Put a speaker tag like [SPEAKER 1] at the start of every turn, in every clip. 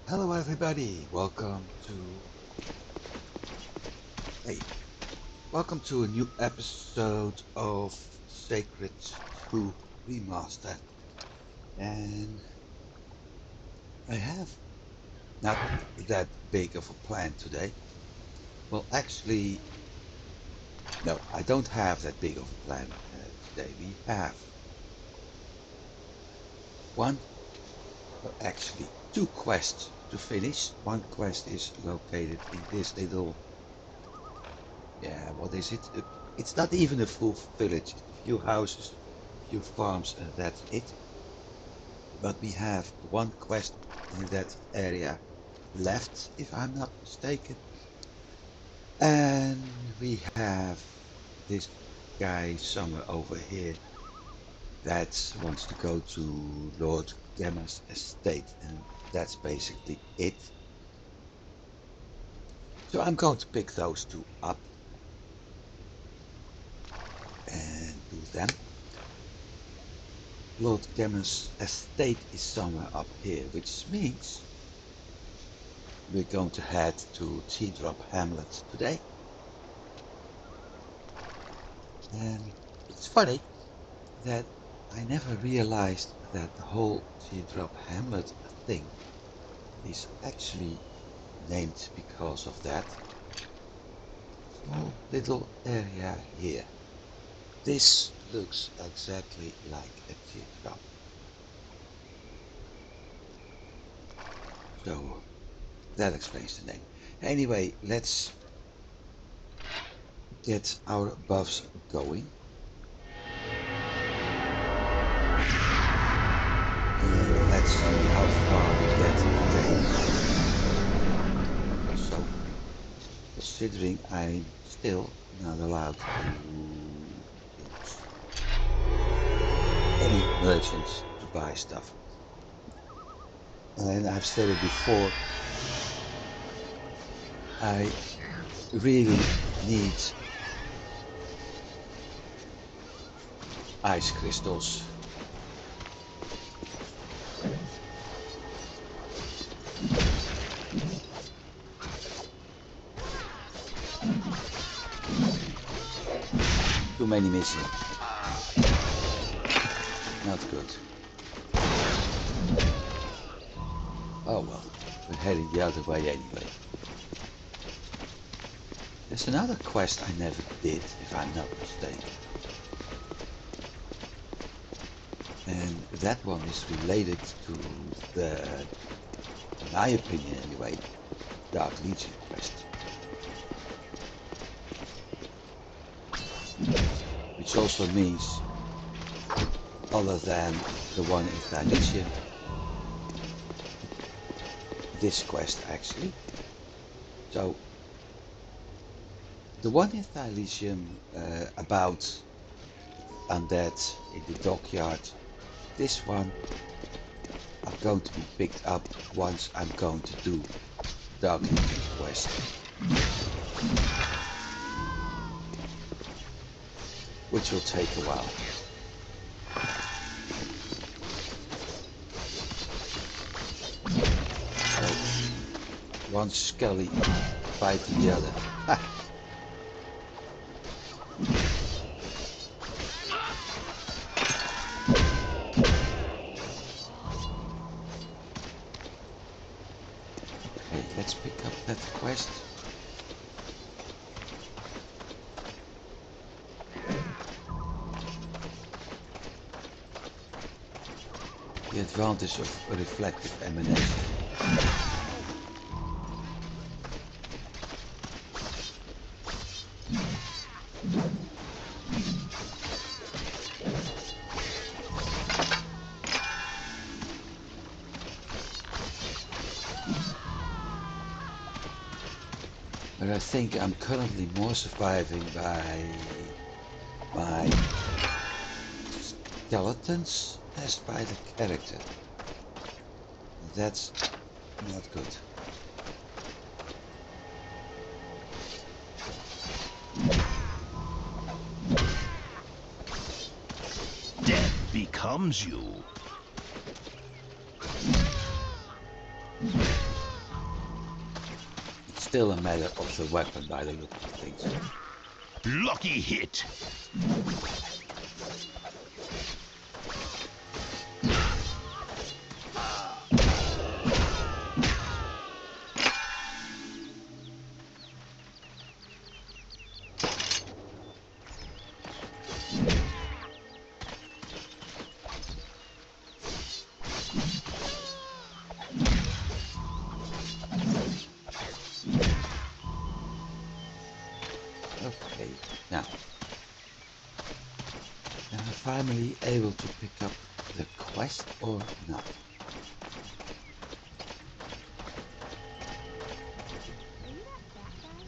[SPEAKER 1] Hello everybody, hey, welcome to a new episode of Sacred 2 Remastered. And I have not that big of a plan today. Well, actually, no, I don't have that big of a plan today. We have actually two quests to finish. One quest is located in this little, what is it? It's not even a full village. It's a few houses, a few farms, and that's it. But we have one quest in that area left, if I'm not mistaken. And we have this guy somewhere over here that wants to go to Lord Gemma's estate, and that's basically it. So I'm going to pick those two up and do them. Lord Gemma's estate is somewhere up here, which means we're going to head to Teardrop Hamlet today. And it's funny that I never realized that the whole Teardrop Hamlet thing is actually named because of that small little area here. This looks exactly like a teardrop. So that explains the name. Anyway, let's get our buffs going. And let's see how far we get today. So, considering I'm still not allowed to use any merchants to buy stuff. And I've said it before, I really need ice crystals. Too many missing. Not good. Oh well, we're heading the other way anyway. There's another quest I never did, if I'm not mistaken. And that one is related to the, in my opinion anyway, Dark Legion quest. Which also means, other than the one in Thylysium, this quest actually. So, the one in Thylysium about undead in the dockyard, this one I'm going to be picked up once I'm going to do Dark Legion quest. Which will take a while. So, one Scully fighting the other. Ha! Okay, let's pick up that quest. The advantage of a reflective emanation. But I think I'm currently more surviving by my skeletons as by the character. That's not good.
[SPEAKER 2] Death becomes you.
[SPEAKER 1] still a matter of the weapon by the look of things.
[SPEAKER 2] Lucky hit!
[SPEAKER 1] Okay, now. Am I finally able to pick up the quest or not?
[SPEAKER 3] Are you that fat guy?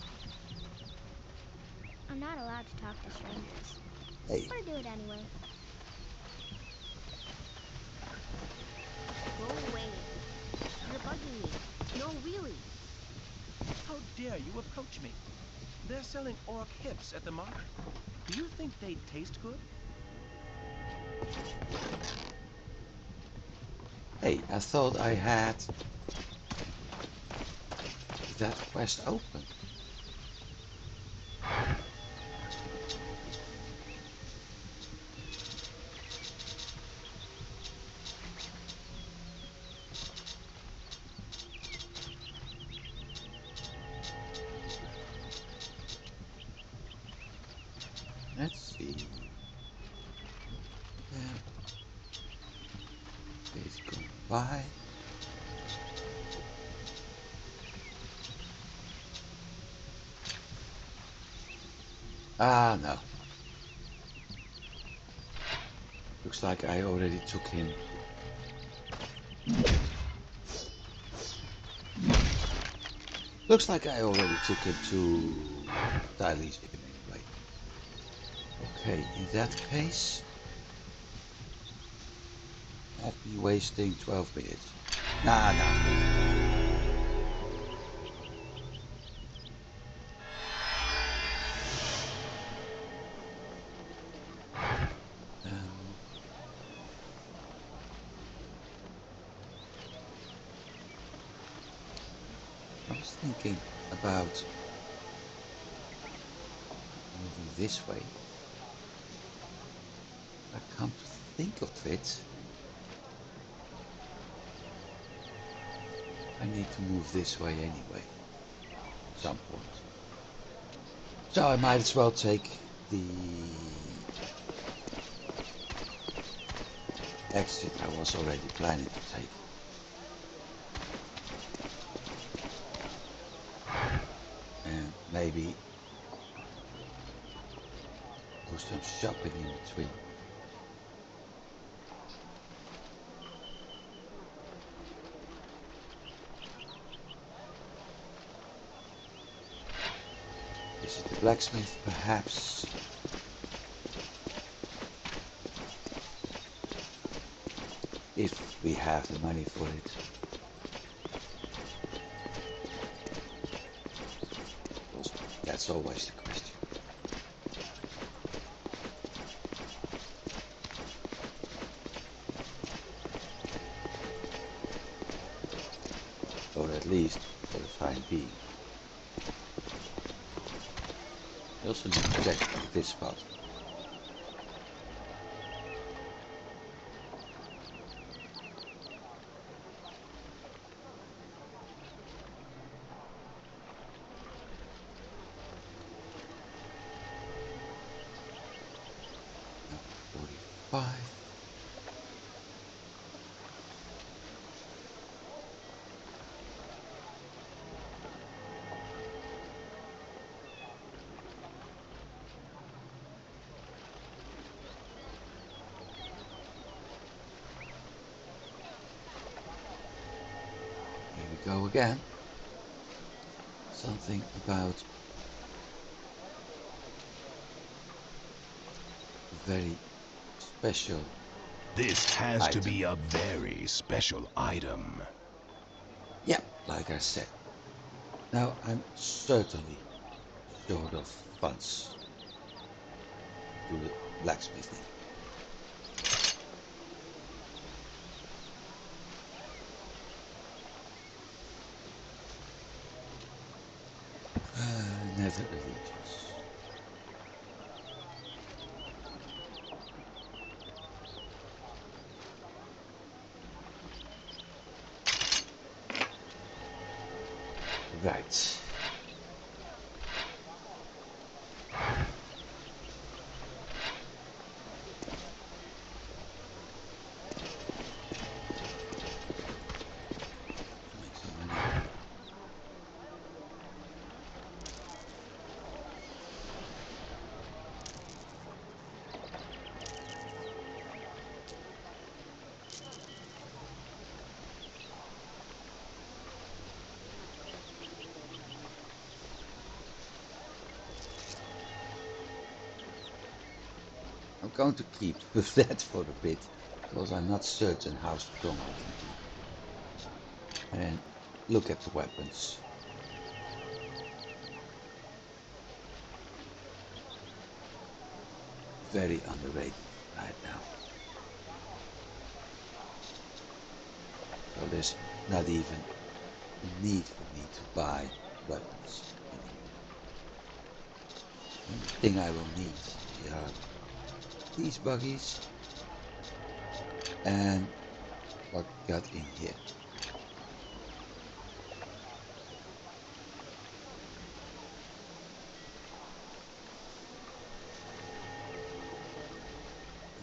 [SPEAKER 3] I'm not allowed to talk to strangers.
[SPEAKER 1] Hey.
[SPEAKER 3] But I do it anyway. Go away. You're bugging me. No, really.
[SPEAKER 4] How dare you approach me? They're selling orc hips at the market. Do you think they taste good?
[SPEAKER 1] Hey, I thought I had that quest open. Let's see. Days gone by. Ah, no. Looks like I already took him. Looks like I already took him to Thylysium anyway. Okay, in that case, I'd be wasting 12 minutes. Nah. I was thinking about moving this way. I come to think of it, I need to move this way anyway, at some point. So I might as well take the exit I was already planning to take. And maybe do some shopping in between. Visit the blacksmith, perhaps. If we have the money for it. That's always the question. Or at least for the time being. I also need to check this spot. Number 45. Here we go again. Something about a very special
[SPEAKER 2] This has
[SPEAKER 1] item.
[SPEAKER 2] to be a very special item.
[SPEAKER 1] Yeah, like I said. Now I'm certainly short of funds to do the blacksmithing. nether allegiance. Right. Make some money. I'm going to keep with that for a bit, because I'm not certain how strong I can be. And look at the weapons. Very underrated right now. So there's not even a need for me to buy weapons anymore. The only thing I will need are these buggies and what got in here.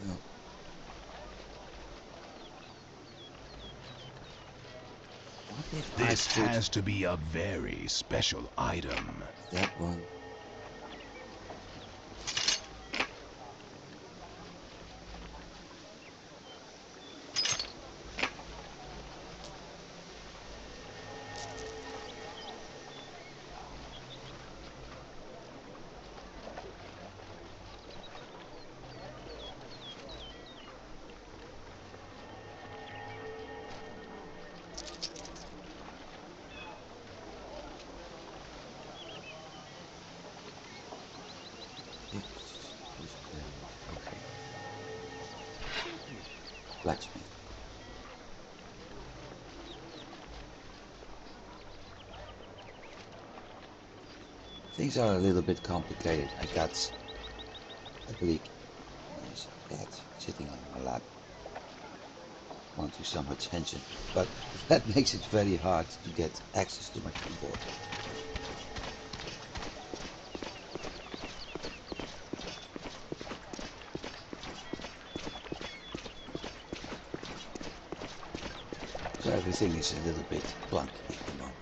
[SPEAKER 1] No. What if
[SPEAKER 2] This
[SPEAKER 1] I put
[SPEAKER 2] has to be a very special item.
[SPEAKER 1] that one? Okay. Blacksmith. Things are a little bit complicated. I got a bleak nice cat sitting on my lap, wanting some attention, but that makes it very hard to get access to my keyboard. So everything is a little bit clunky at the moment.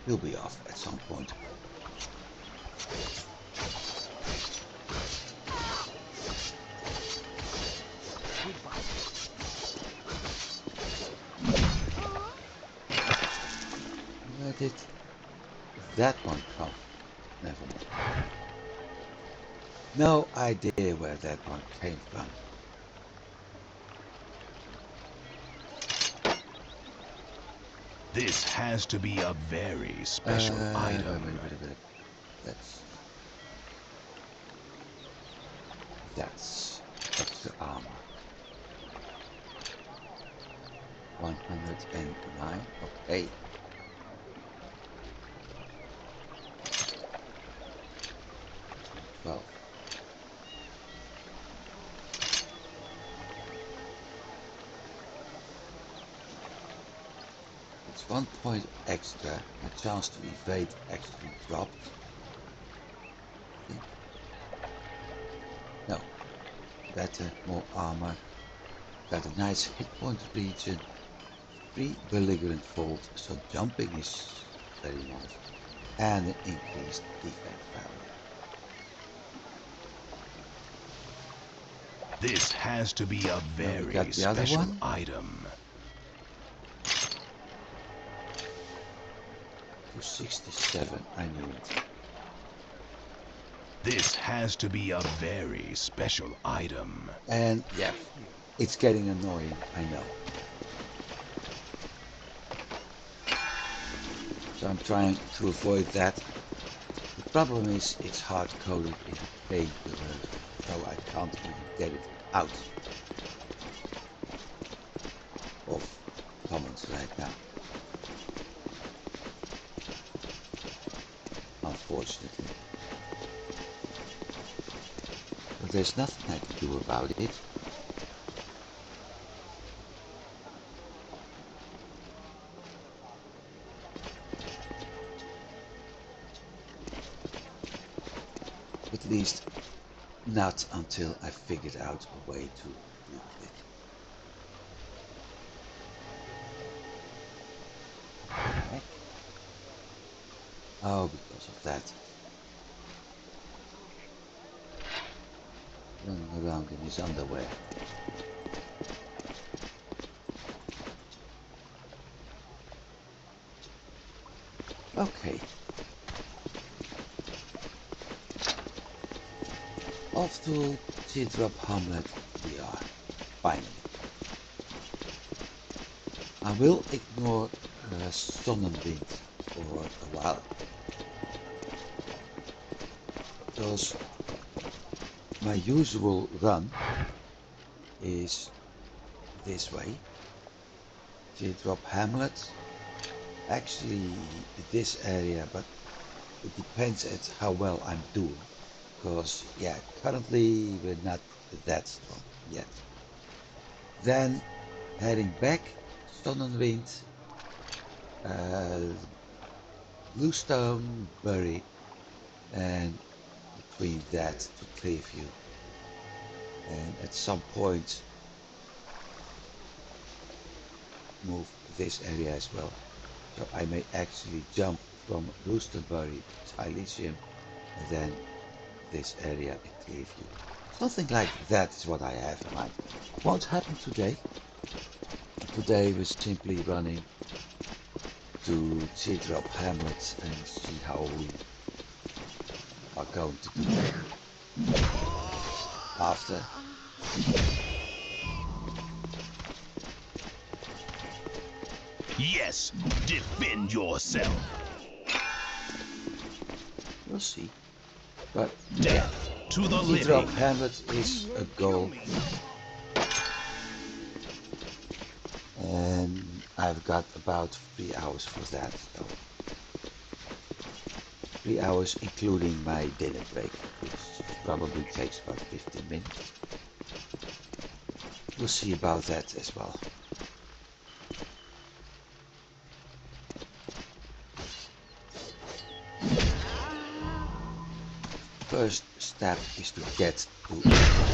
[SPEAKER 1] We'll be off at some point. Where did that one come? Never mind. No idea where that one came from.
[SPEAKER 2] This has to be a very special item.
[SPEAKER 1] Wait. That's extra armor. 109. Okay. Well. It's 1 point extra. My chance to evade actually dropped. I think. No. Better, more armor. Got a nice hit point region. 3 belligerent fold, so jumping is very nice. And an increased defense value.
[SPEAKER 2] This has to be a
[SPEAKER 1] We
[SPEAKER 2] very
[SPEAKER 1] got the other
[SPEAKER 2] special
[SPEAKER 1] one.
[SPEAKER 2] item.
[SPEAKER 1] 267, I knew it.
[SPEAKER 2] This has to be a very special item.
[SPEAKER 1] And yeah, it's getting annoying, I know. So I'm trying to avoid that. The problem is it's hard coded in painkiller, so I can't even get it out of comments right now. there's nothing I can do about it. At least not until I figured out a way to deal with it. Heck? Oh, because of that. Running around in his underwear. Okay. Off to Teardrop Hamlet we are, finally. I will ignore Sonnenwind for a while, because my usual run is this way. Teardrop Hamlet, actually this area, but it depends at how well I'm doing. Because, yeah, currently we're not that strong yet. Then, heading back, Sonnenwind, Bluestoneburry, and between that to Clearview. And at some point, move this area as well. So I may actually jump from Bluestoneburry to Thylysium, and then this area in Clearview. Something like that is what I have in mind. Won't happen today. Today we're simply running to Teardrop Hamlet and see how we are going to do after.
[SPEAKER 2] Yes, defend yourself.
[SPEAKER 1] We'll see. But
[SPEAKER 2] Death to the
[SPEAKER 1] Teardrop
[SPEAKER 2] living.
[SPEAKER 1] Hamlet is a goal. And I've got about 3 hours for that. So 3 hours including my dinner break, which probably takes about 15 minutes. We'll see about that as well. First step is to get to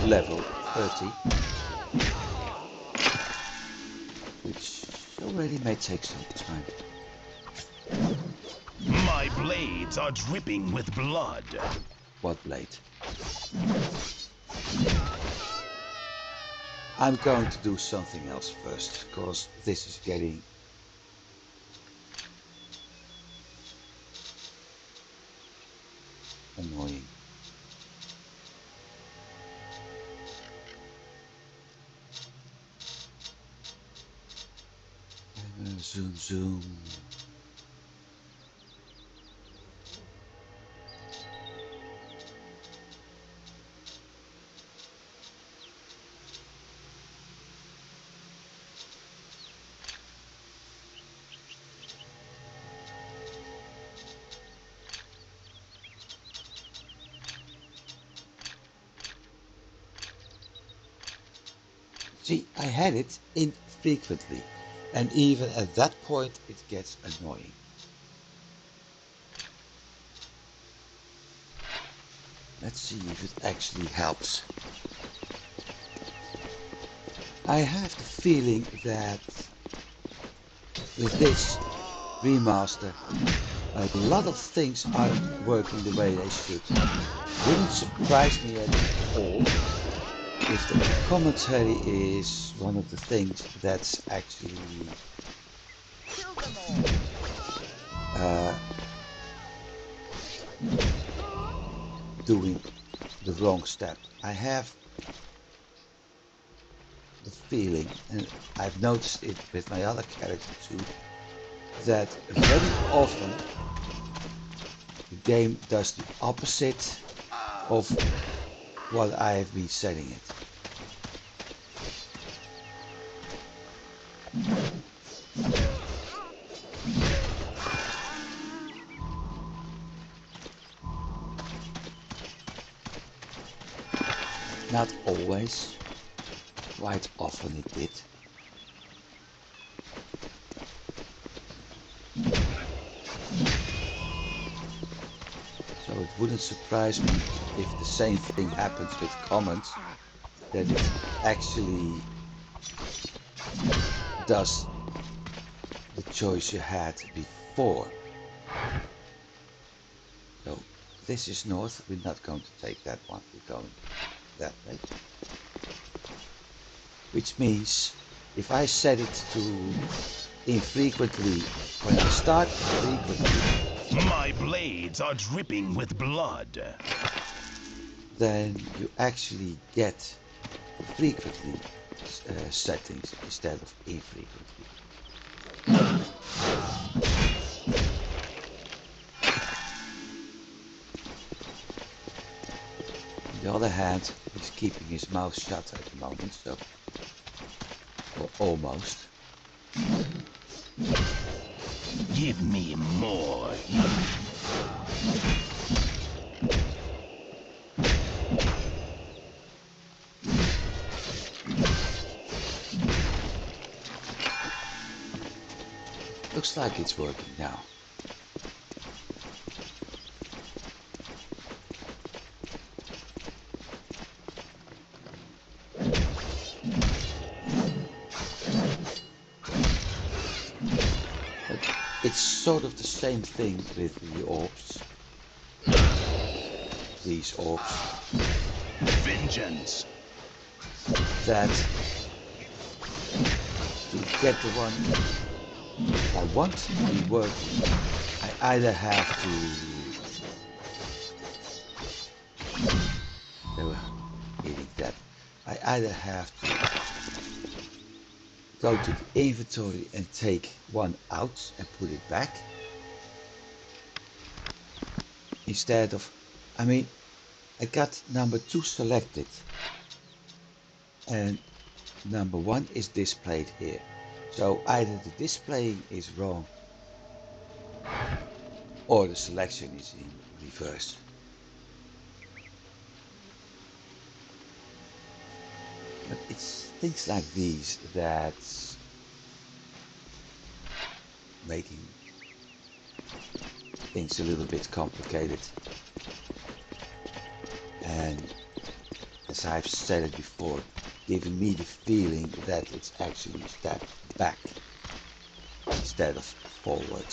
[SPEAKER 1] level 30, which already may take some time.
[SPEAKER 2] My blades are dripping with blood.
[SPEAKER 1] What blade? I'm going to do something else first, because this is getting annoying. Zoom, zoom. See, I had it infrequently, and even at that point it gets annoying. Let's see if it actually helps. I have the feeling that with this remaster, a lot of things aren't working the way they should. Wouldn't surprise me at all if the commentary is one of the things that's actually doing the wrong step. I have the feeling, and I've noticed it with my other character too, that very often the game does the opposite of what I have been setting it. Not always. Quite often it did. So it wouldn't surprise me if the same thing happens with comments, that it actually does the choice you had before. So this is north, we're not going to take that one, we're going that way. Which means if I set it to infrequently when I start frequently,
[SPEAKER 2] My blades are dripping with blood.
[SPEAKER 1] then you actually get frequently settings instead of infrequently. On the other hand, he's keeping his mouth shut at the moment, so, or almost.
[SPEAKER 2] Give me more.
[SPEAKER 1] Looks like it's working now. But it's sort of the same thing with the orbs. These orbs.
[SPEAKER 2] Vengeance.
[SPEAKER 1] That to get the one I want to be working, I either have to they were hitting that. I either have to go to the inventory and take one out and put it back, instead of, I mean, I got number 2 selected and number 1 is displayed here. So either the displaying is wrong or the selection is in reverse. But it's things like these that's making things a little bit complicated. And as I've said it before, giving me the feeling that it's actually a step back instead of forward.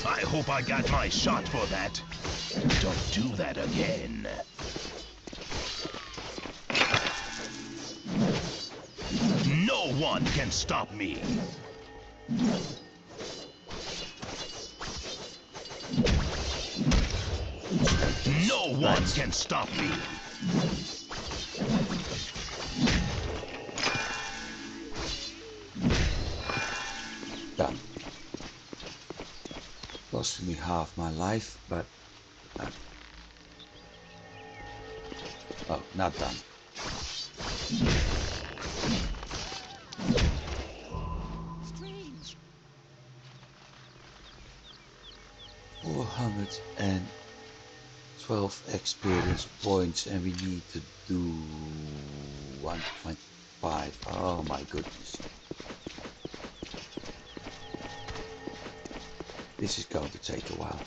[SPEAKER 2] I hope I got my shot for that. Don't do that again. No one can stop me. No one can stop me.
[SPEAKER 1] Done. Cost me half my life, but done. Oh, not done.
[SPEAKER 3] Strange.
[SPEAKER 1] 412 experience points and we need to do 125. Oh my goodness. This is going to take a while.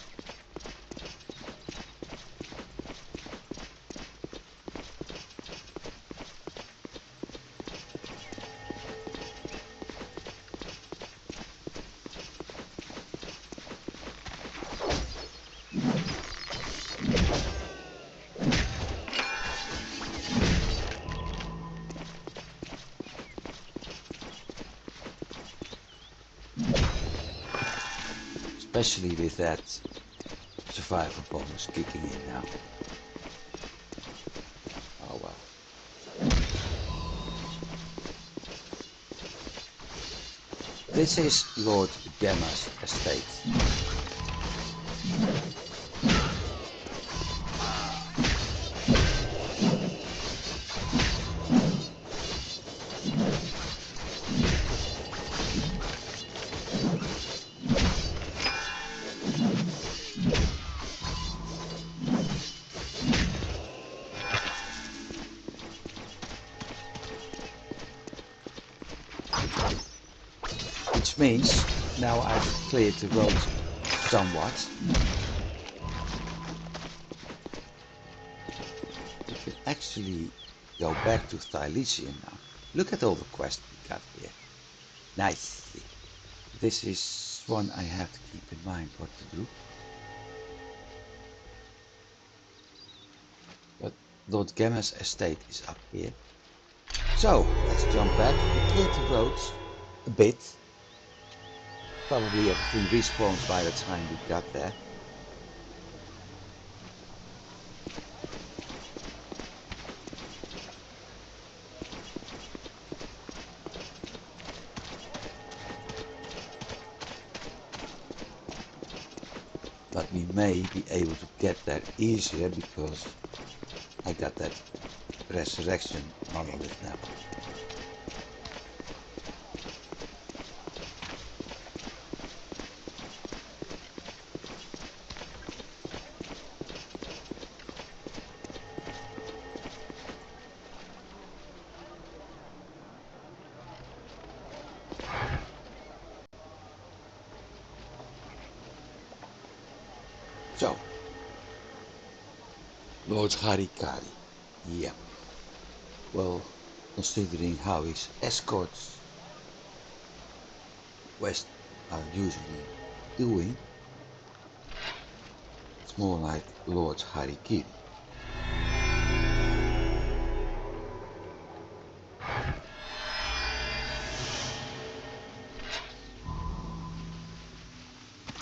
[SPEAKER 1] Especially with that survival bonus kicking in now. Oh well. This is Lord Gemma's estate. Which means now I've cleared the road somewhat. We can actually go back to Thylysium now. Look at all the quests we got here. Nicely. This is one I have to keep in mind what to do. But Lord Gemma's estate is up here. So let's jump back. We cleared the roads a bit. Probably everything respawns by the time we got there. But we may be able to get there easier because I got that resurrection monolith now. So, Lord Harikari, yeah. Well, considering how his escorts west are usually doing, it's more like Lord Harikiri.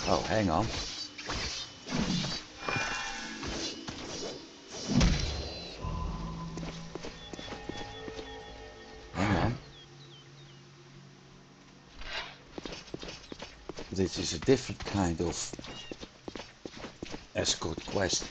[SPEAKER 1] Oh, hang on. This is a different kind of escort quest.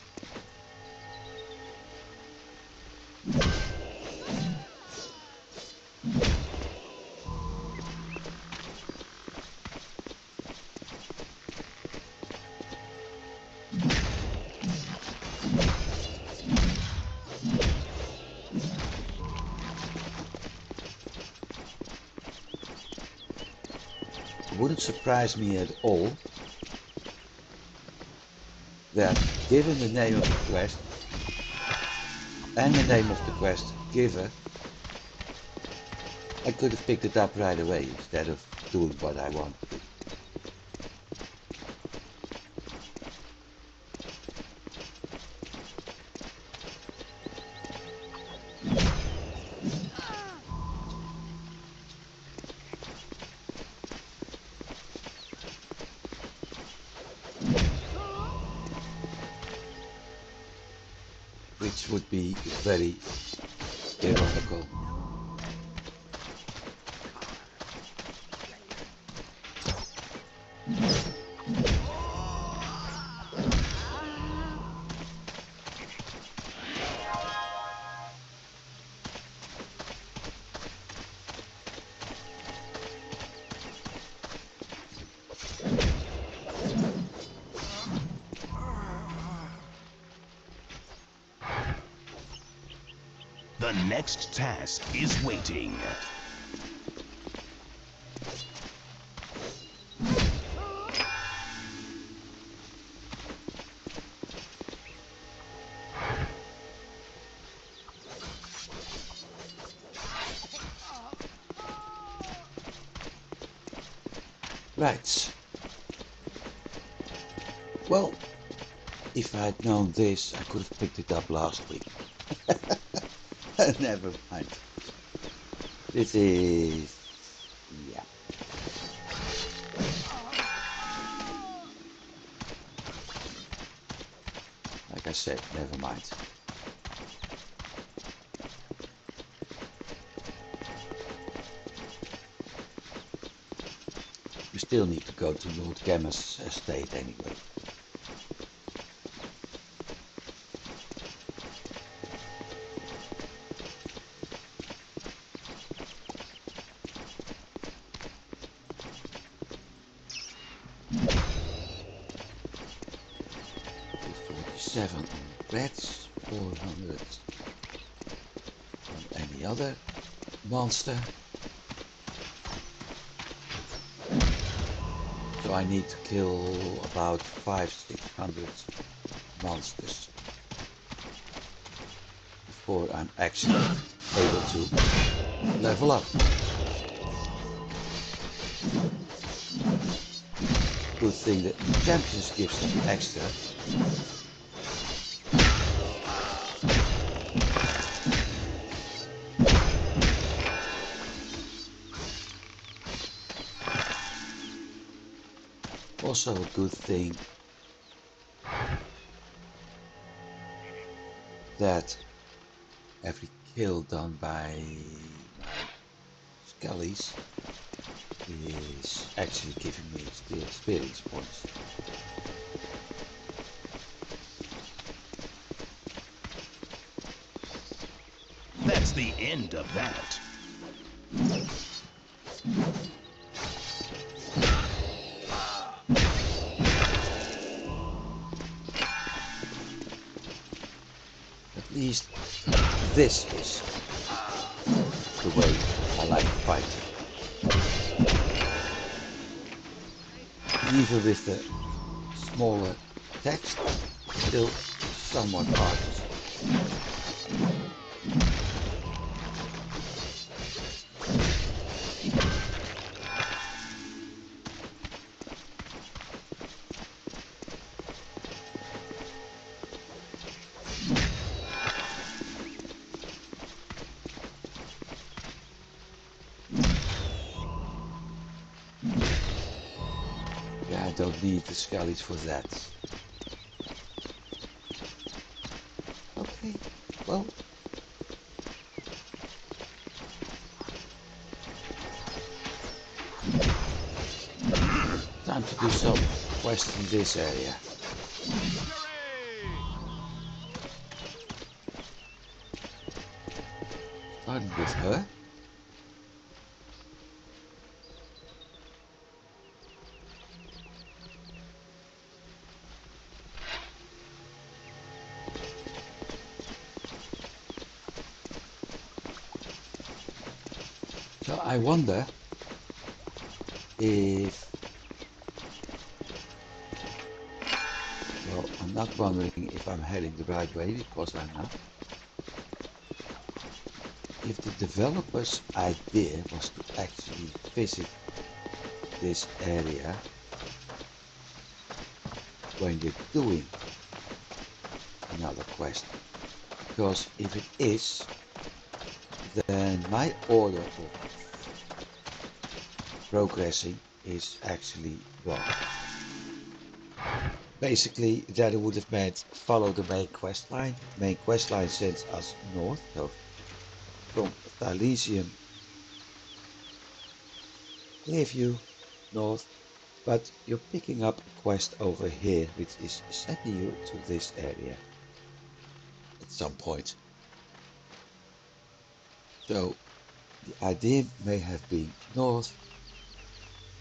[SPEAKER 1] Wouldn't surprise me at all that, given the name of the quest and the name of the quest giver, I could have picked it up right away instead of doing what I want to do. Which would be very ironical.
[SPEAKER 2] The next task is waiting.
[SPEAKER 1] Right. Well, if I'd known this, I could have picked it up last week. Never mind. This is... yeah. Like I said, never mind. still need to go to Lord Gamma's estate anyway. $47 on rats, 400 on any other monster. So I need to kill about 500-600 monsters before I'm actually able to level up. Good thing that champions gives them extra. Also a good thing that every kill done by my skellies is actually giving me the experience points.
[SPEAKER 2] That's the end of that.
[SPEAKER 1] At least this is the way I like to fight. Even with the smaller text, still somewhat hard. I don't need the skellies for that. Okay, well. Time to do some quests in this area. Starting with her. So I wonder if, well, I'm not wondering if I'm heading the right way, because I'm not. If the developer's idea was to actually visit this area when you're doing another quest. Because if it is, then my order of progressing is actually wrong. Basically, that it would have meant follow the main quest line. Main quest line sends us north, so from Thylysium, Clearview, north, but you're picking up a quest over here, which is sending you to this area at some point. So the idea may have been north,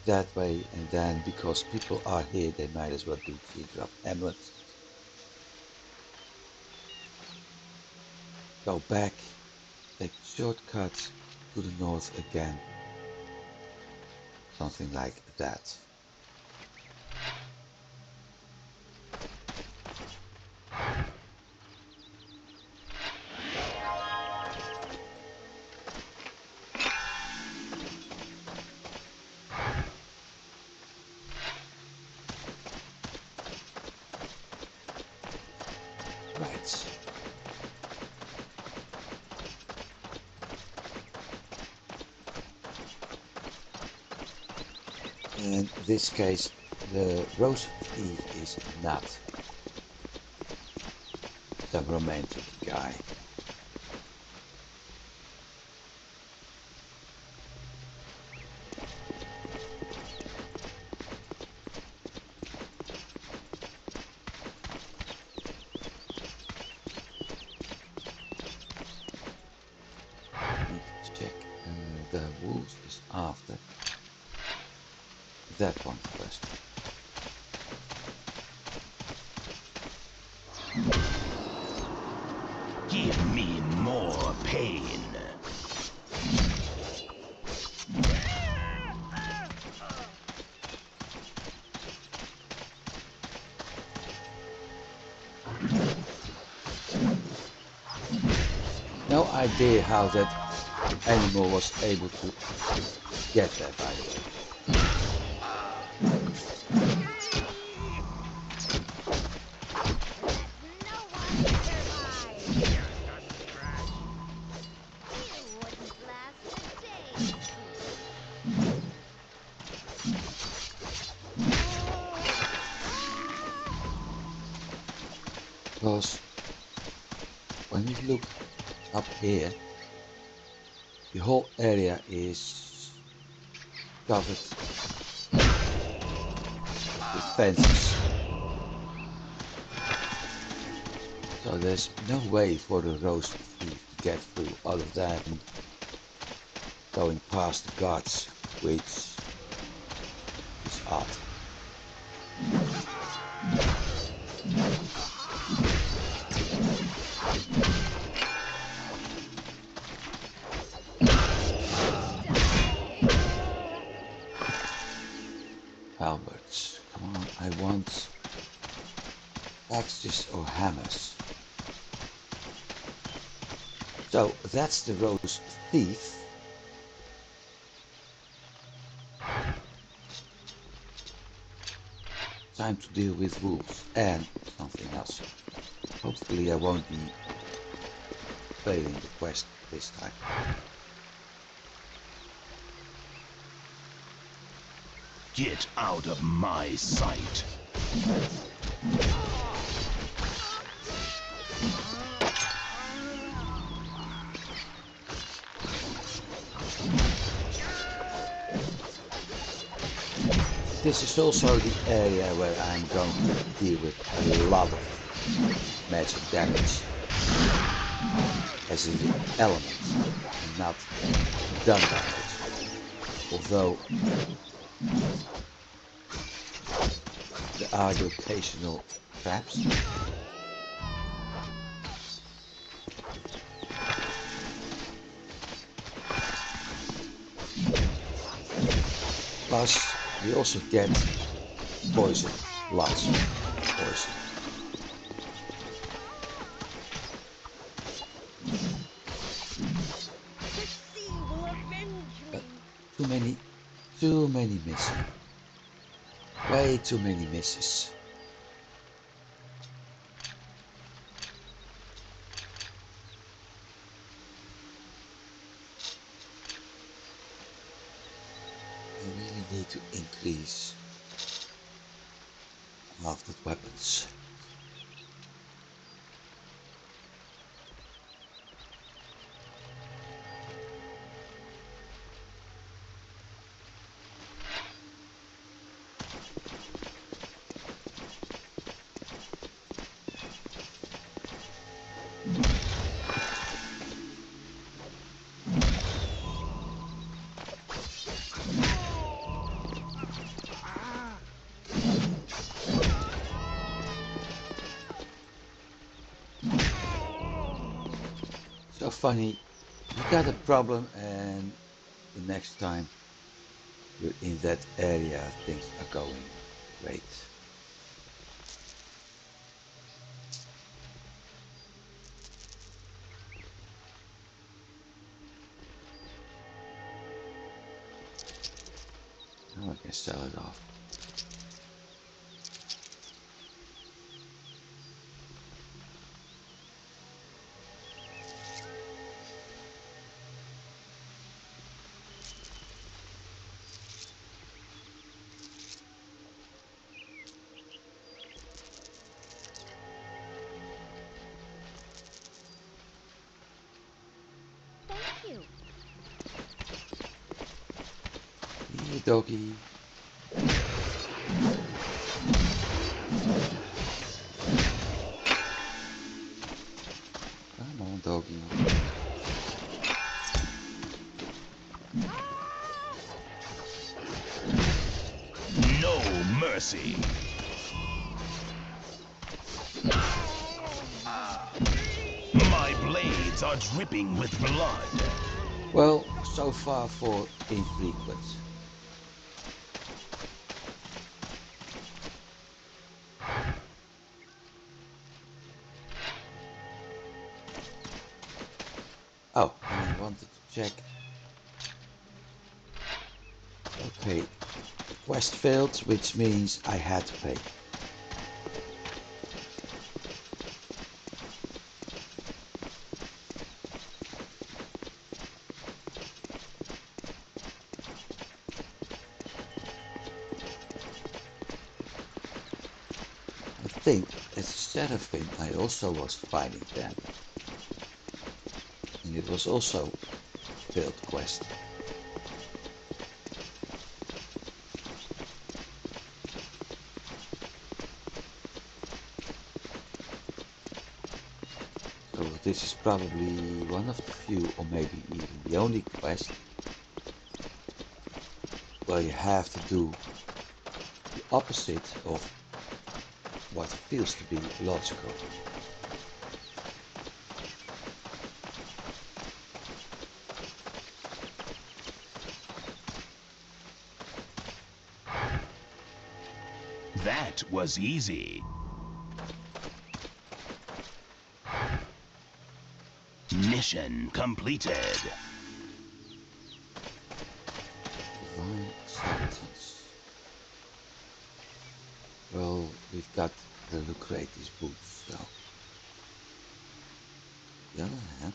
[SPEAKER 1] that way, and then because people are here, they might as well do Teardrop Hamlet. Go back, take the shortcut to the north again. Something like that. Right. In this case, the rose thief is not some romantic guy. that one first.
[SPEAKER 2] Give me more pain.
[SPEAKER 1] No idea how that animal was able to get there, by the way. Because when you look up here, the whole area is covered with fences. So there's no way for the roast thief to get through other than going past the guards, which is odd. Halberds, come on, I want axes or hammers. So that's the roast thief. Time to deal with wolves and something else. Hopefully I won't be failing the quest this time.
[SPEAKER 2] Get out of my sight.
[SPEAKER 1] This is also the area where I'm going to deal with a lot of magic damage as an element and not done damage. Although there are the occasional traps. Plus, we also get poison, lots of poison.
[SPEAKER 3] The sea will avenge me.
[SPEAKER 1] Too many misses. Way too many misses. I really need to increase half the weapons. So funny, you got a problem and the next time you're in that area things are going great. Now I can sell it off.
[SPEAKER 3] Thank you.
[SPEAKER 1] Here, doggy. Come on, doggy.
[SPEAKER 2] mercy. My blades are dripping with blood.
[SPEAKER 1] Well, so far for infrequent. Oh, and I wanted to check. Okay, quest failed, which means I had to pay. I think as Seraphim I also was fighting them. And it was also a failed quest. So this is probably one of the few, or maybe even the only quest where you have to do the opposite of what feels to be logical.
[SPEAKER 2] That was easy. Mission completed.
[SPEAKER 1] Divine skeletons. Well, we've got the Lucretius boots, so. On the other hand,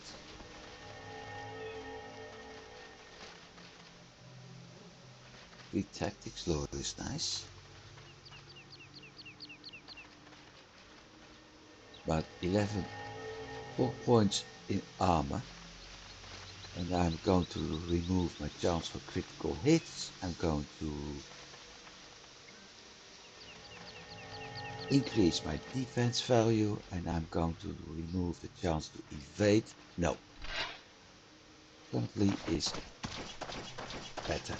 [SPEAKER 1] the tactics lore is nice. But 11 4 points in armor. And I'm going to remove my chance for critical hits. I'm going to increase my defense value, and I'm going to remove the chance to evade. No. Currently is better.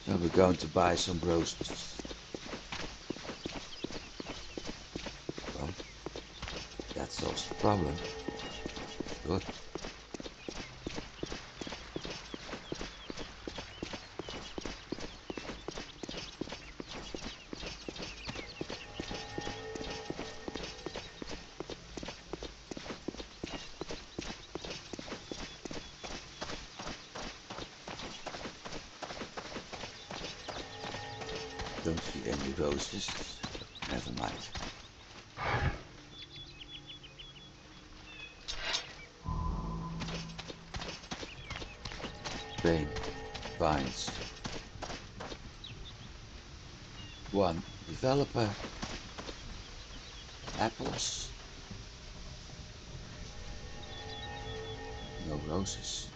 [SPEAKER 1] So we're going to buy some roses. Well, that solves the problem. Good. Don't see any roses. Never mind. Grain, vines. One developer. Apples. No roses.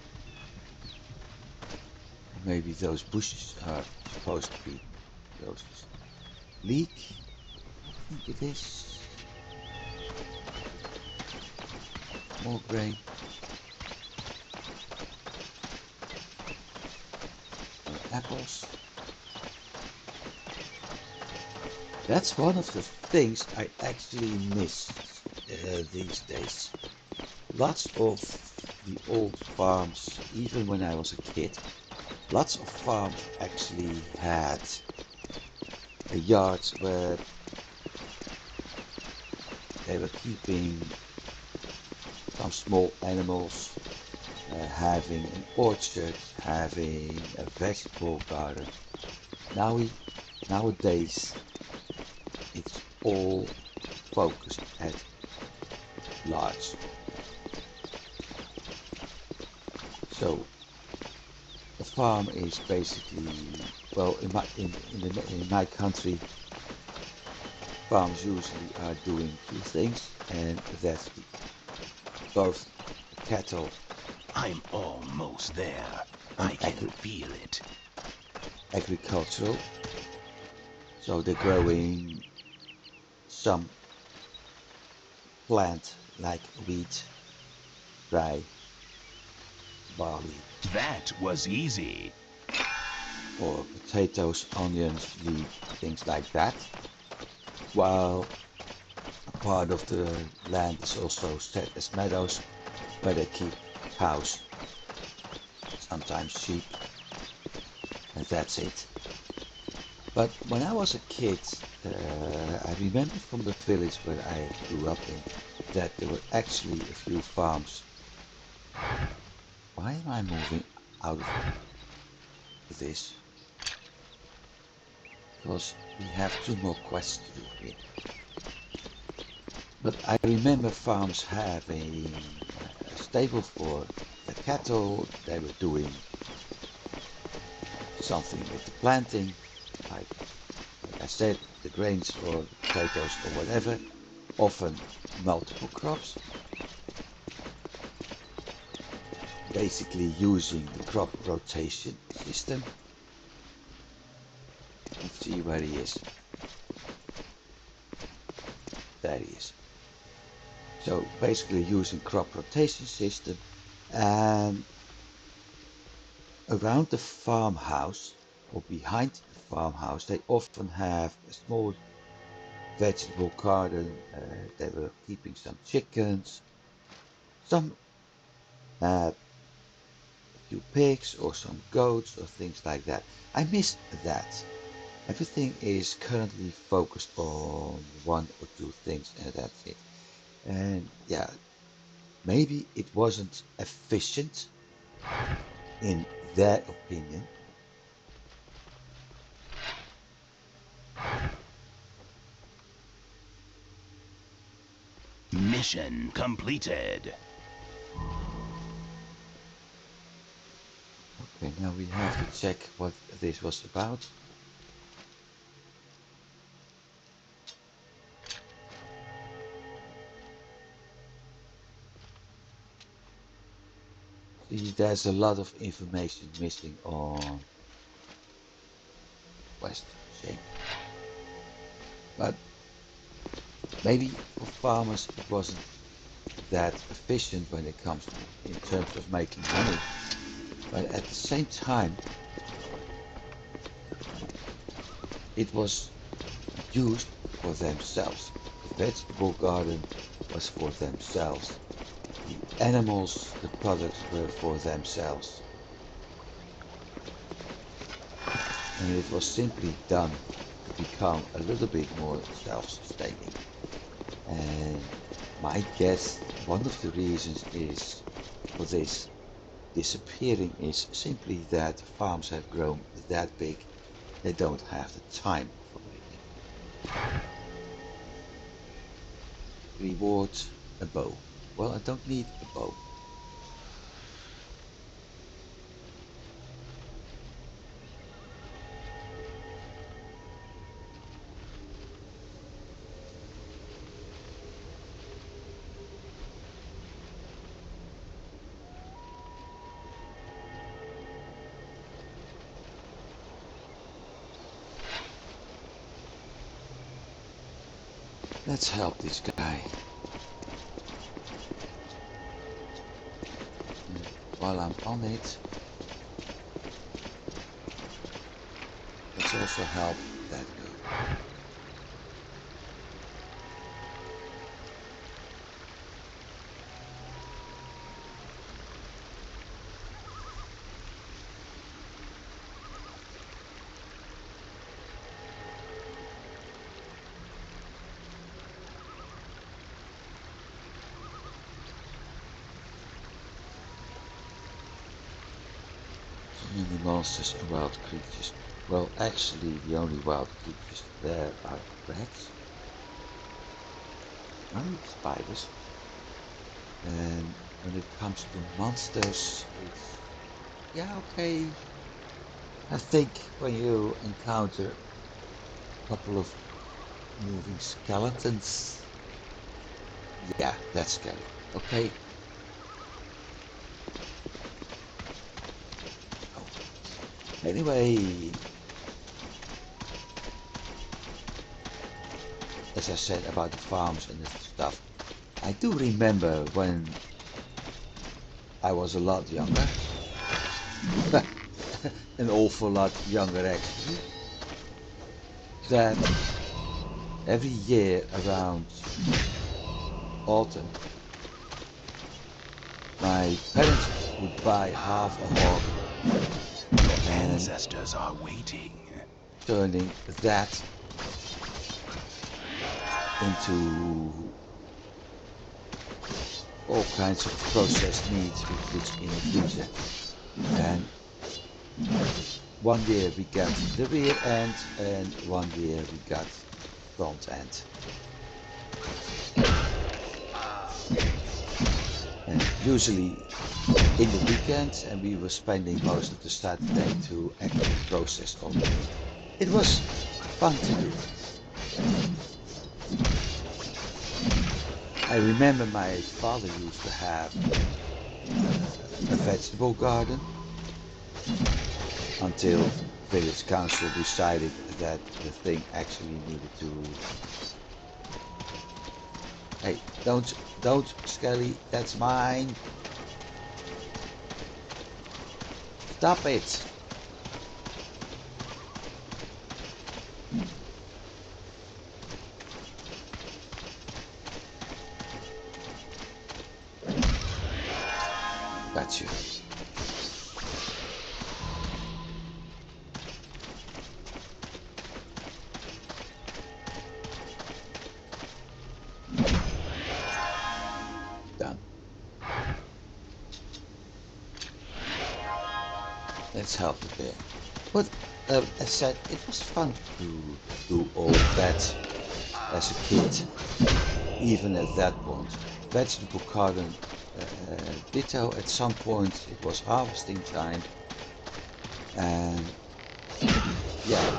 [SPEAKER 1] Maybe those bushes are supposed to be roses. Leek. I think it is. More grain. More apples. That's one of the things I actually miss these days. Lots of the old farms, even when I was a kid, lots of farms actually had a yard where they were keeping some small animals, having an orchard, having a vegetable garden. Nowadays, it's all focused at large. So a farm is basically, well, in my country, farms usually are doing two things, and that's both cattle
[SPEAKER 2] I'm almost there.
[SPEAKER 1] and
[SPEAKER 2] I can feel it.
[SPEAKER 1] agricultural. So they're growing some plant like wheat, rye, barley,
[SPEAKER 2] That was easy.
[SPEAKER 1] or potatoes, onions, wheat, things like that. While a part of the land is also set as meadows where they keep cows, sometimes sheep, and that's it. But when I was a kid, I remember from the village where I grew up in that there were actually a few farms. Why am I moving out of this? Because we have two more quests to do here. But I remember farms having a stable for the cattle. They were doing something with the planting, like I said, the grains or the potatoes or whatever, often multiple crops, basically using the crop rotation system. Let's see where he is. There he is. So basically using crop rotation system, and around the farmhouse or behind the farmhouse they often have a small vegetable garden. They were keeping some chickens, some had a few pigs or some goats or things like that. I miss that. Everything is currently focused on one or two things and that's it. And yeah, maybe it wasn't efficient in their opinion.
[SPEAKER 2] Mission completed.
[SPEAKER 1] Okay, now we have to check what this was about. See, there's a lot of information missing on West. Shame. But maybe for farmers it wasn't that efficient when it comes to, in terms of making money. But at the same time, it was used for themselves. The vegetable garden was for themselves. The animals, the products were for themselves. And it was simply done to become a little bit more self-sustaining. And my guess, one of the reasons is for this disappearing is simply that farms have grown that big, they don't have the time for it anymore. Reward a bow. Well, I don't need a bow. Let's help this guy. And while I'm on it, let's also help that guy. So many monsters and wild creatures. Well, actually, the only wild creatures there are rats, maybe spiders. And when it comes to monsters, it's, yeah, okay. I think when you encounter a couple of moving skeletons. Yeah, that's scary. Okay. Oh. Anyway, as I said about the farms and the stuff, I do remember when I was a lot younger, an awful lot younger actually, that every year around autumn, my parents would buy half a hog
[SPEAKER 2] Your
[SPEAKER 1] and
[SPEAKER 2] ancestors are waiting.
[SPEAKER 1] turning that into all kinds of processed meats we put in the freezer. And one year we got the rear end and one year we got front end. And usually in the weekend, and we were spending most of the Saturday to actually process all the meat. It was fun to do. I remember my father used to have a vegetable garden until village council decided that the thing actually needed to. Hey, don't, Skelly, that's mine. Stop it. Got you. Done. Let's help a bit. But as I said, it was fun to do all that as a kid, even at that point. Vegetable garden, ditto. At some point, it was harvesting time, and yeah,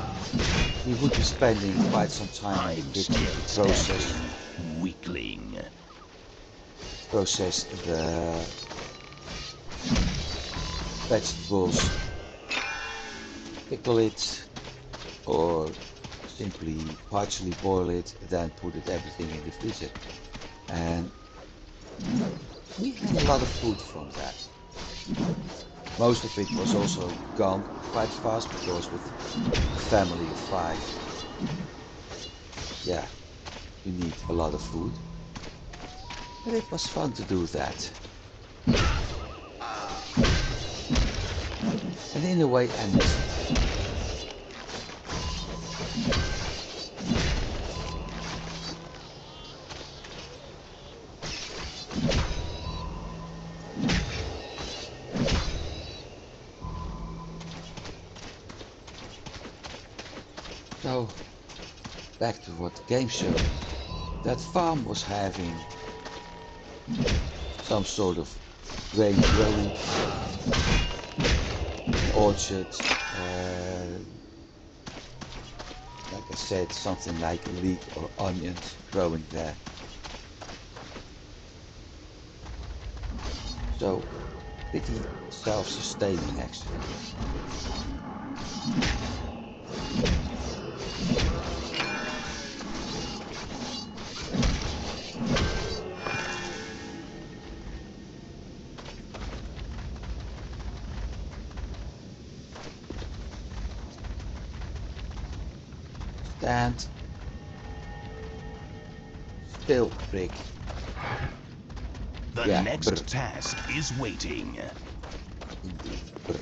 [SPEAKER 1] we would be spending quite some time in the
[SPEAKER 2] I'm
[SPEAKER 1] kitchen
[SPEAKER 2] still
[SPEAKER 1] to
[SPEAKER 2] standing, weakling.
[SPEAKER 1] process the vegetables, pickle it, or simply partially boil it, then put it everything in the freezer. And we had a lot of food from that. Most of it was also gone quite fast because with a family of 5, yeah, you need a lot of food. But it was fun to do that. And in a way I miss it. So, back to what the game showed. That farm was having some sort of grain growing orchard, like I said, something like leek or onions growing there. So, pretty self-sustaining actually. Stand still, prick.
[SPEAKER 2] The
[SPEAKER 1] Yeah,
[SPEAKER 2] next
[SPEAKER 1] brr.
[SPEAKER 2] task is waiting.
[SPEAKER 1] Indeed, brr.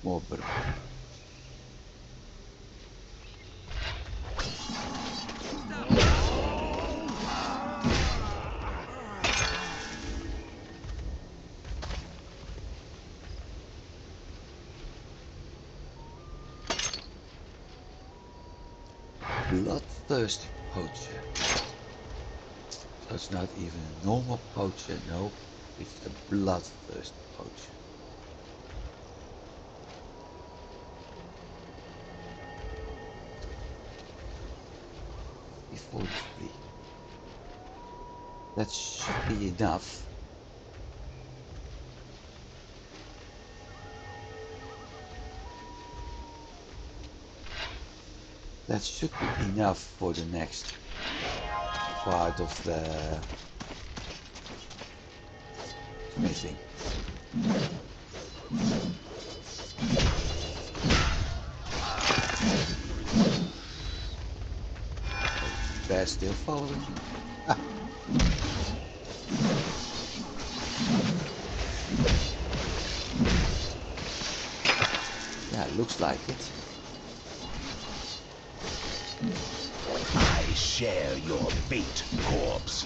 [SPEAKER 1] More brr. bloodthirsty poacher. So it's not even a normal poacher, no, it's a bloodthirsty poacher. Before the flea. That should be enough. That should be enough for the next part of the smithing. Bear still following me. Ah. Yeah, looks like it.
[SPEAKER 2] I share your fate, corpse.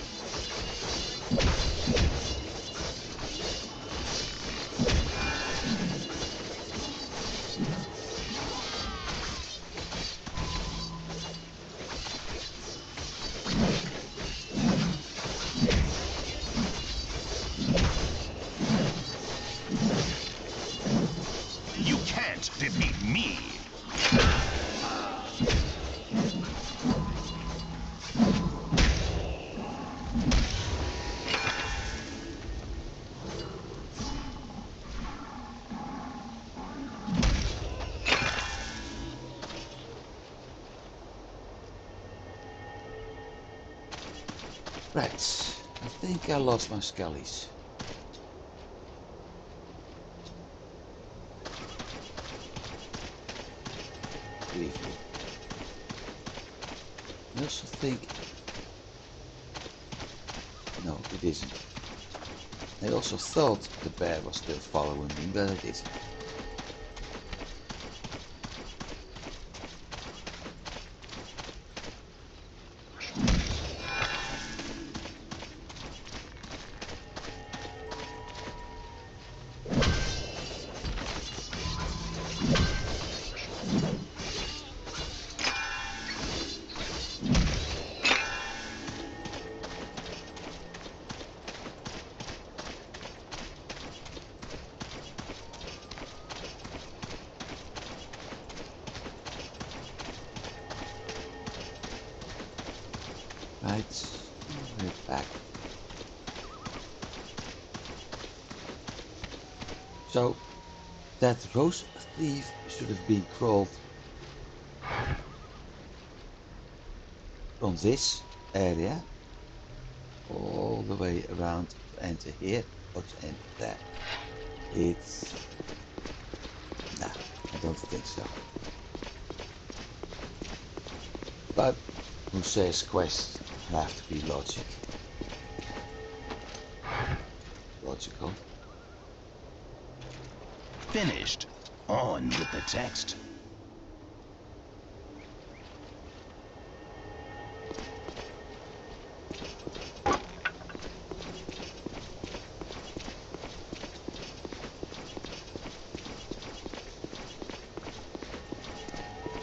[SPEAKER 2] You can't defeat me.
[SPEAKER 1] Right, I think I lost my skellies. Briefly. I also think... No, it isn't. I also thought the bear was still following me, but it isn't. Right, we're back. So, that rose thief should have been crawled from this area all the way around to enter here or to enter there. It's... Nah, I don't think so. But who says quests have to be logical?
[SPEAKER 2] Finished. On with the text.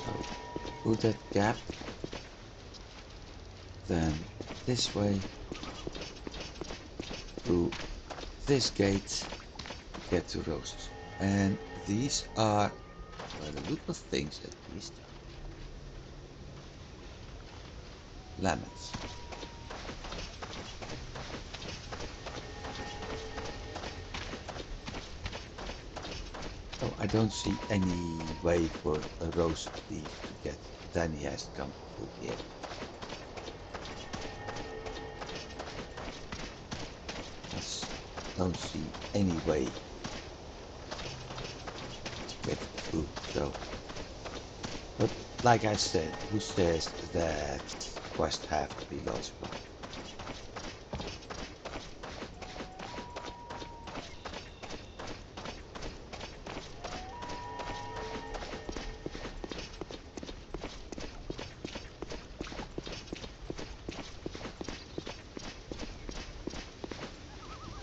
[SPEAKER 1] So, through that gap, then this way, through this gate, get to roses. And these are, by the look of things at least, lemons. So I don't see any way for a rose thief to get, then he has to come through here. I don't see any way to get through, so. But like I said, who says that quests have to be logical?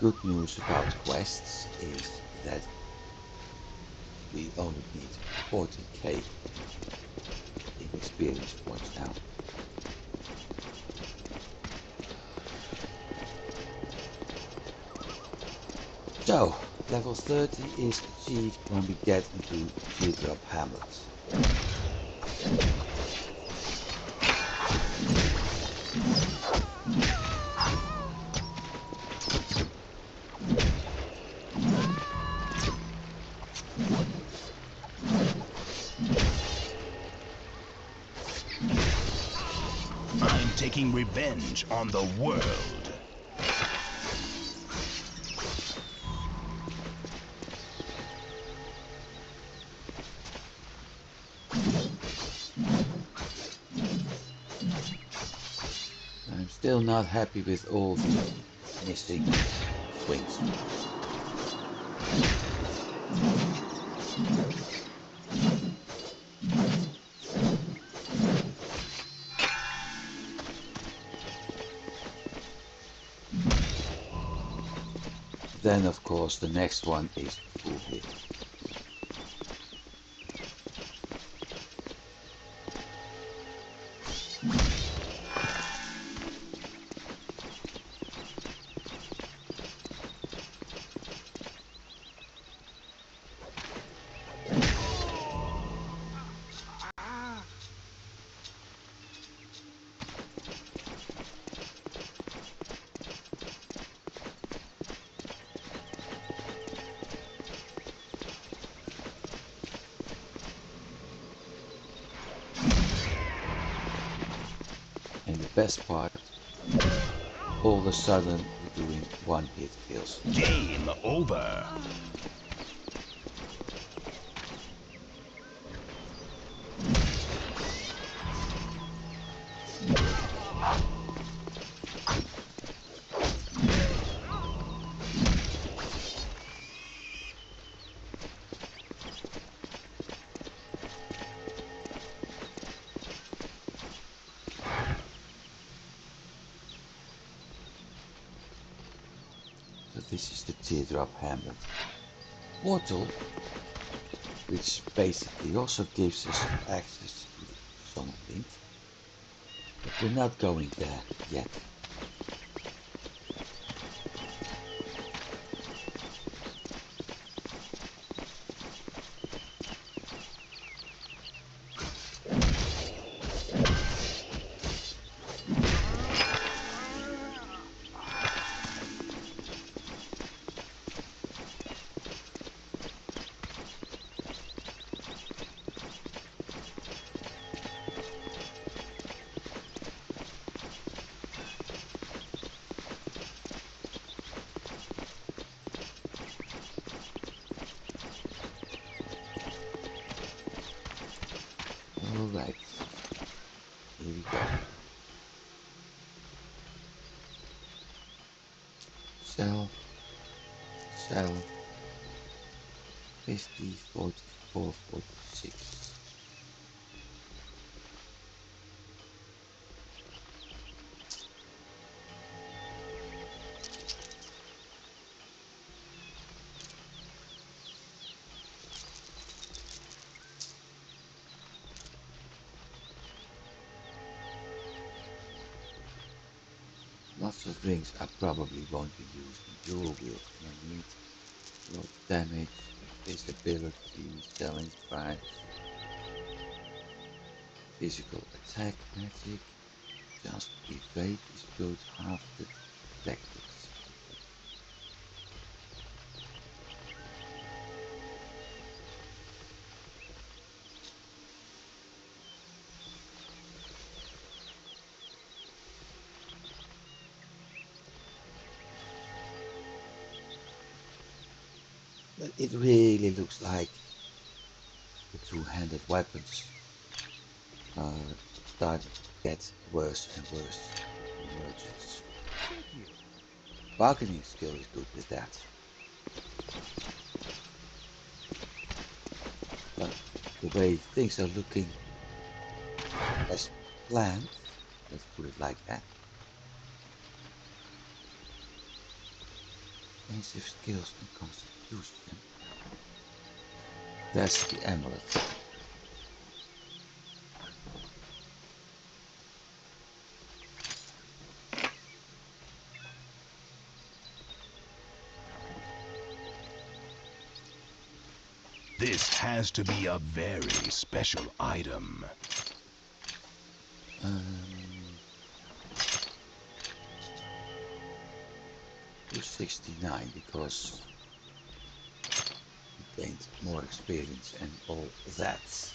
[SPEAKER 1] Good news about quests is that we only need 40k in experience points now. So, level 30 is achieved when we get into Teardrop Hamlet.
[SPEAKER 2] I'm taking revenge on the world.
[SPEAKER 1] I'm still not happy with all the missing swings. Then of course the next one is full hit. And the best part, all of a sudden we're doing one hit kills.
[SPEAKER 2] Game over.
[SPEAKER 1] So this is the Teardrop Hamlet portal, which basically also gives us access to the Sonnenwind. But we're not going there yet. Alright, here we go. Cell, 50, 44, 46. Lots of rings I probably won't be using. Dual wield, no need. A lot of damage, invisibility, challenge price, physical attack magic, just evade is built half the tactics. But it really looks like the two-handed weapons are starting to get worse and worse in merchants.
[SPEAKER 4] Thank you.
[SPEAKER 1] Bargaining skill is good with that. But the way things are looking as planned, let's put it like that. Defensive skills and constitution. That's the amulet.
[SPEAKER 2] This has to be a very special item.
[SPEAKER 1] 269 because he gained more experience and all that. So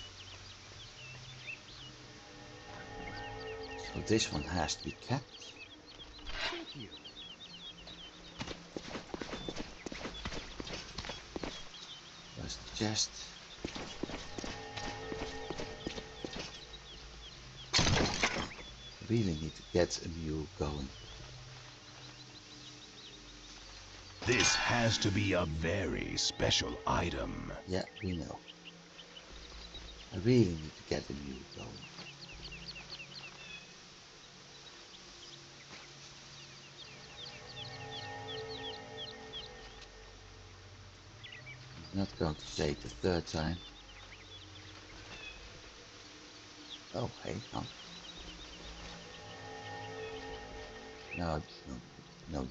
[SPEAKER 1] this one has to be kept.
[SPEAKER 4] Thank you.
[SPEAKER 1] Where's the chest? Really need to get a mule going.
[SPEAKER 2] This has to be a very special item.
[SPEAKER 1] Yeah, we know. I really need to get a mule going. I'm not going to say it the third time. Oh, hey, no. No, no use.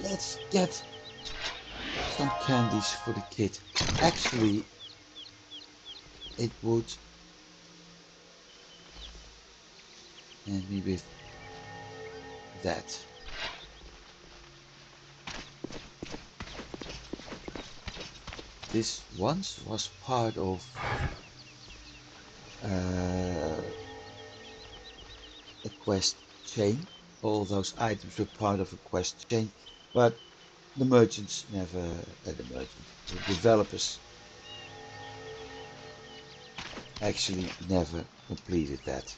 [SPEAKER 1] Let's get some candies for the kid. Actually, it would end me with that. This once was part of a quest chain. All those items were part of a quest chain, but the merchants never, the developers actually never completed that.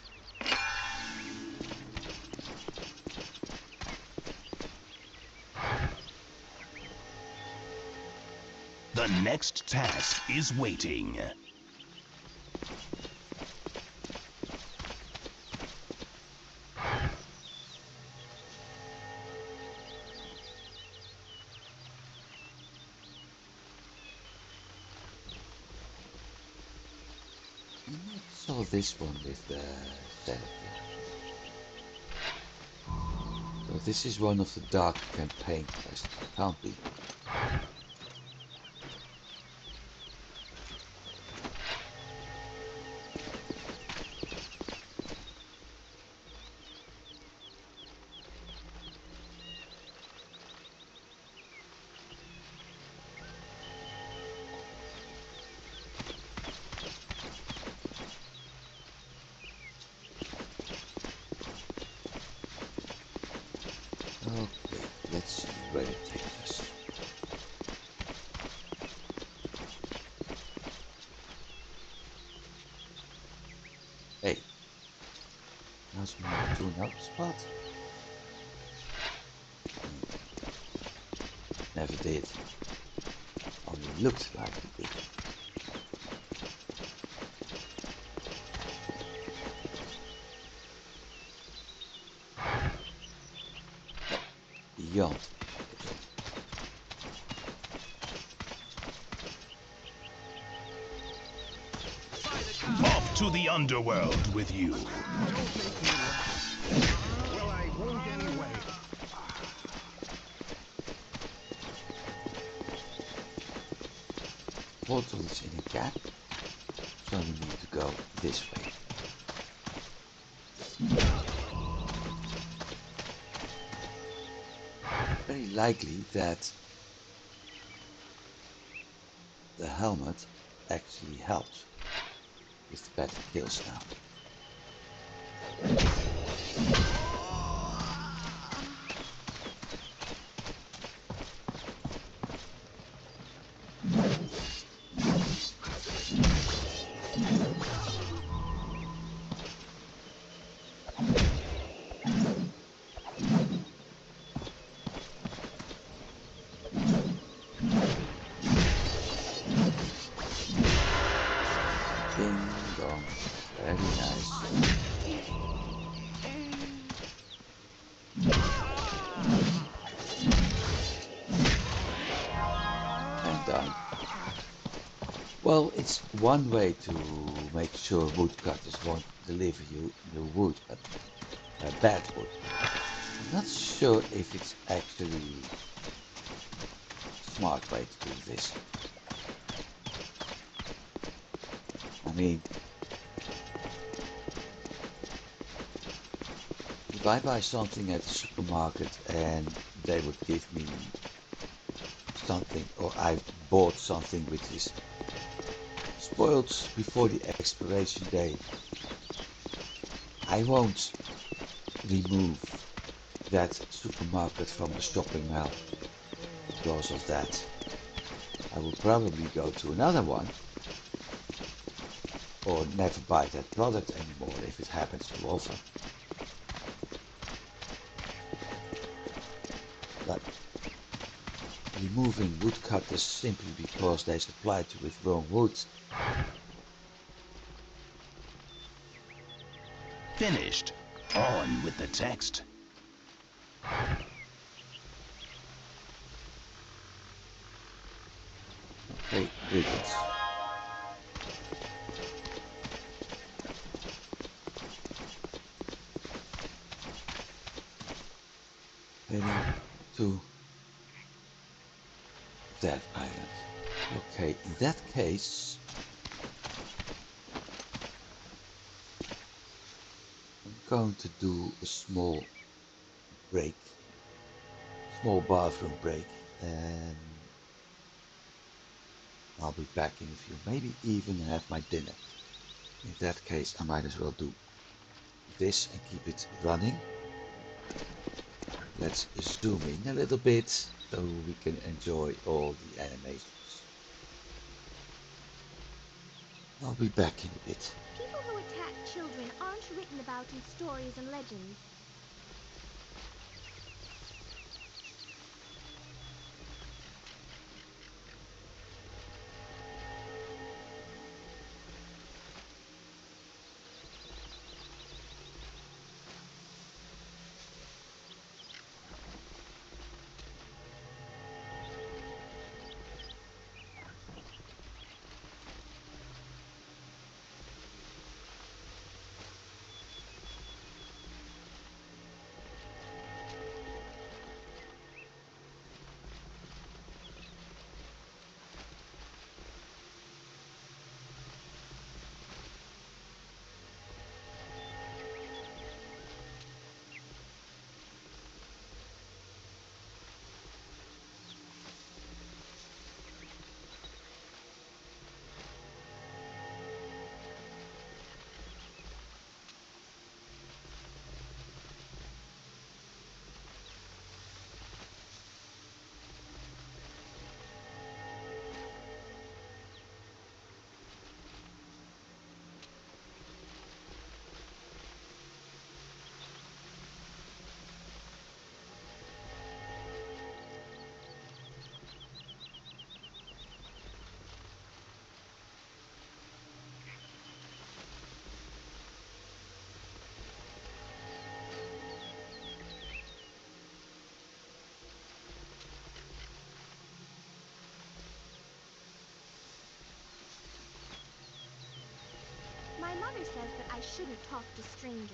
[SPEAKER 2] The next task is waiting.
[SPEAKER 1] I saw this one with the setup. So this is one of the dark campaign quests. Can't be. Okay, let's see where it takes us. Hey, how's me to another spot? Never did. Only looked like it did. No, beyond.
[SPEAKER 2] Off to the underworld with you.
[SPEAKER 4] Don't make me laugh. Well, I won't anyway.
[SPEAKER 1] Portal is in a gap, so we need to go this way. Very likely that the helmet actually helps with the better kills now. Ding dong. Very nice. And done. Well, it's one way to make sure woodcutters won't deliver you the wood, but bad wood. I'm not sure if it's actually a smart way to do this. I mean, if I buy something at the supermarket and they would give me something, or I bought something which is spoiled before the expiration date, I won't remove that supermarket from the shopping mall because of that. I will probably go to another one or never buy that product anymore if it happens too often. But removing woodcutters simply because they supplied you with wrong wood.
[SPEAKER 2] Finished. On with the text.
[SPEAKER 1] Okay, crickets. Heading to that island. Okay, in that case, I'm going to do a small break, small bathroom break, and I'll be back in a few, maybe even have my dinner. In that case, I might as well do this and keep it running. Let's zoom in a little bit so we can enjoy all the animations. I'll be back in a bit.
[SPEAKER 3] People who attack children aren't written about in stories and legends. My mother says that I shouldn't talk to strangers.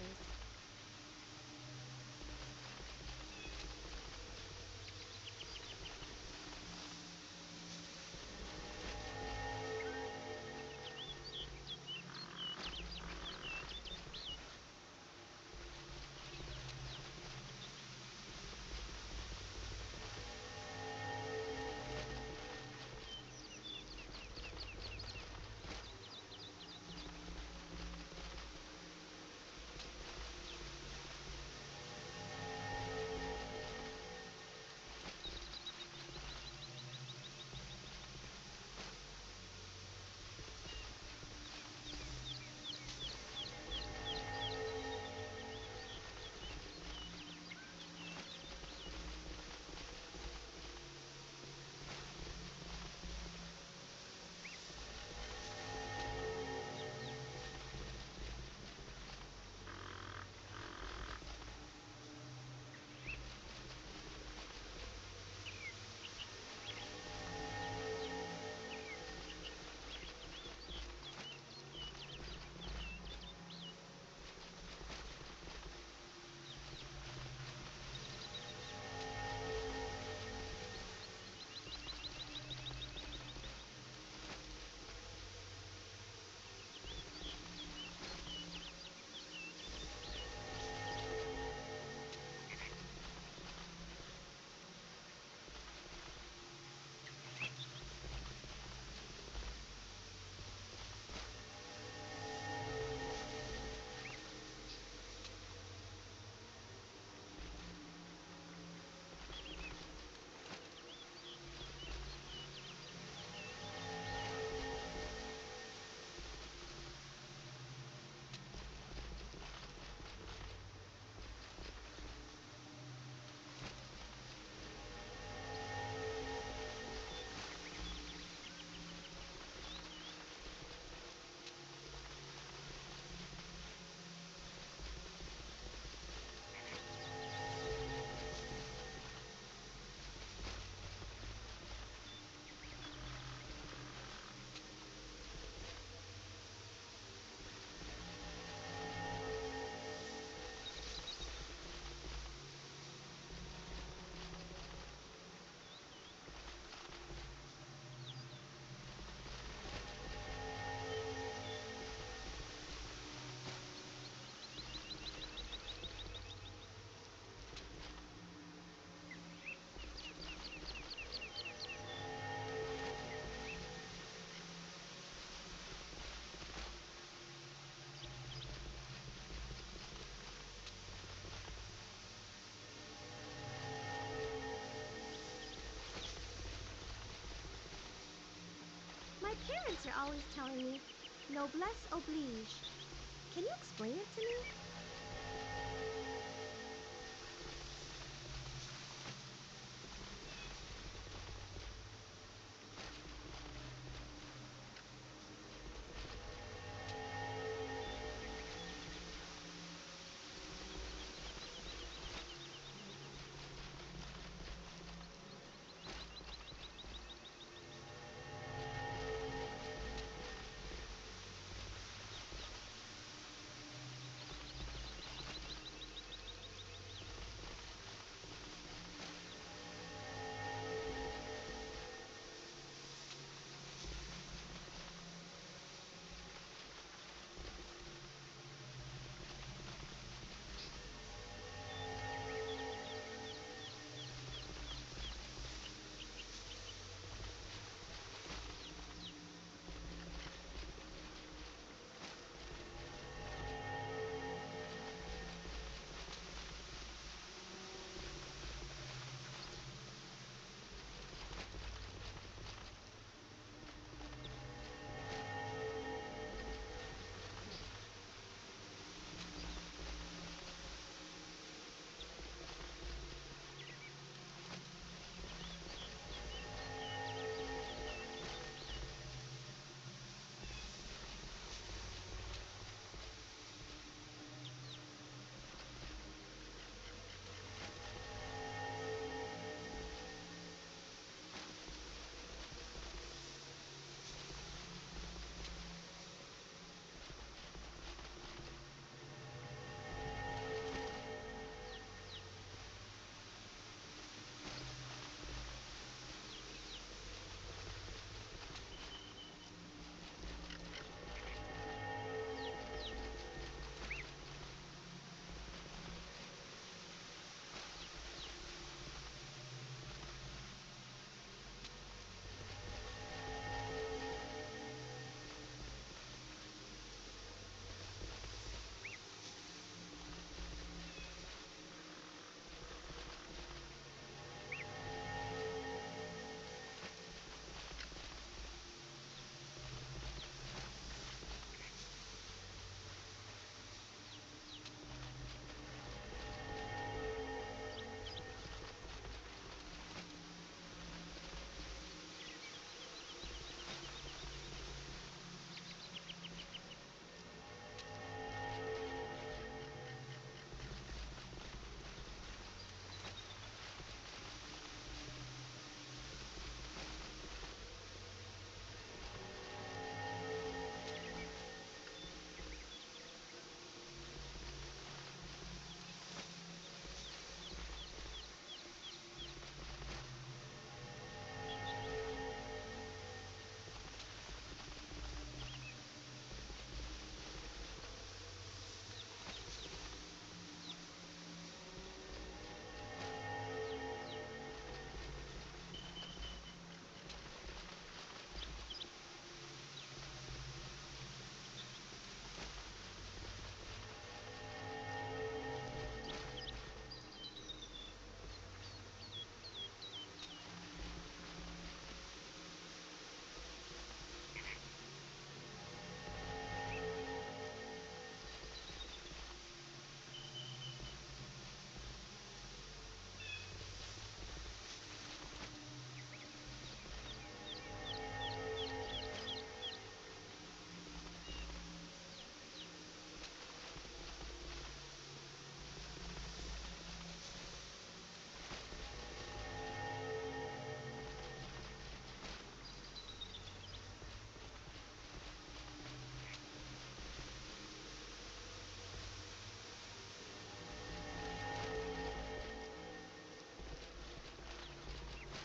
[SPEAKER 3] Parents are always telling me, noblesse oblige. Can you explain it to me?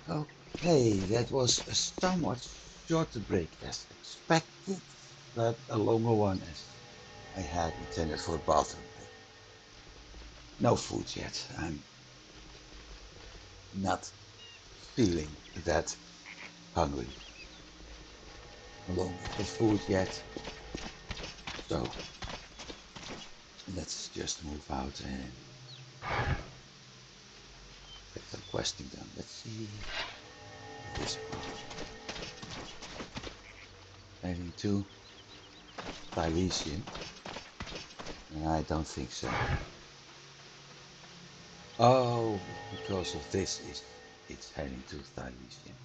[SPEAKER 1] Okay, that was a somewhat shorter break as expected, but a longer one as I had intended for a bathroom break. No food yet. I'm not feeling that hungry. Along with the food yet. So let's just move out and get some questing done. Let's see this path. heading to Thylysium? And I don't think so. Oh, because of this it's heading to Thylysium.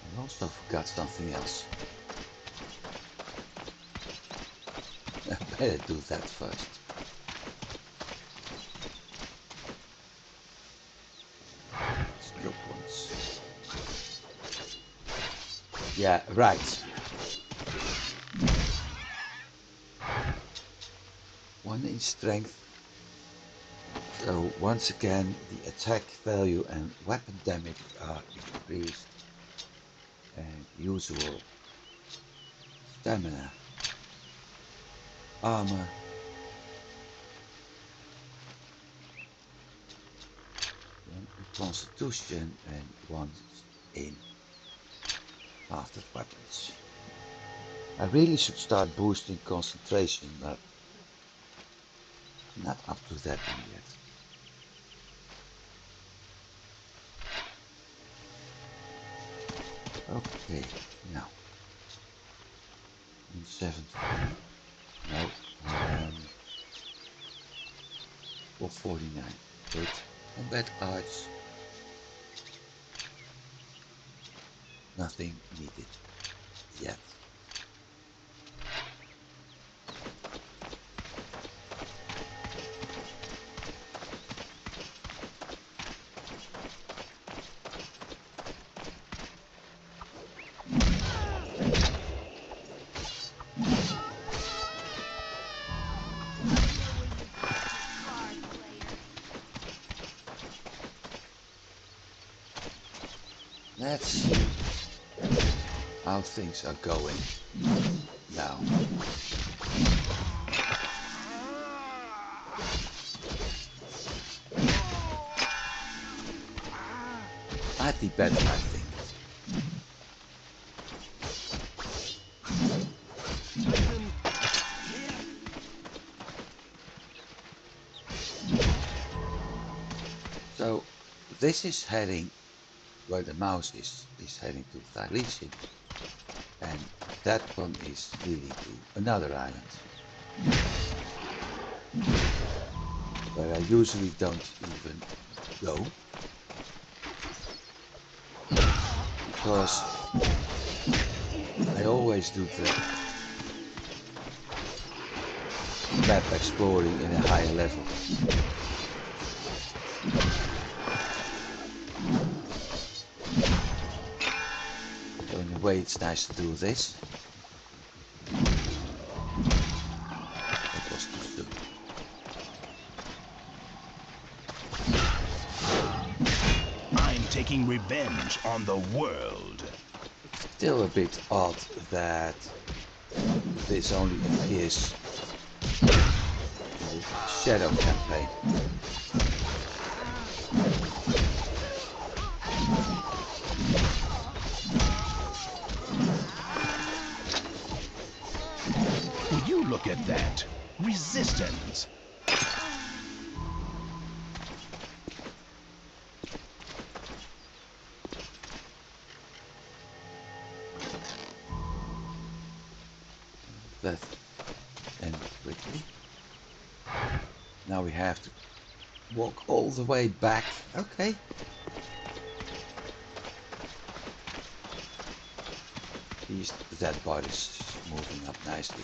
[SPEAKER 1] I also forgot something else. I better do that first. Skill points. Yeah, right. 1 in strength. So once again, the attack value and weapon damage are increased. And usual stamina, armor, one in constitution, and 1 in crafted weapons. I really should start boosting concentration, but not up to that one yet. Okay, now. 170. No. 449. Good. Combat arts. Nothing needed yet. Let's see how things are going now. I'd be better, I think. So this is heading where the mouse is heading to Thylysium, and that one is leading to another island where I usually don't even go because I always do the map exploring in a higher level. So in a way it's nice to do this. That was too soon.
[SPEAKER 2] I'm taking revenge on the world.
[SPEAKER 1] It's still a bit odd that this only appears in the Shadow campaign.
[SPEAKER 2] Will you look at that? Resistance.
[SPEAKER 1] That ended quickly. Now we have to walk all the way back. Okay. That part is moving up nicely.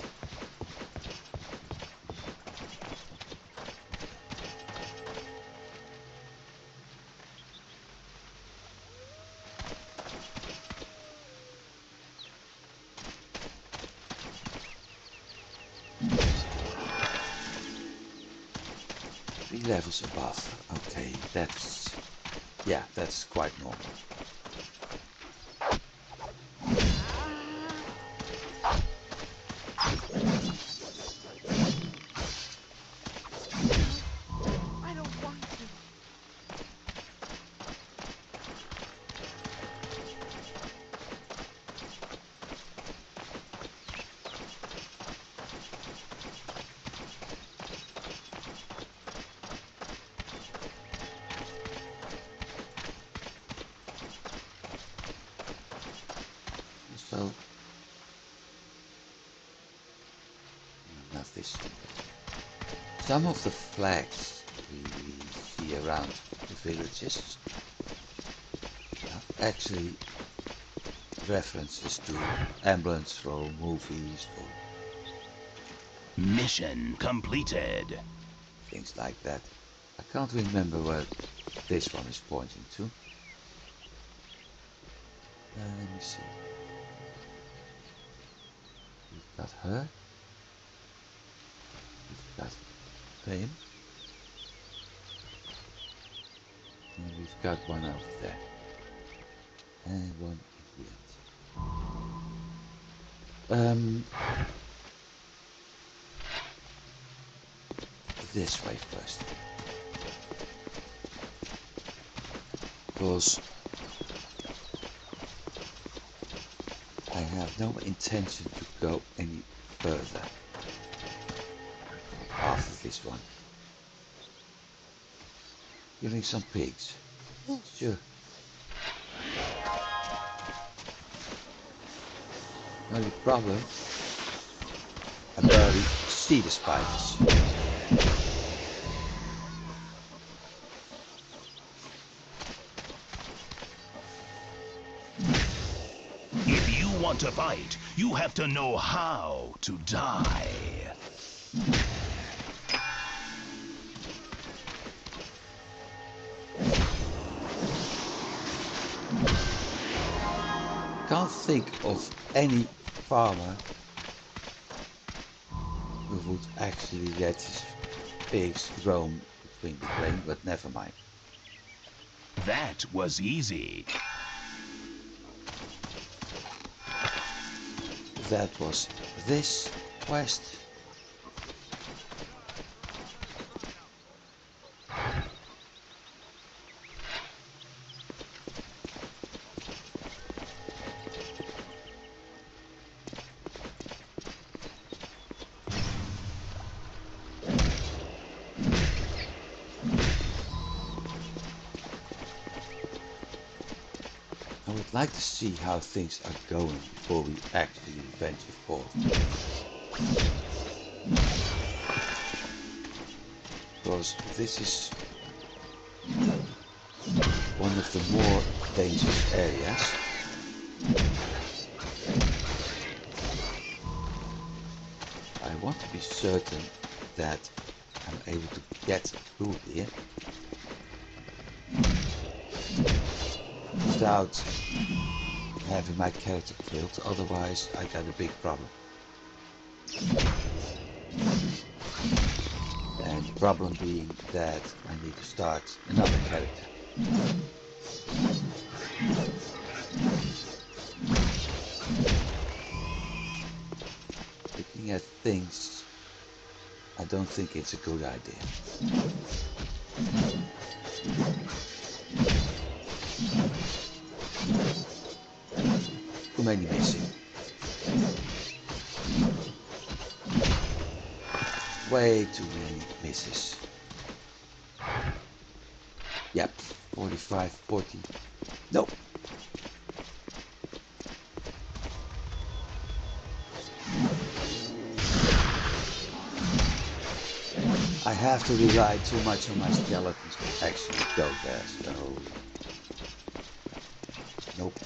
[SPEAKER 1] Levels above. Okay, that's quite normal.
[SPEAKER 3] I don't want to.
[SPEAKER 1] some of the flags we see around the villages are actually references to emblems from movies or
[SPEAKER 2] Mission completed.
[SPEAKER 1] things like that. I can't remember where this one is pointing to. Let me see. We've got her. We've got him. And we've got one over there. And one in the end. This way first. Because I have no intention to go any further after this one. Killing some pigs. Sure. Only problem, I barely see the spiders.
[SPEAKER 2] If you want to fight, you have to know how to die.
[SPEAKER 1] Can't think of any farmer who would actually let his pigs roam between the grain, but never mind.
[SPEAKER 2] That was easy.
[SPEAKER 1] That was this quest. I would like to see how things are going before we actually venture forth. Because this is one of the more dangerous areas. I want to be certain that I'm able to get through here without having my character killed, otherwise I got a big problem. And the problem being that I need to start another character. Looking at things, I don't think it's a good idea. Too many missing. Way too many misses. Yep, 45, 40. Nope. I have to rely too much on my skeletons to actually go there, so nope.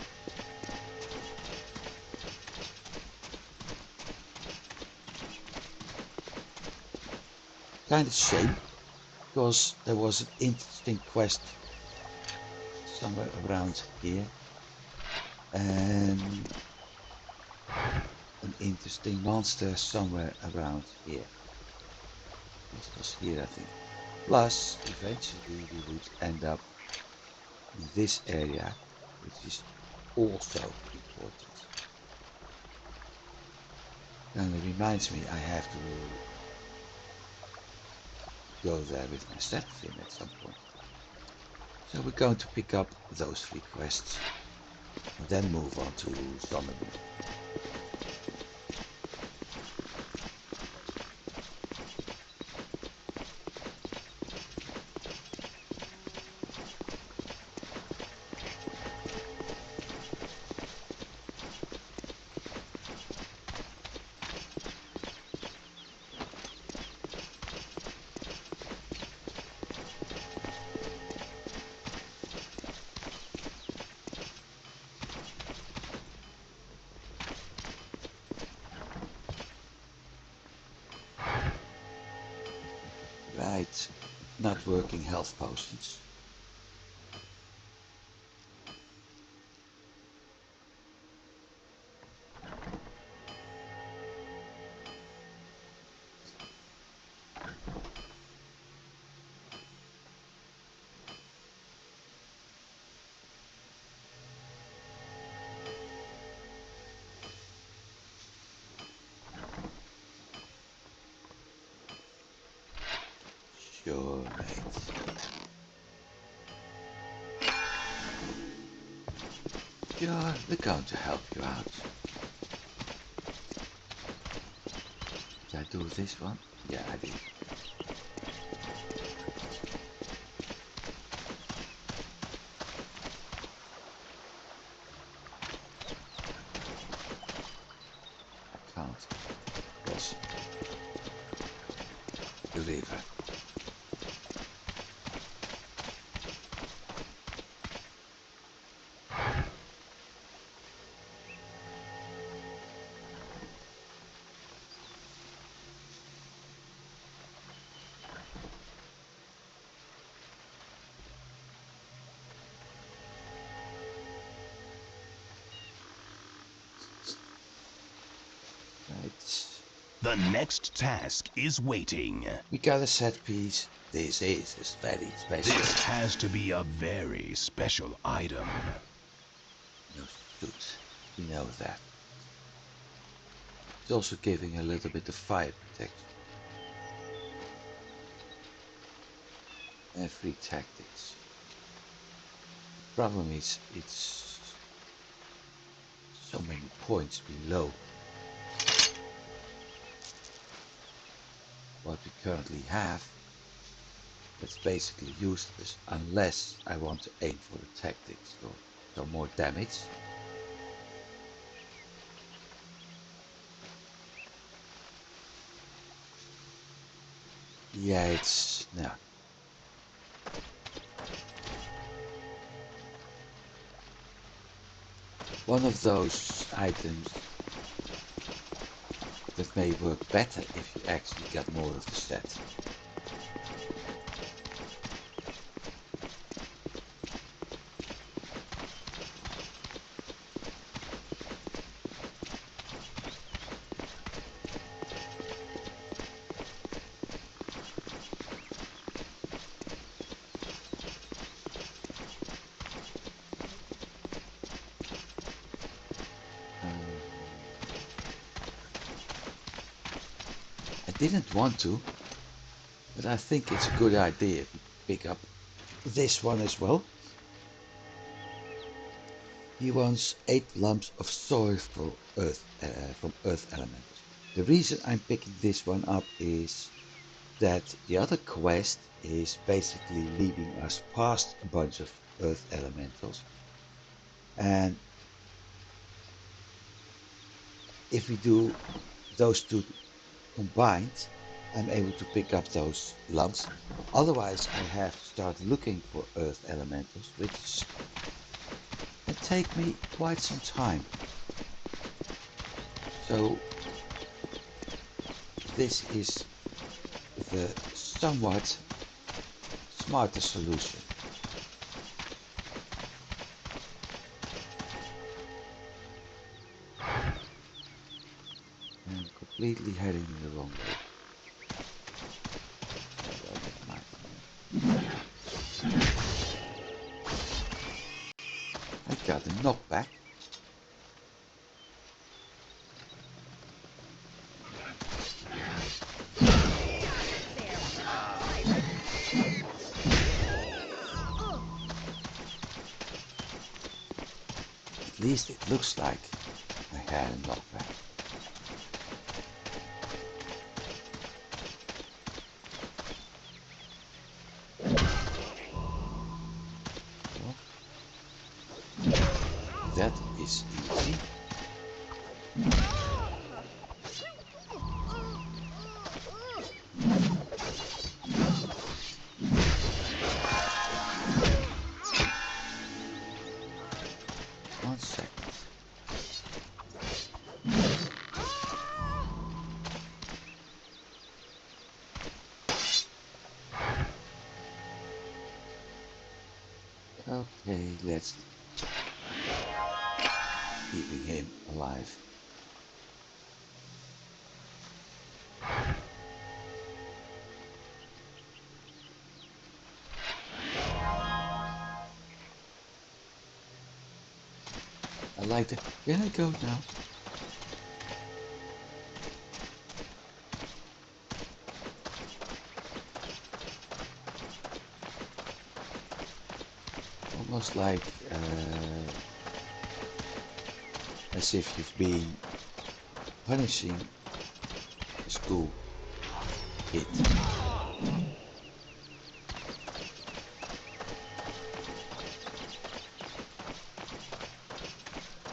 [SPEAKER 1] Kind of shame, because there was an interesting quest somewhere around here and an interesting monster somewhere around here. This was here, I think. Plus, eventually we would end up in this area, which is also important. And it reminds me I have to go there with my Seraphim at some point. So we're going to pick up those 3 quests and then move on to Sonnenwind. not working health potions. Sure, mate. Sure, we're going to help you out. Did I do this one? Yeah, I did. I can't cross the river. Right.
[SPEAKER 2] The next task is waiting.
[SPEAKER 1] We got a set piece. This is very special.
[SPEAKER 2] This has to be a very special item.
[SPEAKER 1] No suit. We know that. It's also giving a little bit of fire protection. And free tactics. Problem is, it's so many points below what we currently have. That's basically useless unless I want to aim for the tactics, so more damage. Yeah, it's no. One of those items that may work better if you actually got more of the set. I didn't want to, but I think it's a good idea if we pick up this one as well. He wants 8 lumps of soil for from earth elementals. The reason I'm picking this one up is that the other quest is basically leading us past a bunch of earth elementals, and if we do those two combined, I'm able to pick up those lumps. Otherwise I have to start looking for earth elementals, which can take me quite some time. So this is the somewhat smarter solution. I'm completely heading in the wrong way. I got a knockback. At least it looks like I had a knockback. That is easy. One second. Okay, let's keeping him alive. I like that. Can I go now? Almost like as if you've been punishing a school kid.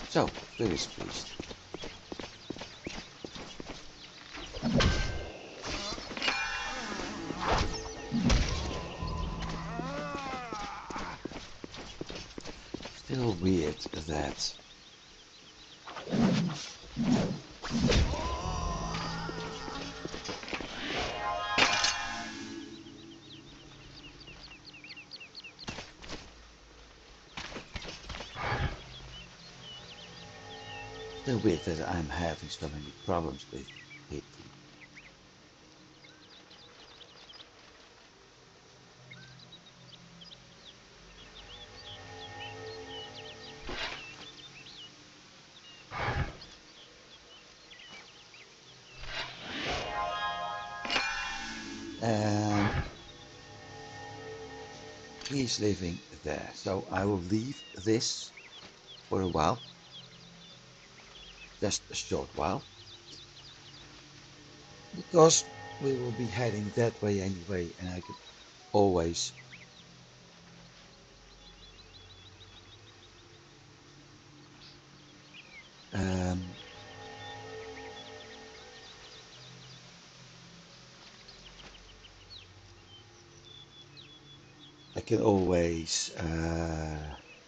[SPEAKER 1] So, finish please. Still weird that I'm having so many problems with it. And he's living there, so I will leave this for a while, just a short while, because we will be heading that way anyway, and I can always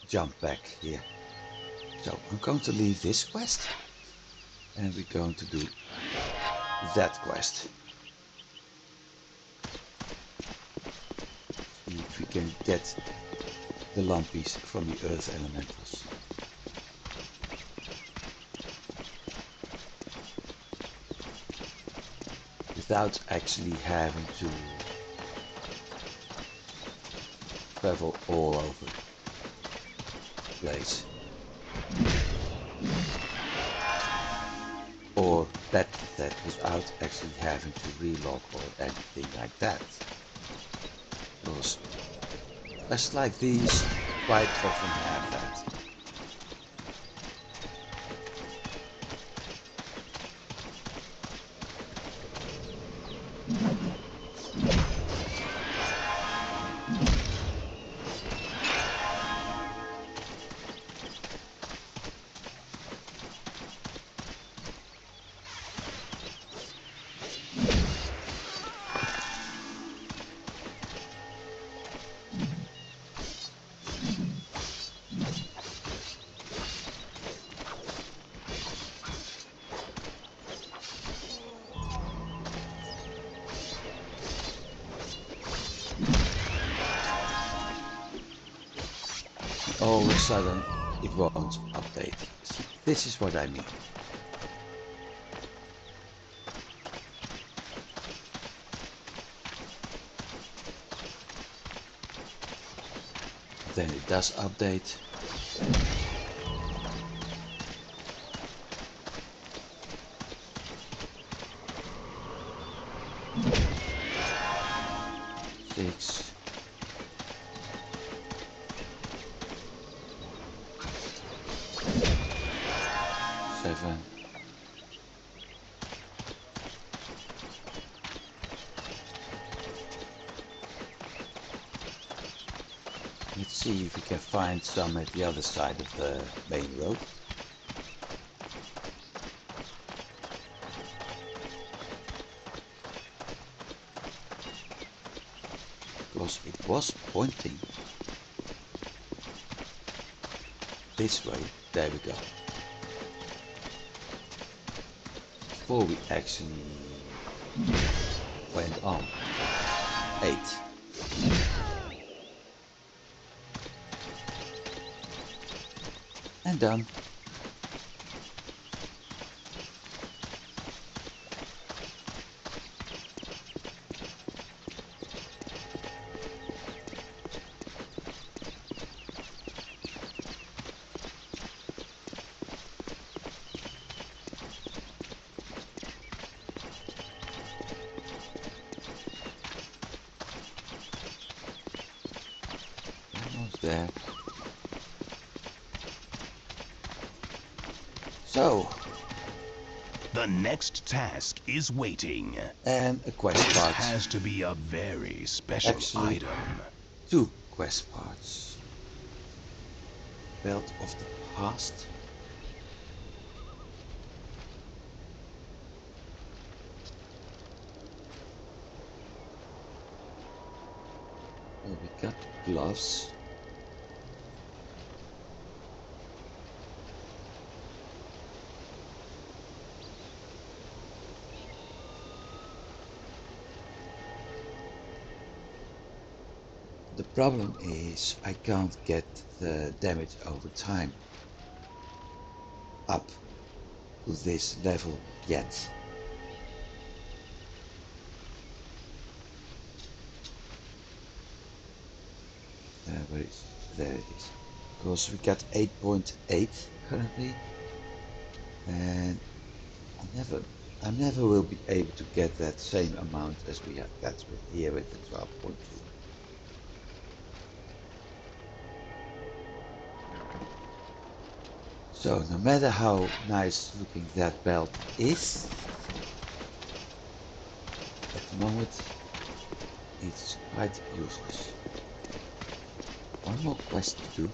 [SPEAKER 1] jump back here. So I'm going to leave this quest, and we're going to do that quest. See if we can get the lumpies from the earth elementals. Without actually having to travel all over the place. Or that without actually having to relog or anything like that. Because quests like these quite often have that. All of a sudden it won't update. See, this is what I mean. Then it does update. Six. 7. Let's see if we can find some at the other side of the main road. Because it was pointing this way. There we go. Before we actually went on. 8. And done. Almost there. So,
[SPEAKER 2] The next task is waiting.
[SPEAKER 1] and a quest
[SPEAKER 2] This
[SPEAKER 1] part.
[SPEAKER 2] has to be a very special
[SPEAKER 1] Actually,
[SPEAKER 2] item.
[SPEAKER 1] 2 quest parts. Belt of the Past. Well, we got gloves. The problem is I can't get the damage over time up to this level yet. Where is it? There it is. Because we got 8.8 currently, and I never will be able to get that same amount as we have got with here with the 12.2. So no matter how nice looking that belt is, at the moment it's quite useless. One more quest to do.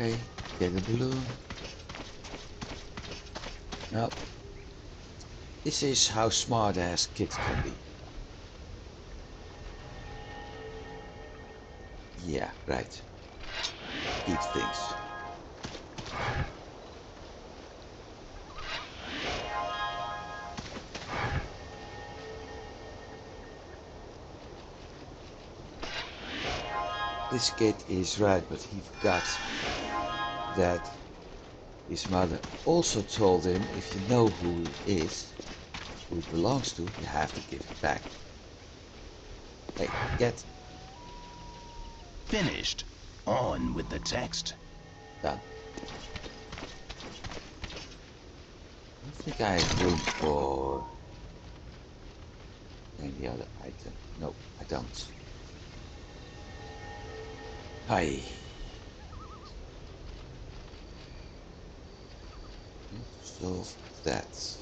[SPEAKER 1] Okay, get a balloon. Now, this is how smart ass kids can be. Yeah, right. Eat things. This kid is right, but he forgot that his mother also told him if you know who he is, who it belongs to, you have to give it back. Hey, get
[SPEAKER 2] Finished. On with the text.
[SPEAKER 1] done. I don't think I have room for any other item. No, I don't. Hi. Need to solve that.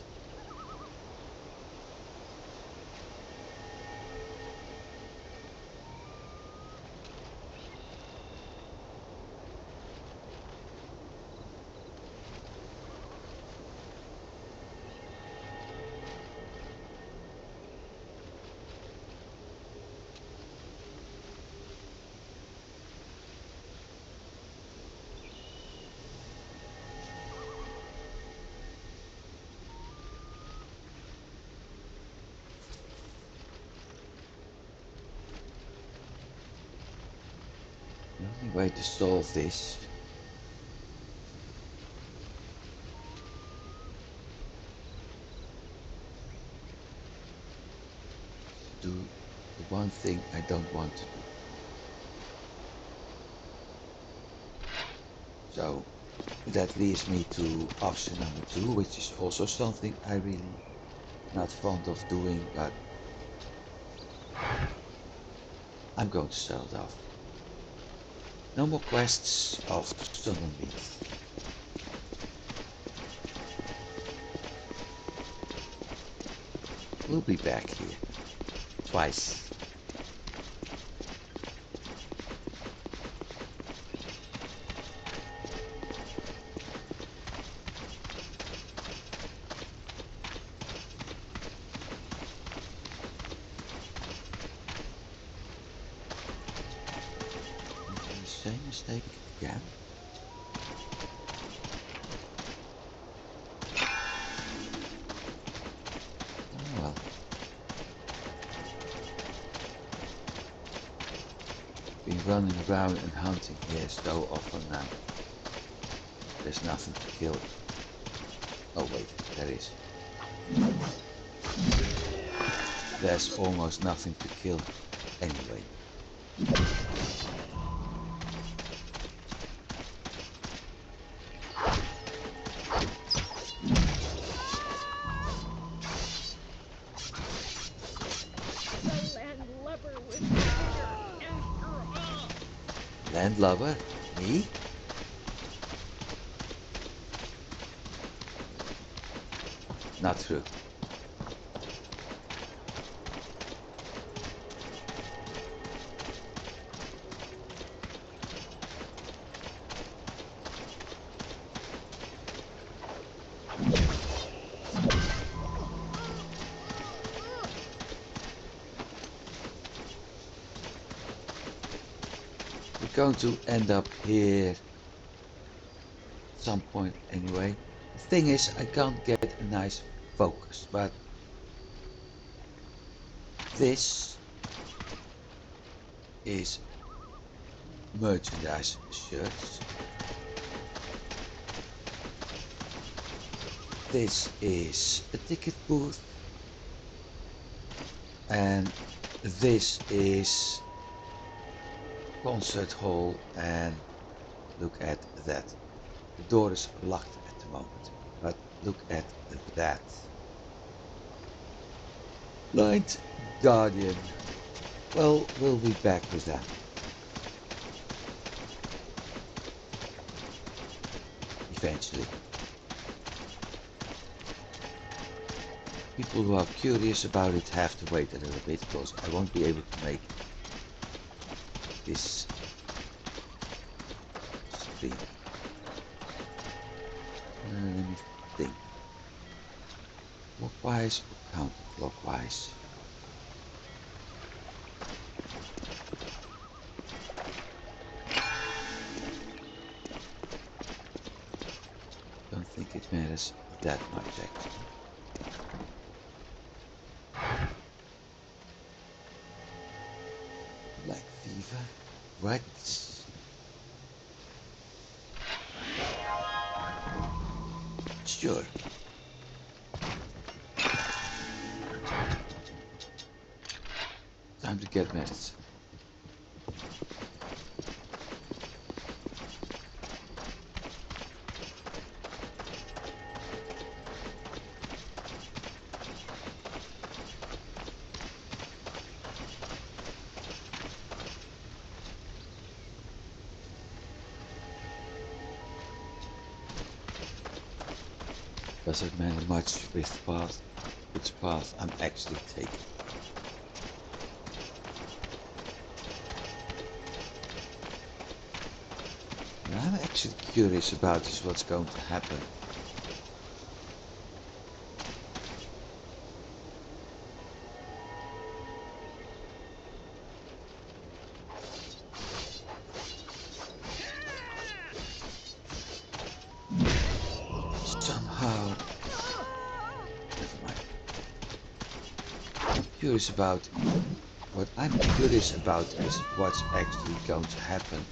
[SPEAKER 1] The only way to solve this is to do the one thing I don't want to do. So that leads me to option number 2, which is also something I really not fond of doing, but I'm going to sell it off. No more quests of Sonnenwind. We'll be back here twice. same mistake again. Oh well. Been running around and hunting here so often now. There's nothing to kill. Oh wait, there is. There's almost nothing to kill anyway. Landlubber? Me? Not true. We're going to end up here at some point anyway. The thing is, I can't get a nice focus, but this is merchandise shirts. This is a ticket booth. And this is concert hall, and look at that. The door is locked at the moment, but look at that. Blind Guardian. Well, we'll be back with that. Eventually. People who are curious about it have to wait a little bit, because I won't be able to make this stream. Let me think. Clockwise or counterclockwise? Don't think it matters that much actually. Black fever, right? Sure. Time to get medicine. Doesn't matter much which path I'm actually taking. What I'm actually curious about is what's going to happen. Somehow, never mind. What I'm curious about is what's actually going to happen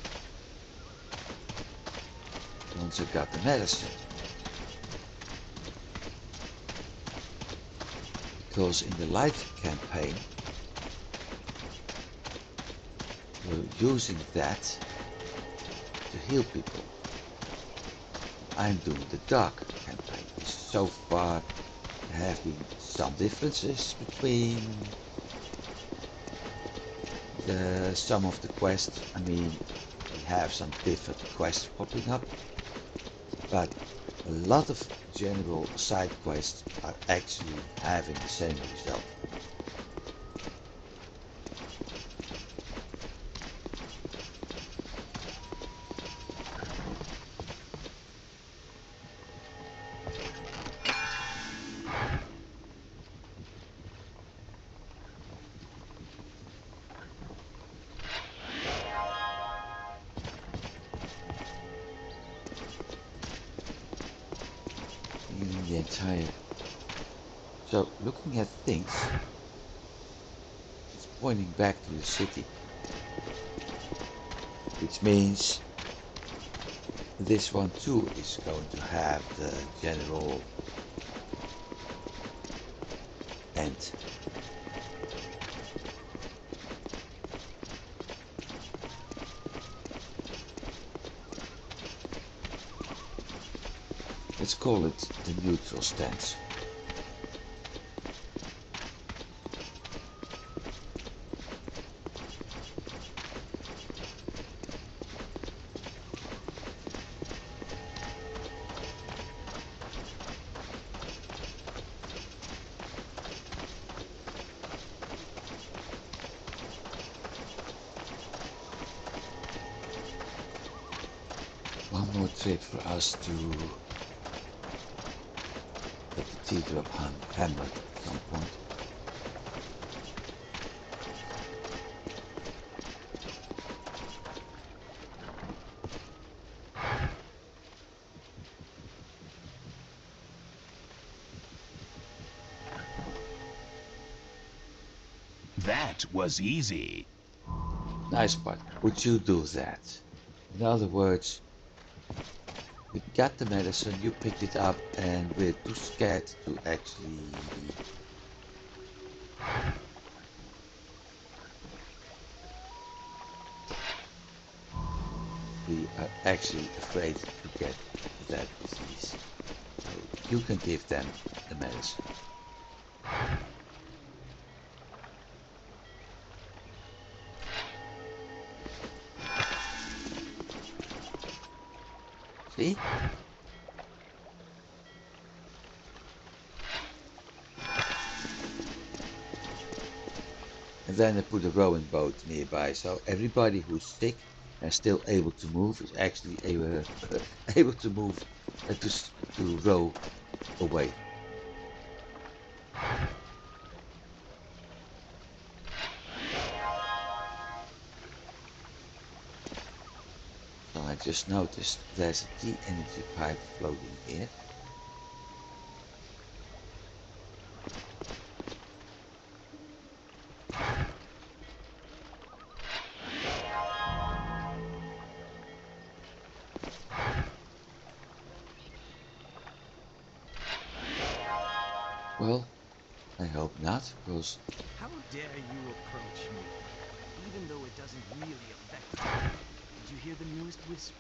[SPEAKER 1] once I got the medicine. Because in the light campaign, we're using that to heal people. I'm doing the dark campaign. So far, there have been some differences between some of the quests. I mean, we have some different quests popping up, but a lot of general side quests are actually having the same result. the entire... So, looking at things, it's pointing back to the city. Which means this one too is going to have the general end. Let's call it the neutral stance. One more trip for us to get the Teardrop Hamlet at some point.
[SPEAKER 2] That was easy.
[SPEAKER 1] Nice, but would you do that? In other words, we got the medicine, you picked it up, and we're too scared to actually... We are actually afraid to get that disease. So you can give them the medicine. See? And then I put a rowing boat nearby, so everybody who's sick and still able to move is actually able to move and to row away. So I just noticed there's a T energy pipe floating here. Well, I hope not, because...
[SPEAKER 4] How dare you approach me, even though it doesn't really affect you? Did you hear the newest whispers?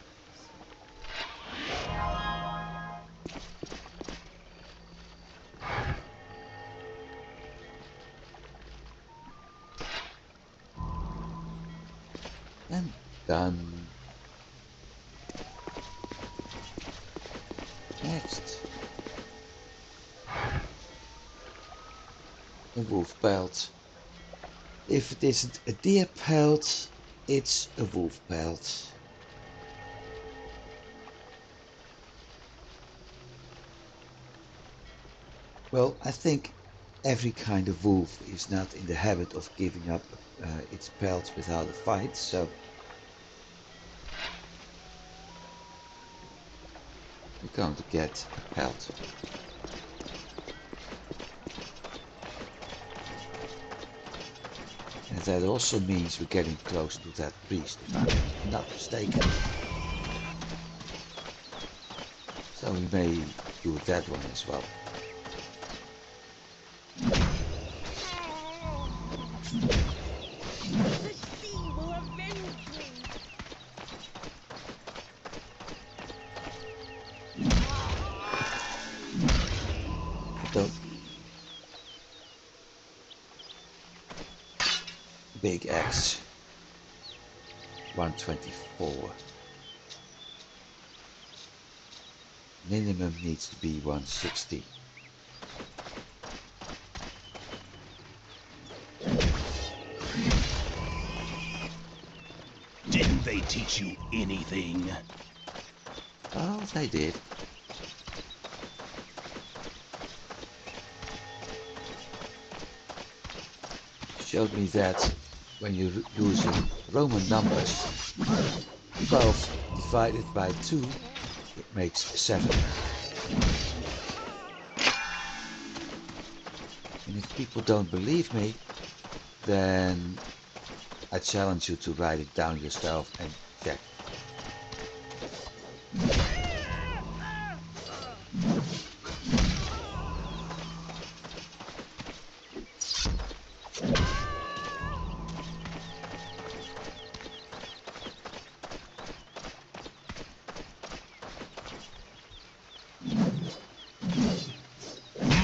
[SPEAKER 1] And done. Next. A wolf pelt. If it isn't a deer pelt, it's a wolf pelt. Well, I think every kind of wolf is not in the habit of giving up its pelt without a fight, so we're going to get a pelt. And that also means we're getting close to that priest, if I'm not mistaken. So we may do that one as well.
[SPEAKER 3] The sea will avenge me.
[SPEAKER 1] So, big axe. 124. Minimum needs to be 160.
[SPEAKER 2] Didn't they teach you anything?
[SPEAKER 1] Oh, they did. Showed me that when you're using Roman numbers, 12 divided by 2, it makes 7. And if people don't believe me, then I challenge you to write it down yourself and check.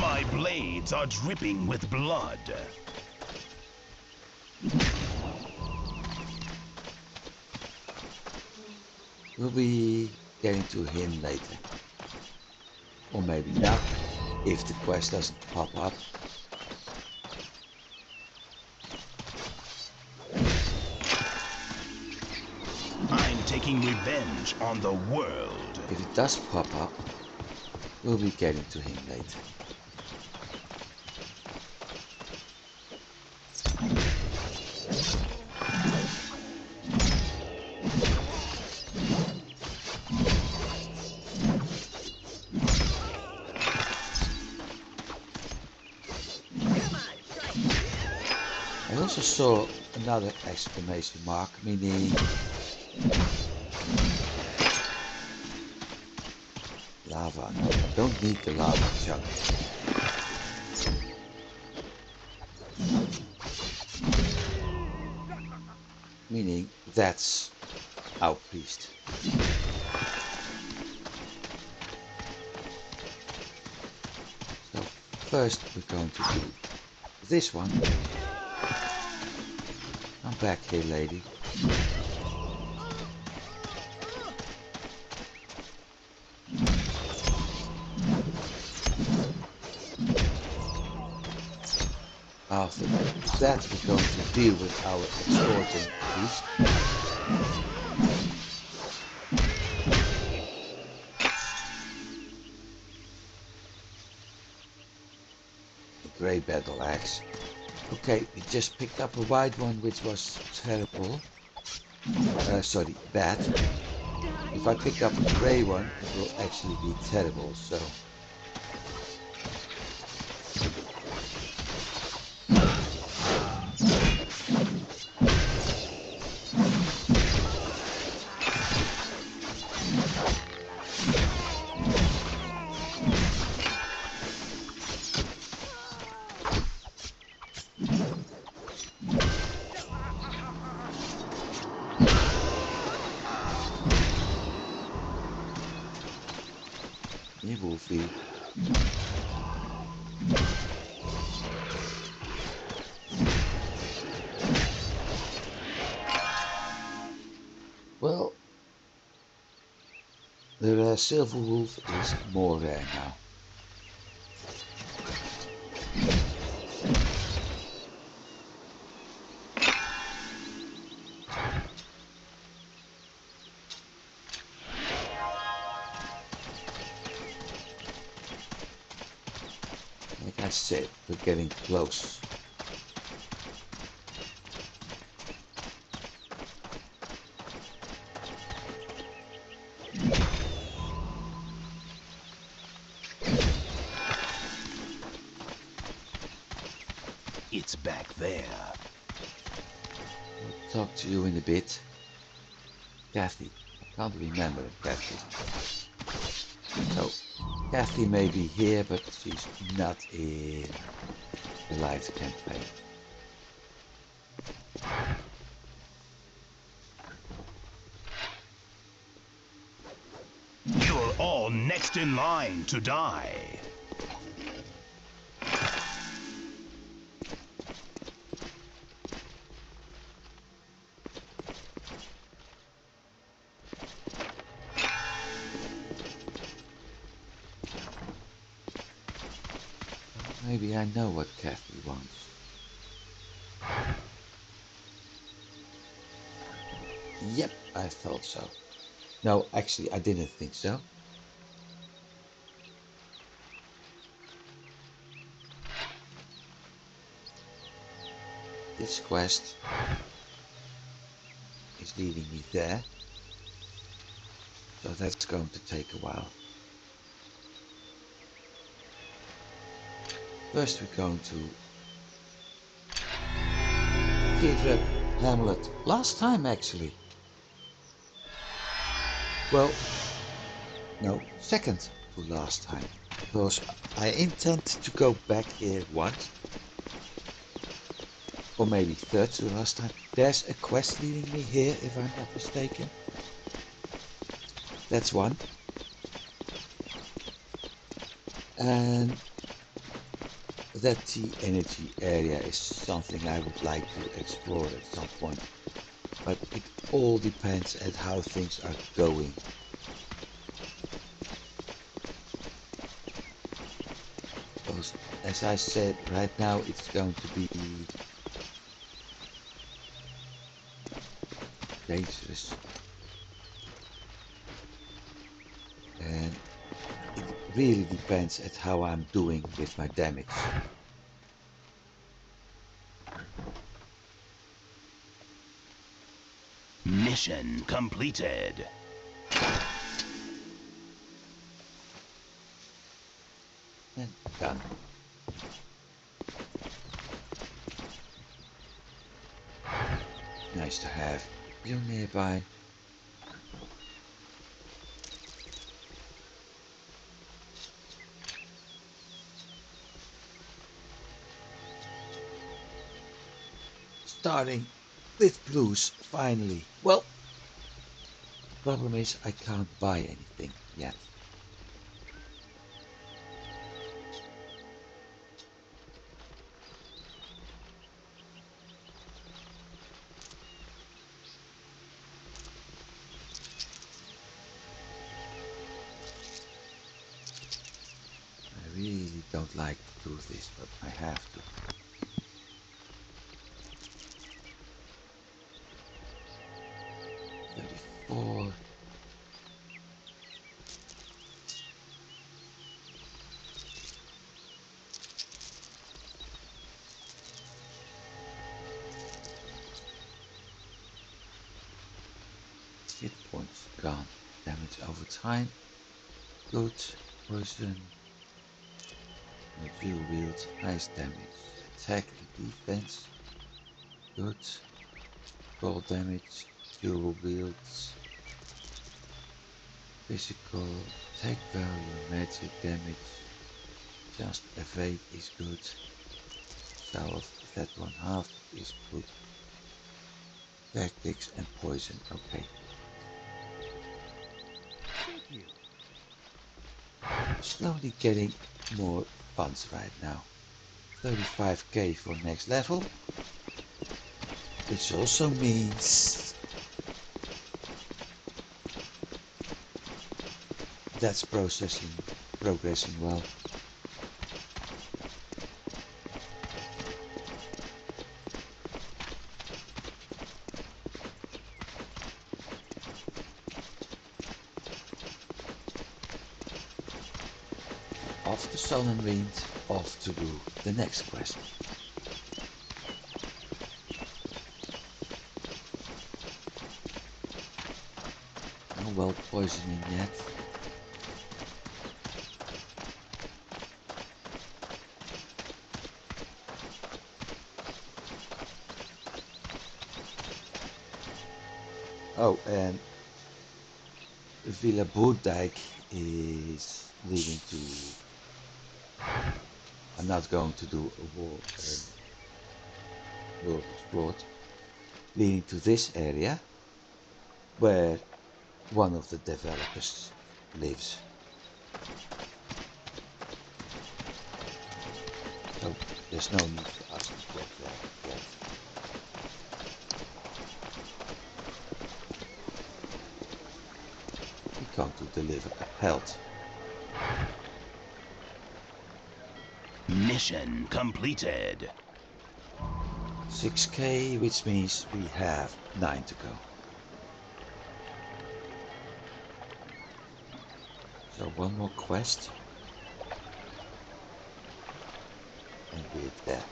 [SPEAKER 2] My blades are dripping with blood.
[SPEAKER 1] We'll be getting to him later. Or maybe not, if the quest doesn't pop up.
[SPEAKER 2] I'm taking revenge on the world.
[SPEAKER 1] If it does pop up, we'll be getting to him later. I also saw another exclamation mark, meaning lava. No, I don't need the lava chunk. Meaning that's our priest. So first we're going to do this one. Come back here, lady. After that, we're going to deal with our extorting priest. The grey battle axe. Okay, we just picked up a white one, which was terrible. Sorry, bad. If I pick up a grey one, it will actually be terrible, so... Hey, Wolfie. Well, the silver wolf is more rare now. Like I said, we're getting close.
[SPEAKER 2] It's back there.
[SPEAKER 1] I'll talk to you in a bit. Kathy. I can't remember Kathy. So, Kathy may be here, but she's not in the live campaign.
[SPEAKER 2] You're all next in line to die.
[SPEAKER 1] Maybe I know what Kathy wants. Yep, I thought so. No, actually, I didn't think so. This quest is leading me there, so that's going to take a while. First we're going to Teardrop Hamlet last time actually. Well, no, second to last time. Because I intend to go back here once. Or maybe third to last time. There's a quest leading me here if I'm not mistaken. That's one. And that T-energy area is something I would like to explore at some point. But it all depends on how things are going. Because as I said, right now it's going to be dangerous. And it really depends on how I'm doing with my damage.
[SPEAKER 2] Mission completed.
[SPEAKER 1] And done. Nice to have you nearby. Starting with blues finally. Well, problem is I can't buy anything yet. I really don't like to do this, but I have to. Four. Hit points gone. Damage over time. Good. Poison. Dual wield. Nice damage. Attack and defense. Good. Cold damage. Dual wields. Physical. Attack value. Magic damage. Just evade is good. South. That one half is good. Tactics and poison. Okay.
[SPEAKER 4] Thank you.
[SPEAKER 1] Slowly getting more funds right now. 35k for next level. Which also means that's progressing well. Off to Sonnenwind, off to do the next quest. No well poisoning yet. Oh, and Villa Boerdijk is leading to. I'm not going to do a world explored, leading to this area where one of the developers lives. So there's no need for us to get there yet. We're going to deliver a pelt.
[SPEAKER 2] Mission completed.
[SPEAKER 1] 6k, which means we have 9 to go. So one more quest. And we're there.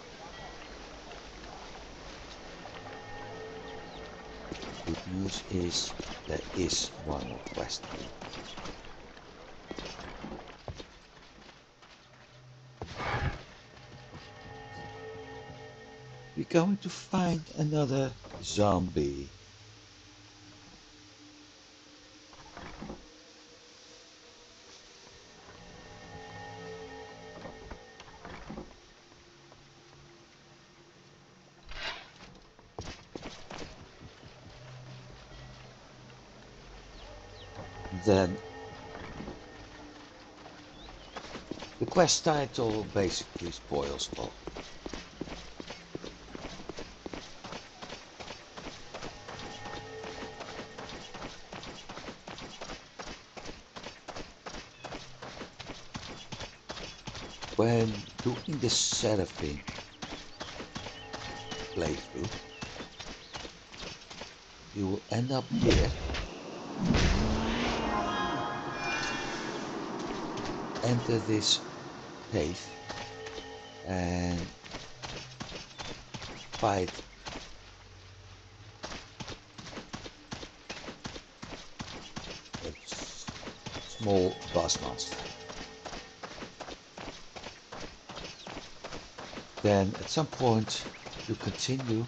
[SPEAKER 1] Good news is there is one more quest. We going to find another zombie. Then the quest title basically spoils all. When doing the Seraphim playthrough, you will end up here. Enter this cave and fight a small boss monster. Then at some point you continue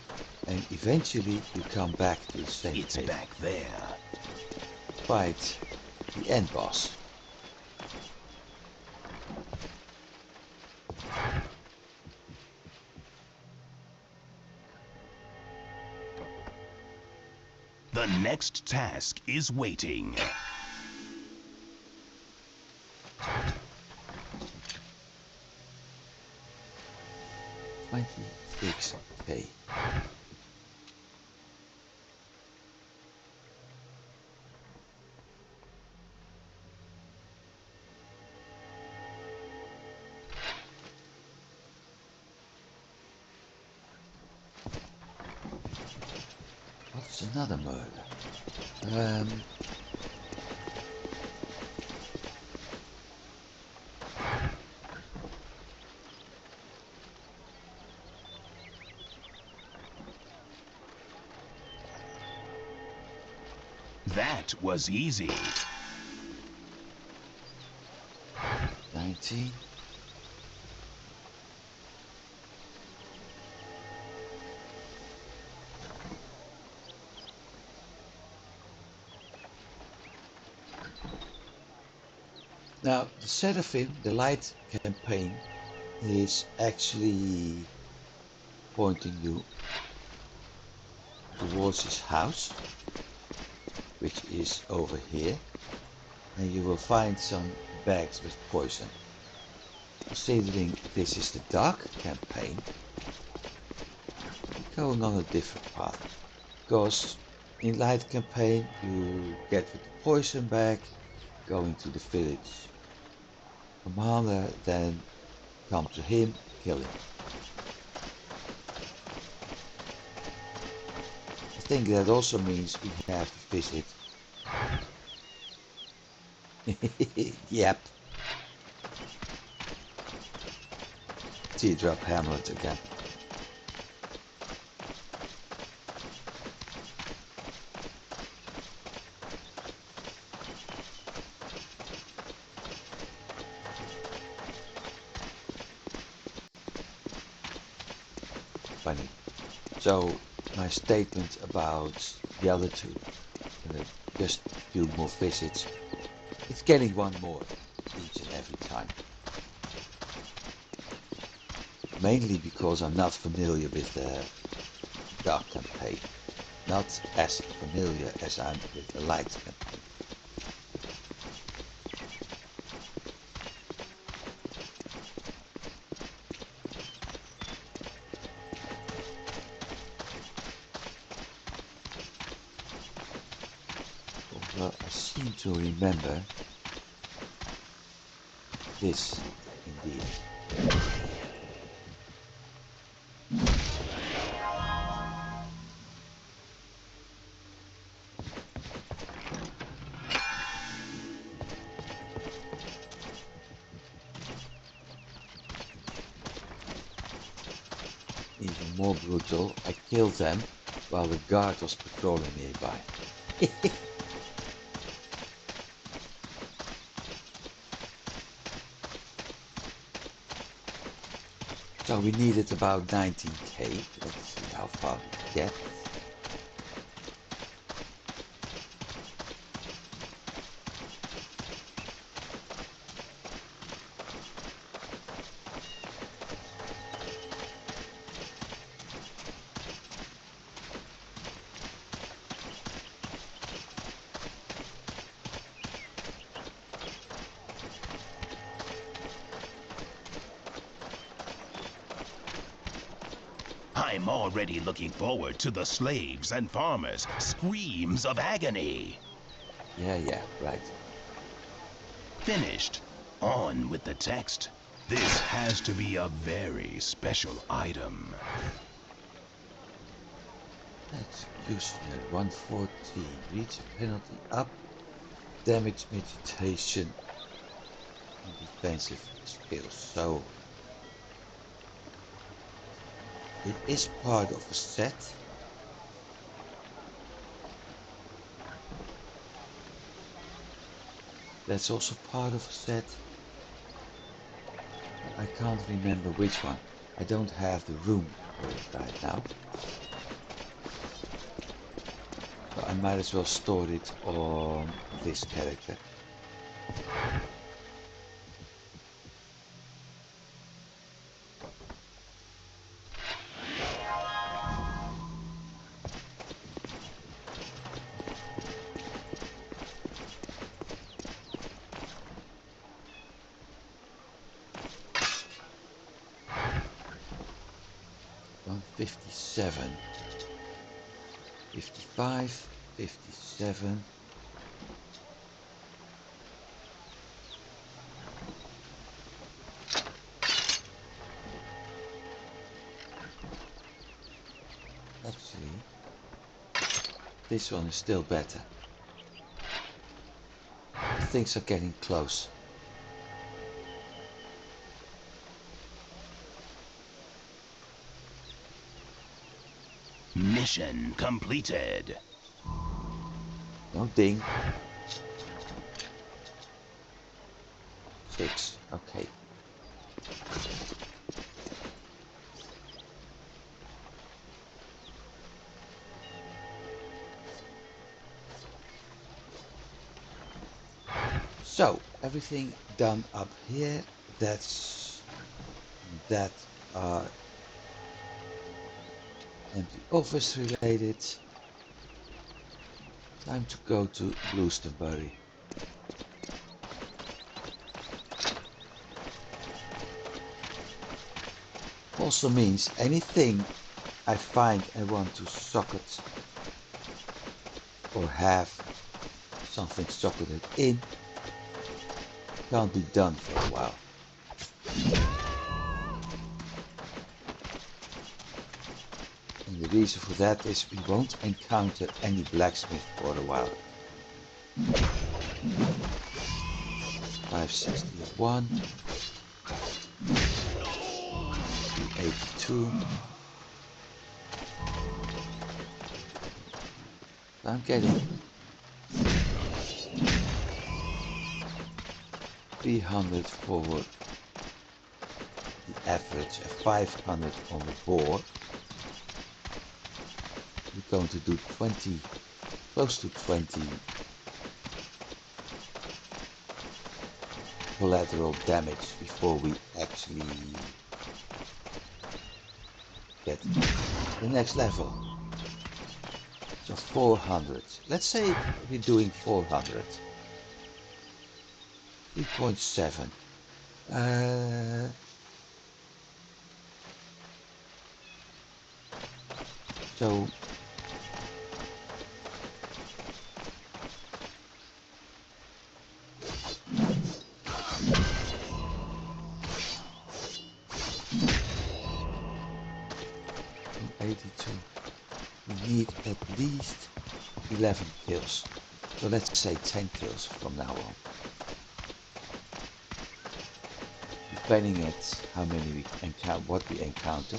[SPEAKER 1] and eventually you come back to the same
[SPEAKER 2] It's
[SPEAKER 1] cave.
[SPEAKER 2] back there.
[SPEAKER 1] Fight the end boss.
[SPEAKER 2] The next task is waiting.
[SPEAKER 1] 26k. What's another murder?
[SPEAKER 2] That was easy.
[SPEAKER 1] 19. Now, the Seraphim, the light campaign, is actually pointing you towards his house, which is over here, and you will find some bags with poison. Considering this is the dark campaign, going on a different path, because in light campaign you get with the poison bag, going to the village commander, then come to him, kill him. I think that also means we have to visit. Yep. Teardrop Hamlet again. Funny. So my statement about the other two, just a few more visits, it's getting one more each and every time. Mainly because I'm not familiar with the dark campaign, not as familiar as I'm with the light campaign. Well, I seem to remember this indeed. Even more brutal, I killed them while the guard was patrolling nearby. So we needed about 19k. Let's see how far we get.
[SPEAKER 2] I'm already looking forward to the slaves and farmers' screams of agony.
[SPEAKER 1] Yeah, right.
[SPEAKER 2] Finished. On with the text. This has to be a very special item.
[SPEAKER 1] Executioner 114. Reach a penalty up. Damage mitigation and defensive skills. So it is part of a set. That's also part of a set. But I can't remember which one. I don't have the room for it right now. So I might as well store it on this character. One 57, 55, 57. Actually, this one is still better. Things are getting close.
[SPEAKER 2] Mission completed.
[SPEAKER 1] No ding. 6. Okay. So everything done up here. That are empty office related. Time to go to Bluestoneburry. Also means anything I find I want to socket or have something socketed in can't be done for a while. And the reason for that is we won't encounter any blacksmith for a while. 561, 82. I'm getting 300 for the average and 500 on the board. We're going to do 20, close to 20 collateral damage before we actually get the next level. So 400. Let's say we're doing 400. 3.7. So from 82, we need at least 11 kills. So let's say 10 kills from now on. Depending at how many we encounter, what we encounter.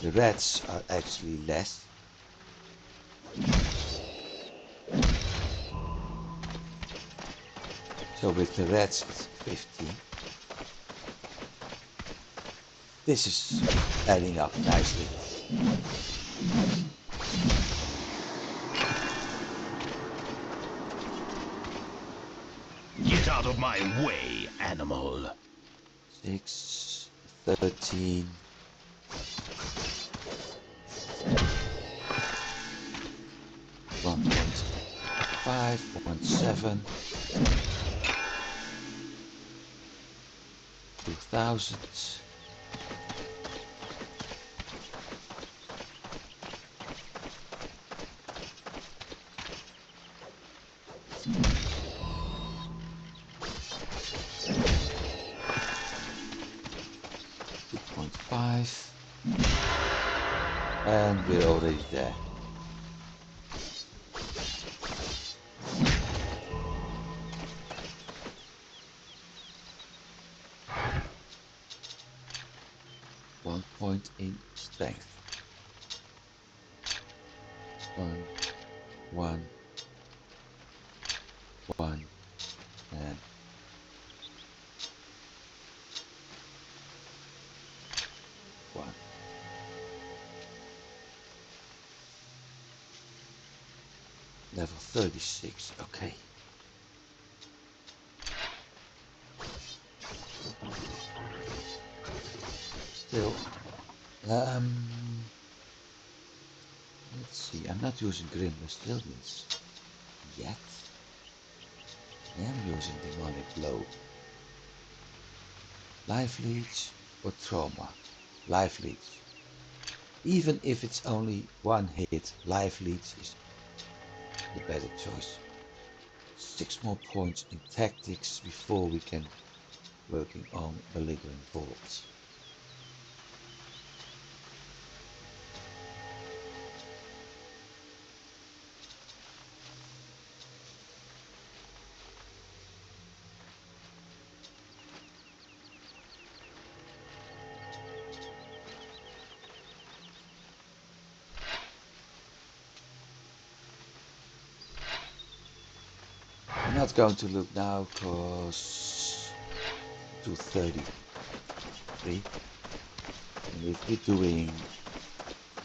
[SPEAKER 1] The rats are actually less. So with the rats it's 15. This is adding up nicely.
[SPEAKER 2] Get out of my way, animal.
[SPEAKER 1] 6, 13. 1.5, 1.7. 2000. And we're already there. One point in strength. 1, 1, 1, and 1. Level 36, okay. Still, let's see, I'm not using Grim Resilience yet. I am using Demonic Blow. Life Leech or Trauma? Life Leech. Even if it's only one hit, Life Leech is the better choice. 6 more points in tactics before we can working on Belligerent Bolts. I'm not going to look now because 233 and if we're doing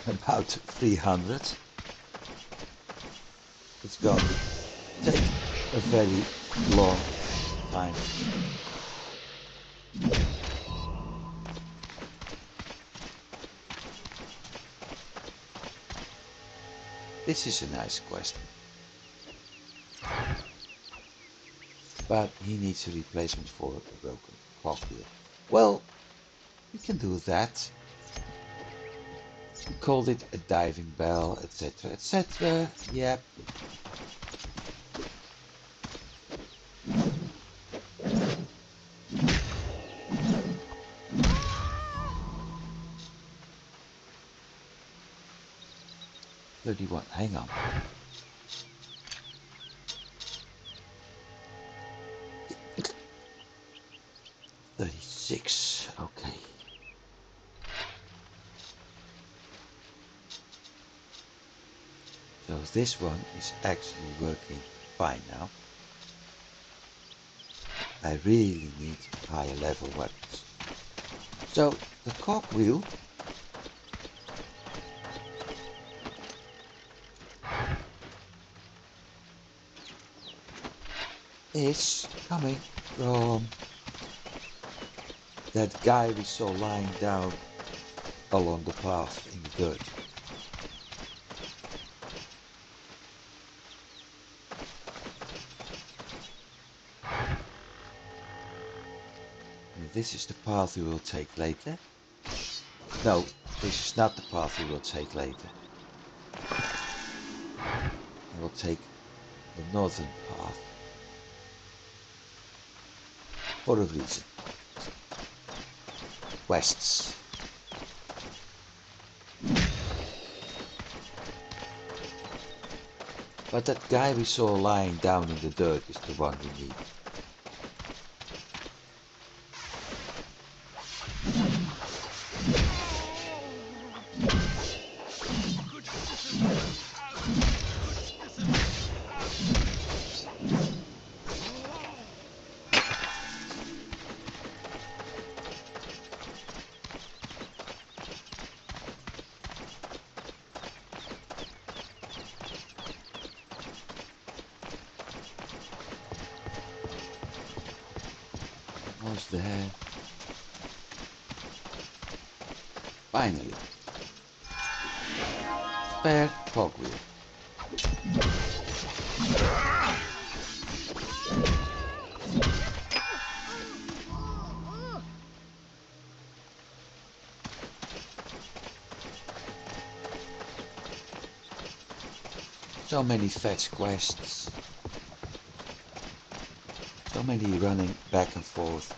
[SPEAKER 1] about 300 it's going to take a very long time. This is a nice quest. But he needs a replacement for a broken cogwheel. Well, we can do that. We called it a diving bell, etc., etc. Yep. Hang on. 36, okay. So this one is actually working fine now. I really need higher level weapons. So the cogwheel is coming from that guy we saw lying down along the path in the dirt. And this is the path we will take later. No, this is not the path we will take later. We will take the northern path. For a reason. Quests. But that guy we saw lying down in the dirt is the one we need. Almost there. Finally. Spare cogwheel. So many fetch quests. So many running back and forth.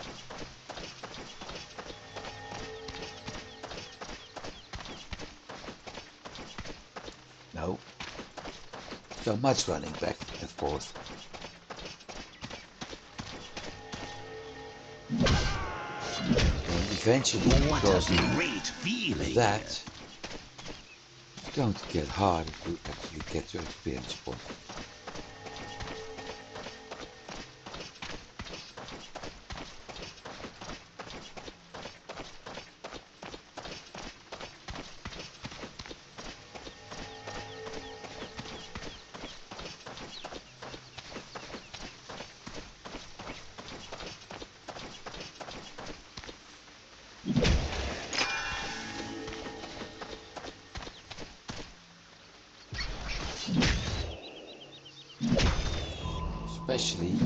[SPEAKER 1] No. So much running back and forth. And eventually,
[SPEAKER 2] What
[SPEAKER 1] because
[SPEAKER 2] a great feeling!
[SPEAKER 1] that, it's going to get harder to actually get your experience point. Especially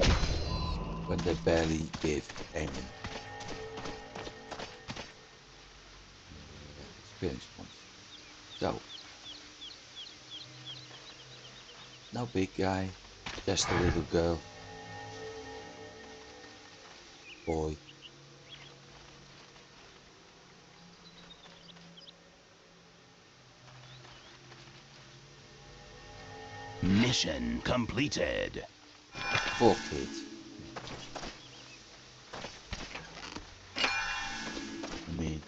[SPEAKER 1] when they barely give any experience points. So, no big guy, just a little girl, boy.
[SPEAKER 2] Mission completed.
[SPEAKER 1] For kids. I mean,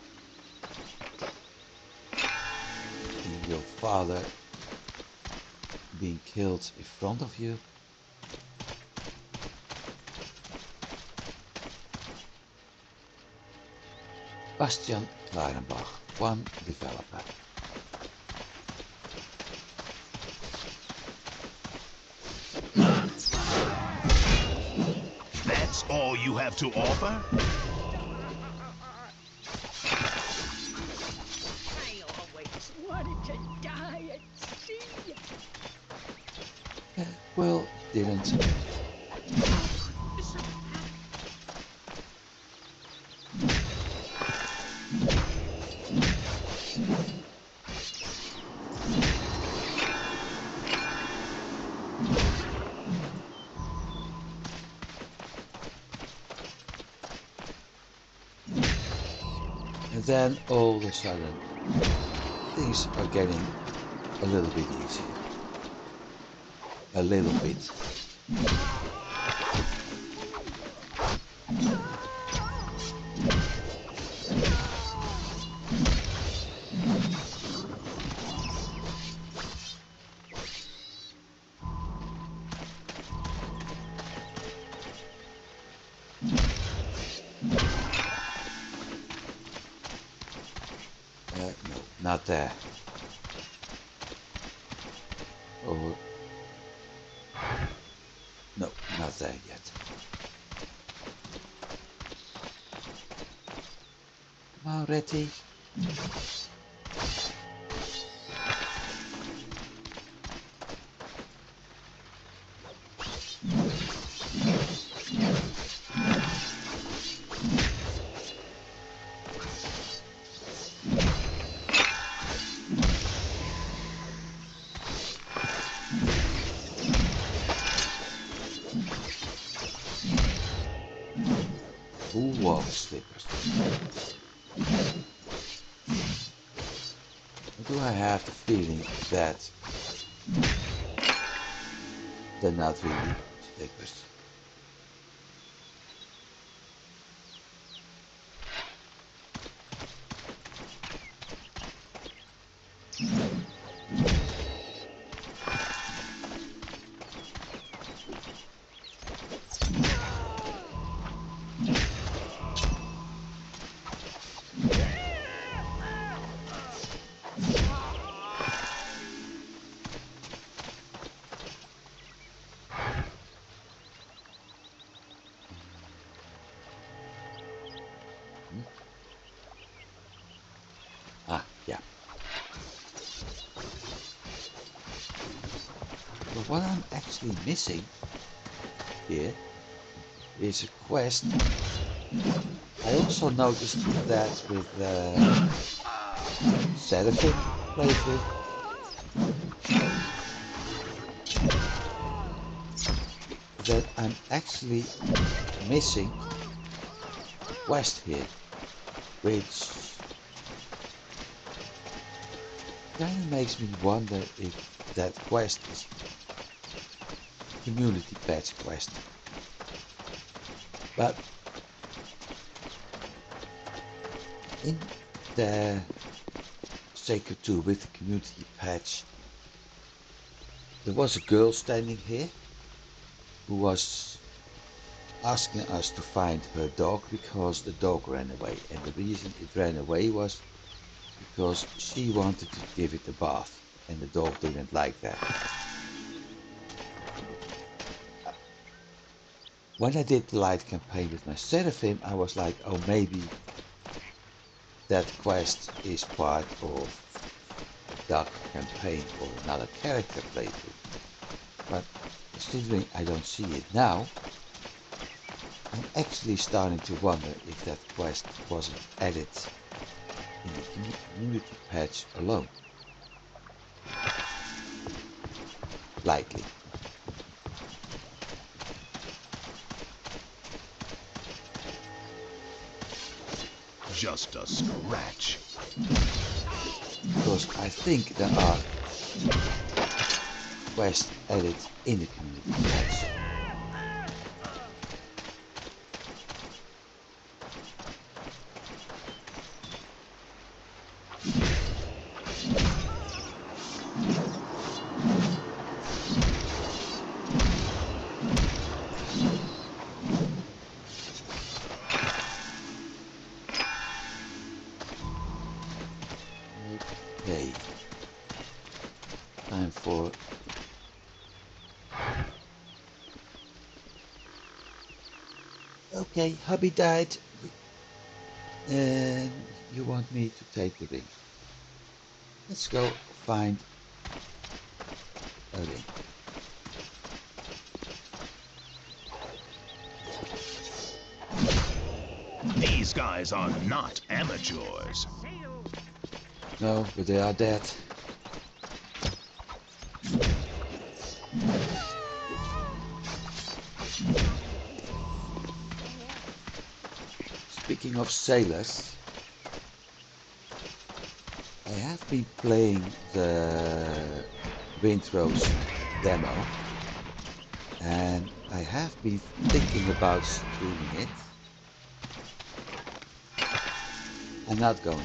[SPEAKER 1] seeing your father being killed in front of you. Bastian Kleirenbach, one developer.
[SPEAKER 2] That's all you have to offer?
[SPEAKER 5] I always wanted to die at sea.
[SPEAKER 1] Well, didn't. And then all of a sudden, things are getting a little bit easier. A little bit. No, not there. Or no, not there yet. Come on, Retty. Wall slippers. Or do I have the feeling that they're not really slippers? But what I'm actually missing here is a quest. I also noticed that with Seraphim playthrough, that I'm actually missing a quest here, which kind of makes me wonder if that quest is a community patch quest. But in the Sacred 2 with the community patch, there was a girl standing here who was asking us to find her dog because the dog ran away, and the reason it ran away was because she wanted to give it a bath and the dog didn't like that. When I did the light campaign with my Seraphim, I was like, oh, maybe that quest is part of the dark campaign or another character playthrough. But considering I don't see it now, I'm actually starting to wonder if that quest wasn't added in the community patch alone. Likely.
[SPEAKER 2] Just a scratch.
[SPEAKER 1] Because I think there are quests added in the community patch. Okay, time for okay, hubby died and you want me to take the ring. Let's go find a ring.
[SPEAKER 2] These guys are not amateurs.
[SPEAKER 1] No, but they are dead. Speaking of sailors, I have been playing the Windrose demo and I have been thinking about streaming it. I'm not going to.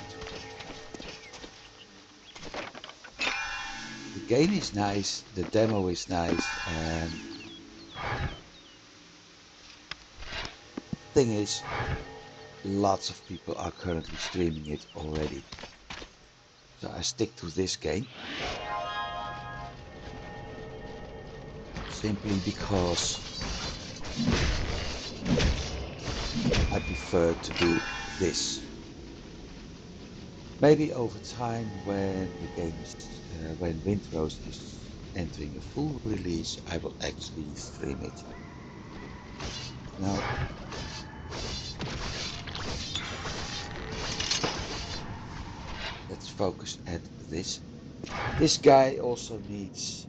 [SPEAKER 1] The game is nice, the demo is nice, and thing is, lots of people are currently streaming it already. So I stick to this game. Simply because I prefer to do this. Maybe over time when the game is, when Windrose is entering a full release, I will actually stream it. Now, let's focus at this. This guy also needs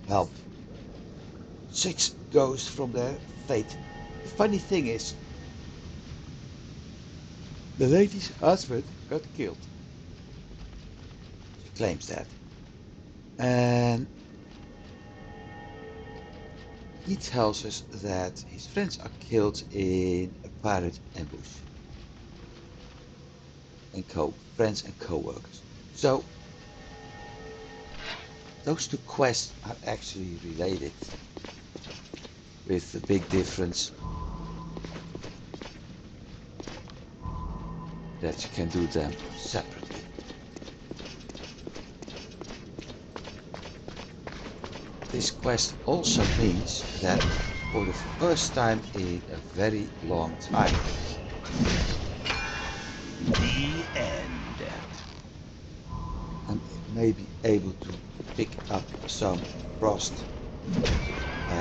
[SPEAKER 1] help. 6 ghosts from their fate. The funny thing is, the lady's husband got killed. She claims that. And he tells us that his friends are killed in a pirate ambush. And friends and co-workers. So those two quests are actually related, with the big difference that you can do them separately. This quest also means that for the first time in a very long time,
[SPEAKER 2] The end.
[SPEAKER 1] I'm maybe able to pick up some frost,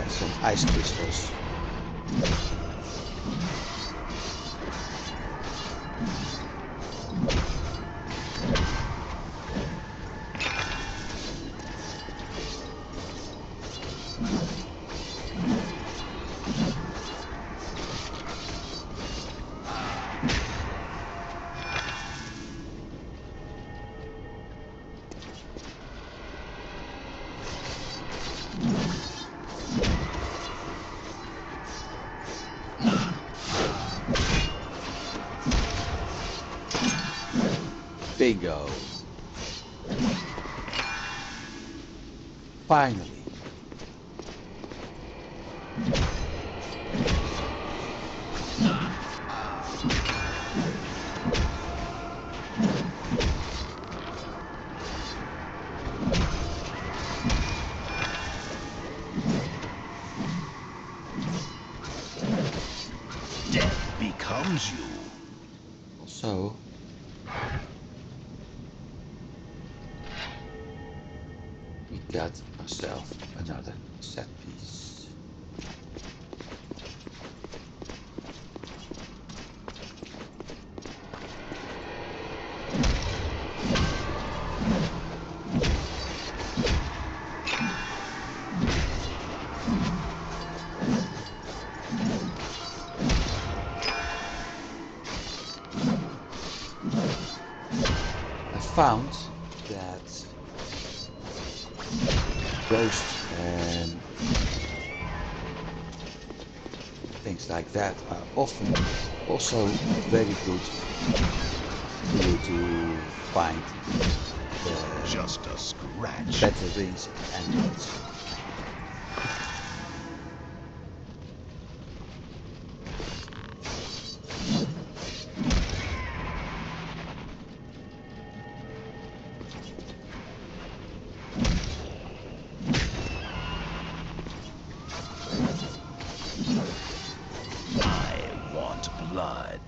[SPEAKER 1] some ice crystals. Bingo! Finally!
[SPEAKER 2] Death becomes you.
[SPEAKER 1] So, we got ourselves another set piece. I found that ghost and things like that are often also very good to find the
[SPEAKER 2] Just a scratch.
[SPEAKER 1] better rings and emeralds.
[SPEAKER 2] I want blood.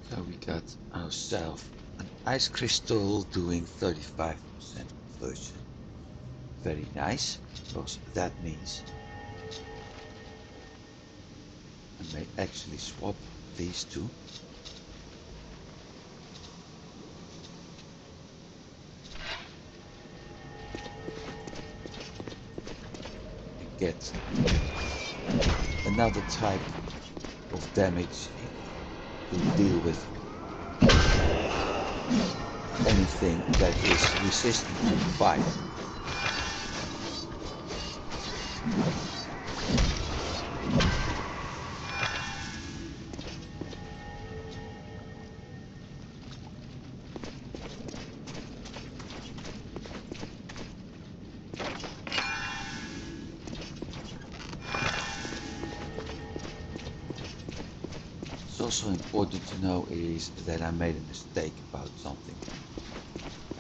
[SPEAKER 1] So we got ourselves an ice crystal doing 35% conversion. Very nice, because that means I may actually swap these two. And get another type of damage to deal with anything that is resistant to fire. What's also important to know is that I made a mistake about something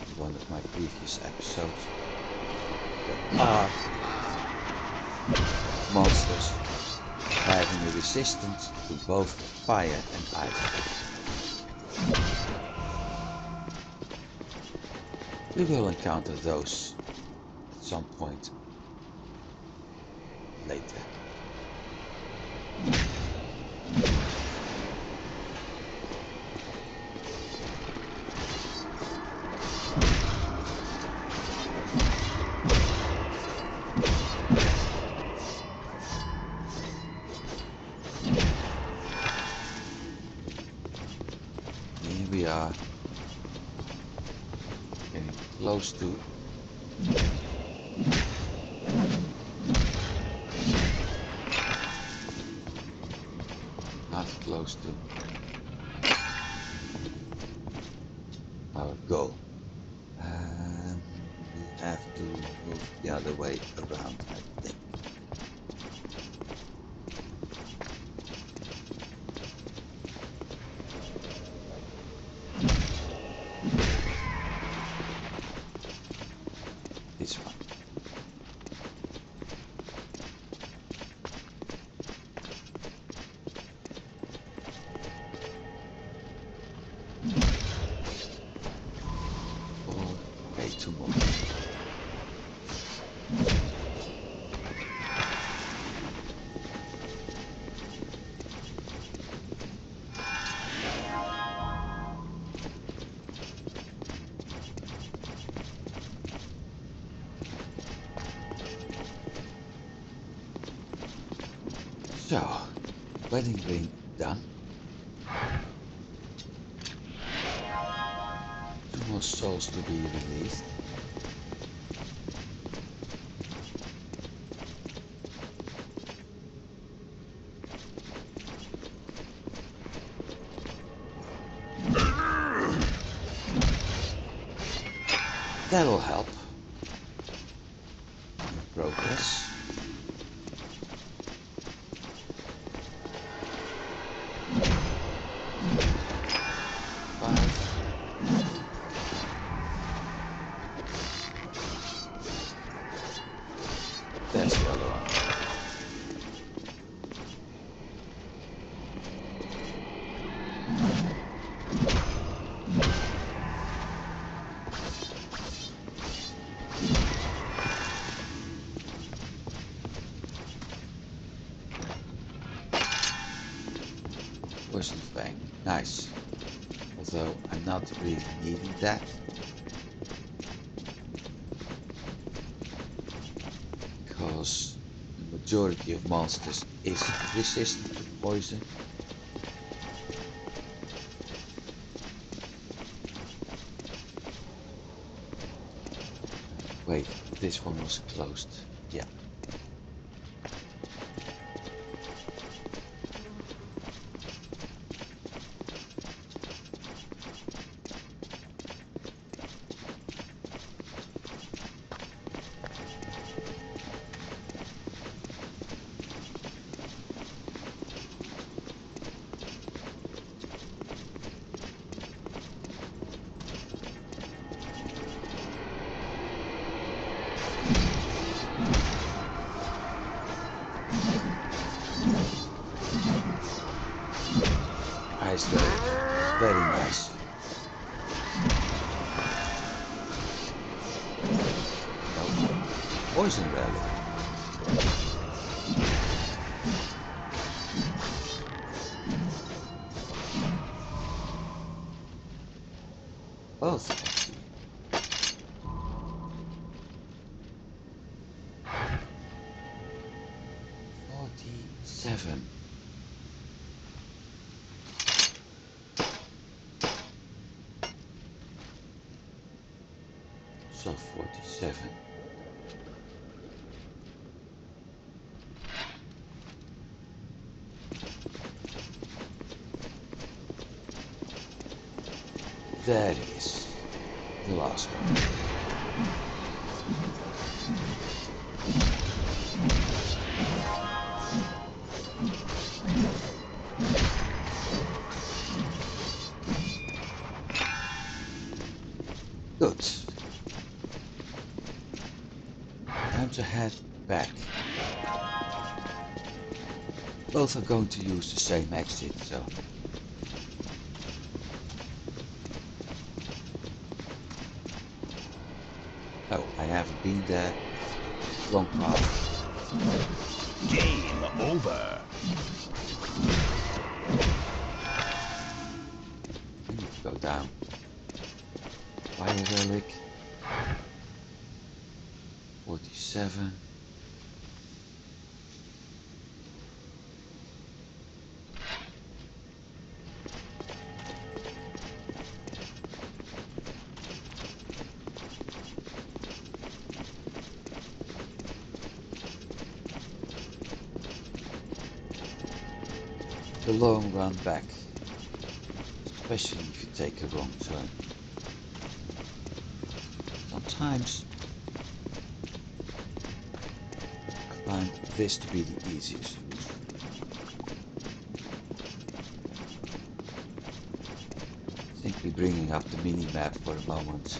[SPEAKER 1] in one of my previous episodes. There are monsters having a resistance to both fire and ice. We will encounter those at some point later. Here we are, getting close to not close to our goal. We have to move the other way around, I think. This one. For So, wedding ring done. 2 more souls to be released. That'll help. Progress. There's the other one. Poison Fang. Nice. Although I'm not really needing that. Because the majority of monsters is resistant to poison. Wait, this one was closed. Yeah. Nice, very nice. No, poison relic. Both actually. 47. So 47. That is the last one. Good. Time to head back. Both are going to use the same exit, so... Oh, I haven't been there. Wrong path.
[SPEAKER 2] Game over.
[SPEAKER 1] I need to go down. Fire relic. 47. The long run back, especially if you take a wrong turn. Sometimes I find this to be the easiest route. Simply bringing up the mini-map for a moment.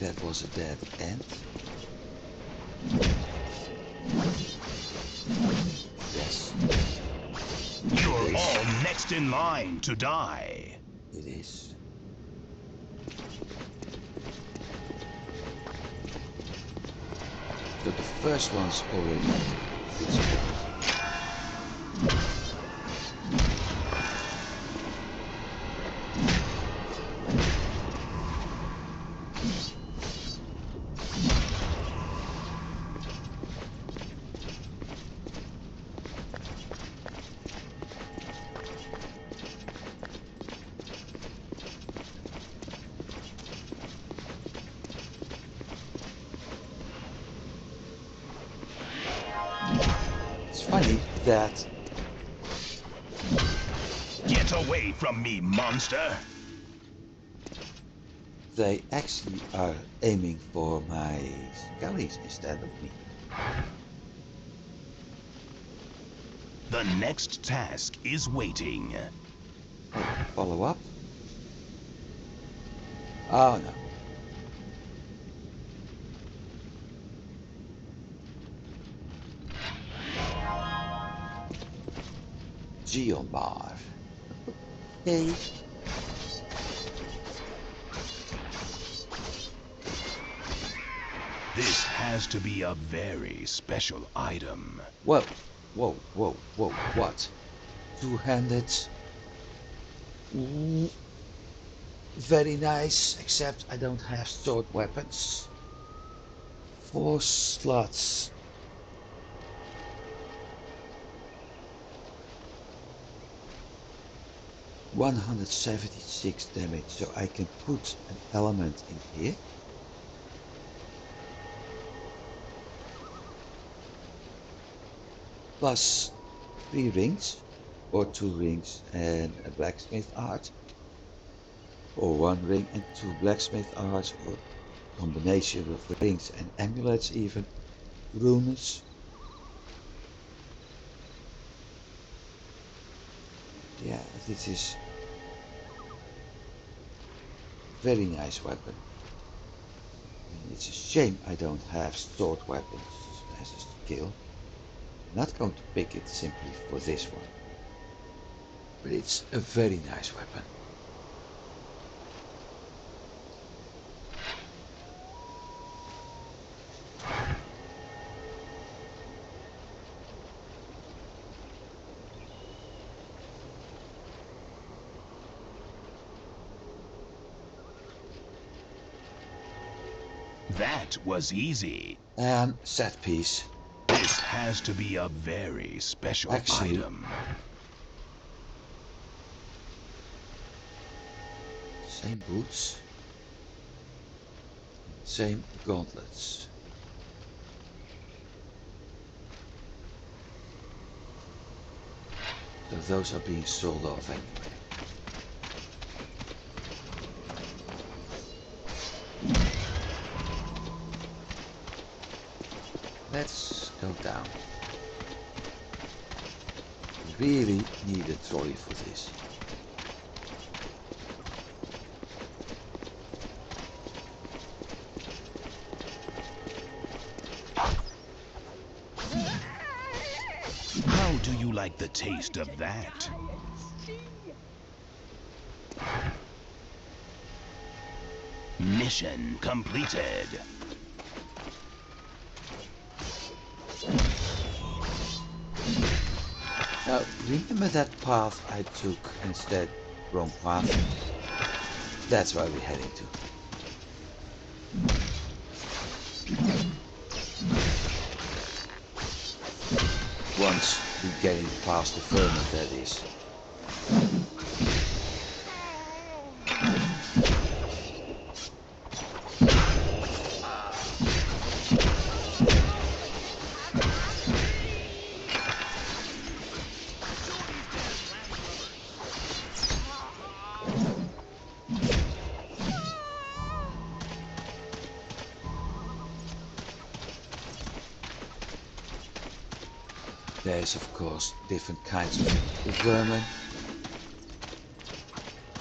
[SPEAKER 1] That was a dead end. Yes,
[SPEAKER 2] You're
[SPEAKER 1] Yes.
[SPEAKER 2] all next in line to die.
[SPEAKER 1] it is. So the first one's already destroyed. It's funny that
[SPEAKER 2] Get away from me, monster!
[SPEAKER 1] they actually are aiming for my skellies instead of me.
[SPEAKER 2] The next task is waiting.
[SPEAKER 1] Hey, follow up? Oh no. Geomar. Okay.
[SPEAKER 2] This has to be a very special item.
[SPEAKER 1] Whoa, whoa, whoa, whoa, what? Two-handed. Ooh. Very nice, except I don't have sword weapons. 4 slots. $176 damage, so I can put an element in here. Plus 3 rings, or 2 rings and a blacksmith art. Or 1 ring and 2 blacksmith arts, or combination of rings and amulets even. Runes. Yeah, this is very nice weapon. And it's a shame I don't have sword weapons as a skill. I'm not going to pick it simply for this one. But it's a very nice weapon.
[SPEAKER 2] That was easy.
[SPEAKER 1] And set piece.
[SPEAKER 2] This has to be a very special
[SPEAKER 1] Actually,
[SPEAKER 2] item.
[SPEAKER 1] same boots. Same gauntlets. So those are being sold off anyway. Let's go down. Really need a trolley for this.
[SPEAKER 2] How do you like the taste of that? Mission completed.
[SPEAKER 1] Now, remember that path I took instead? Wrong path. That's where we're heading to. Once we get in past the vermin, that is. There's of course different kinds of vermin.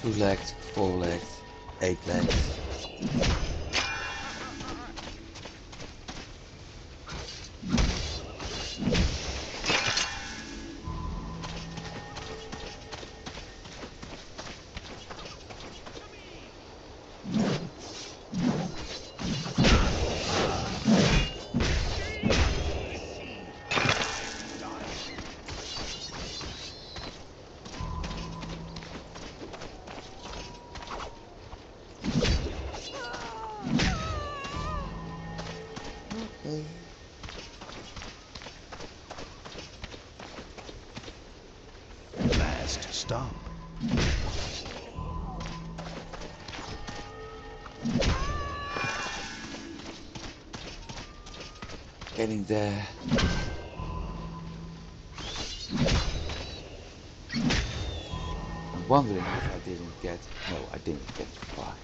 [SPEAKER 1] 2-legged, 4-legged, 8-legged. Okay.
[SPEAKER 2] Last stop.
[SPEAKER 1] Getting there. I'm wondering if I didn't get... No, I didn't get too far.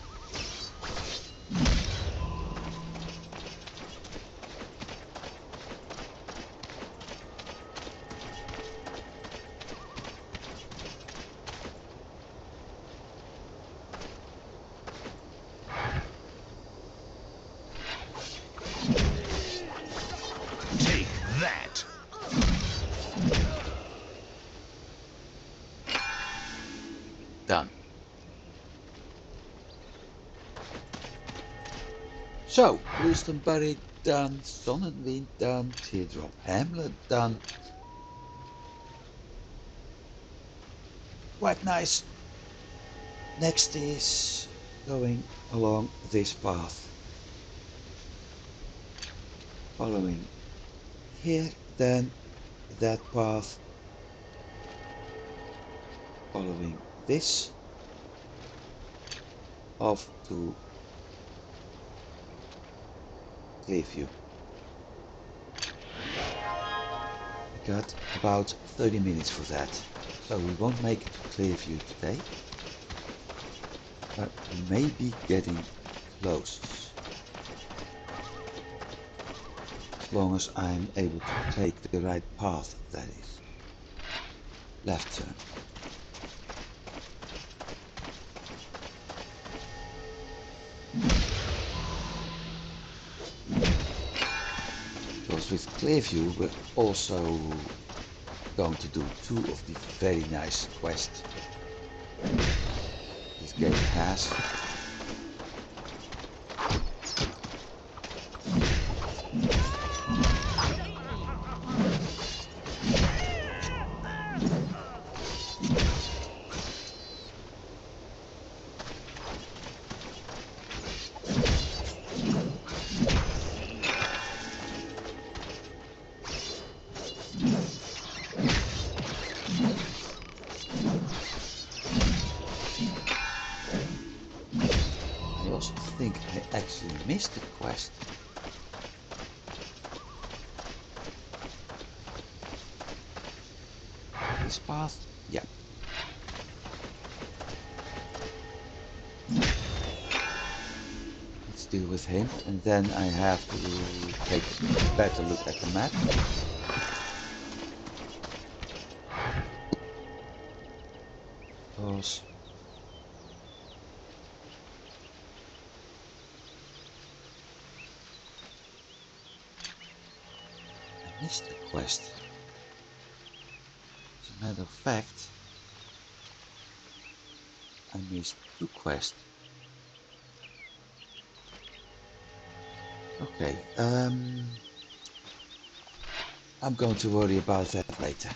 [SPEAKER 2] Take that.
[SPEAKER 1] Done. So, Bluestoneburry done, Sonnenwind done, Teardrop Hamlet done. Quite nice. Next is going along this path. Following here, then that path. Following this off to Clearview. We got about 30 minutes for that, so we won't make it to Clearview today, but we may be getting close. As long as I'm able to take the right path, that is. Left turn. Because with Clearview we're also going to do 2 of the very nice quests this game has. I think I actually missed the quest. This path? Yeah. Let's deal with him, and then I have to take a better look at the map. Because I missed the quest. As a matter of fact, I missed 2 quests. Okay, I'm going to worry about that later.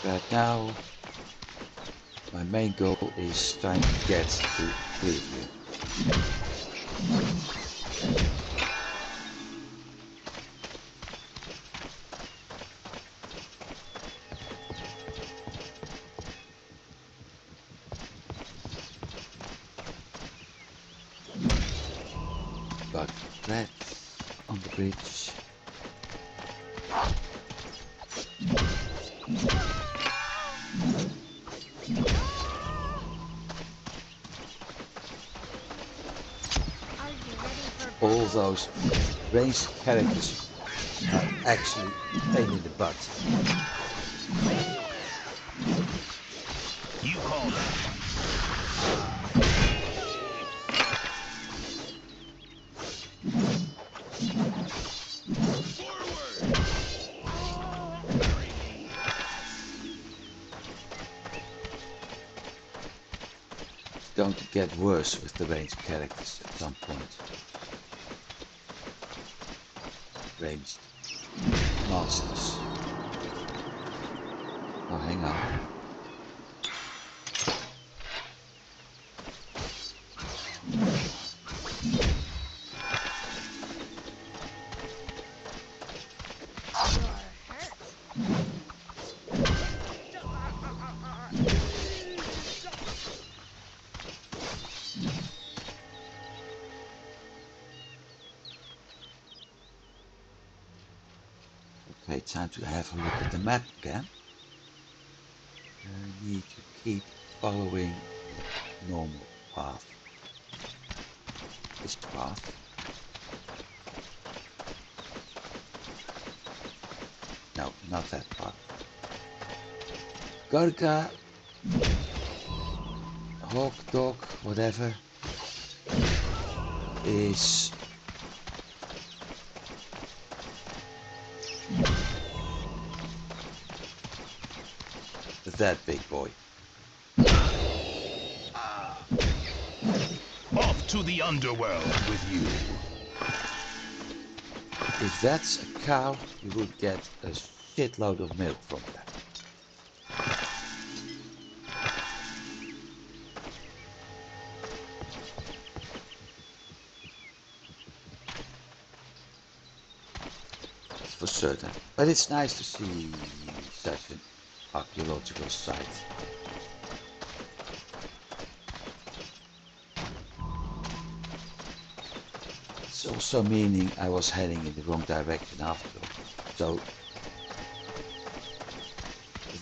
[SPEAKER 1] Right now, my main goal is trying to get to Clearview. Got rats on the bridge. All those ranged characters are actually a pain in the butt.
[SPEAKER 2] You call that.
[SPEAKER 1] It's going to get worse with the ranged characters at some point. Ranged. monsters. Oh, hang on. Okay, time to have a look at the map again. I need to keep following normal path. This path. No, not that path. Gorka, hawk, dog, whatever, is that big boy.
[SPEAKER 2] Off to the underworld with you.
[SPEAKER 1] If that's a cow, you would get a shitload of milk from that. That's for certain. But it's nice to see such an archaeological site. It's also meaning I was heading in the wrong direction after all. So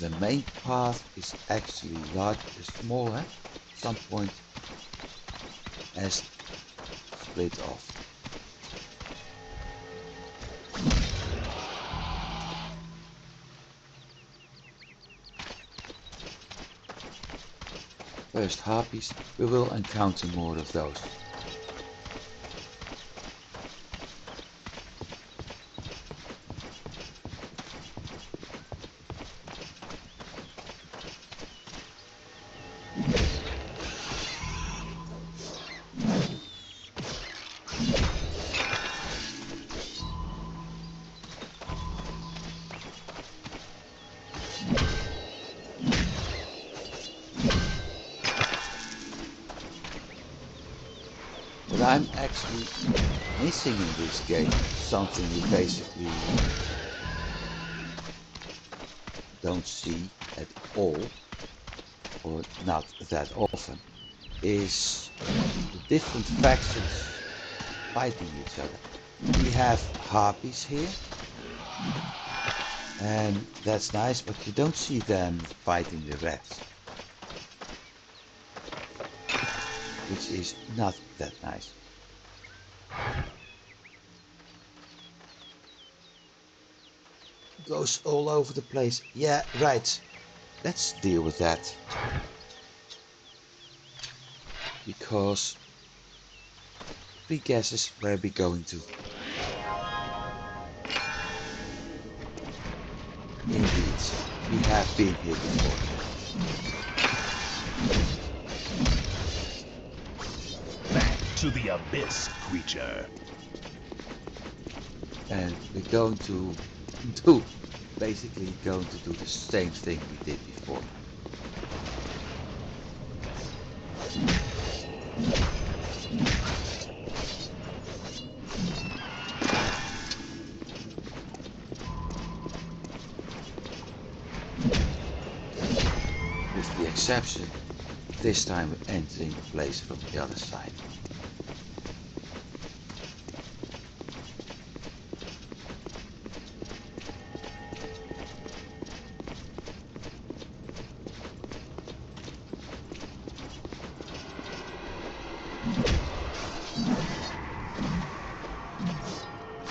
[SPEAKER 1] the main path is actually smaller. At some point has split off. First harpies, we will encounter more of those. But I'm actually missing in this game something you basically don't see at all, or not that often, is the different factions fighting each other. We have harpies here, and that's nice, but you don't see them fighting the rats, which is not that nice. Goes all over the place. Yeah, right. Let's deal with that. Because 3 guesses where we're going to. Indeed, we have been here before.
[SPEAKER 2] Back to the abyss, creature.
[SPEAKER 1] And we're basically going to do the same thing we did before. With the exception, this time we're entering the place from the other side.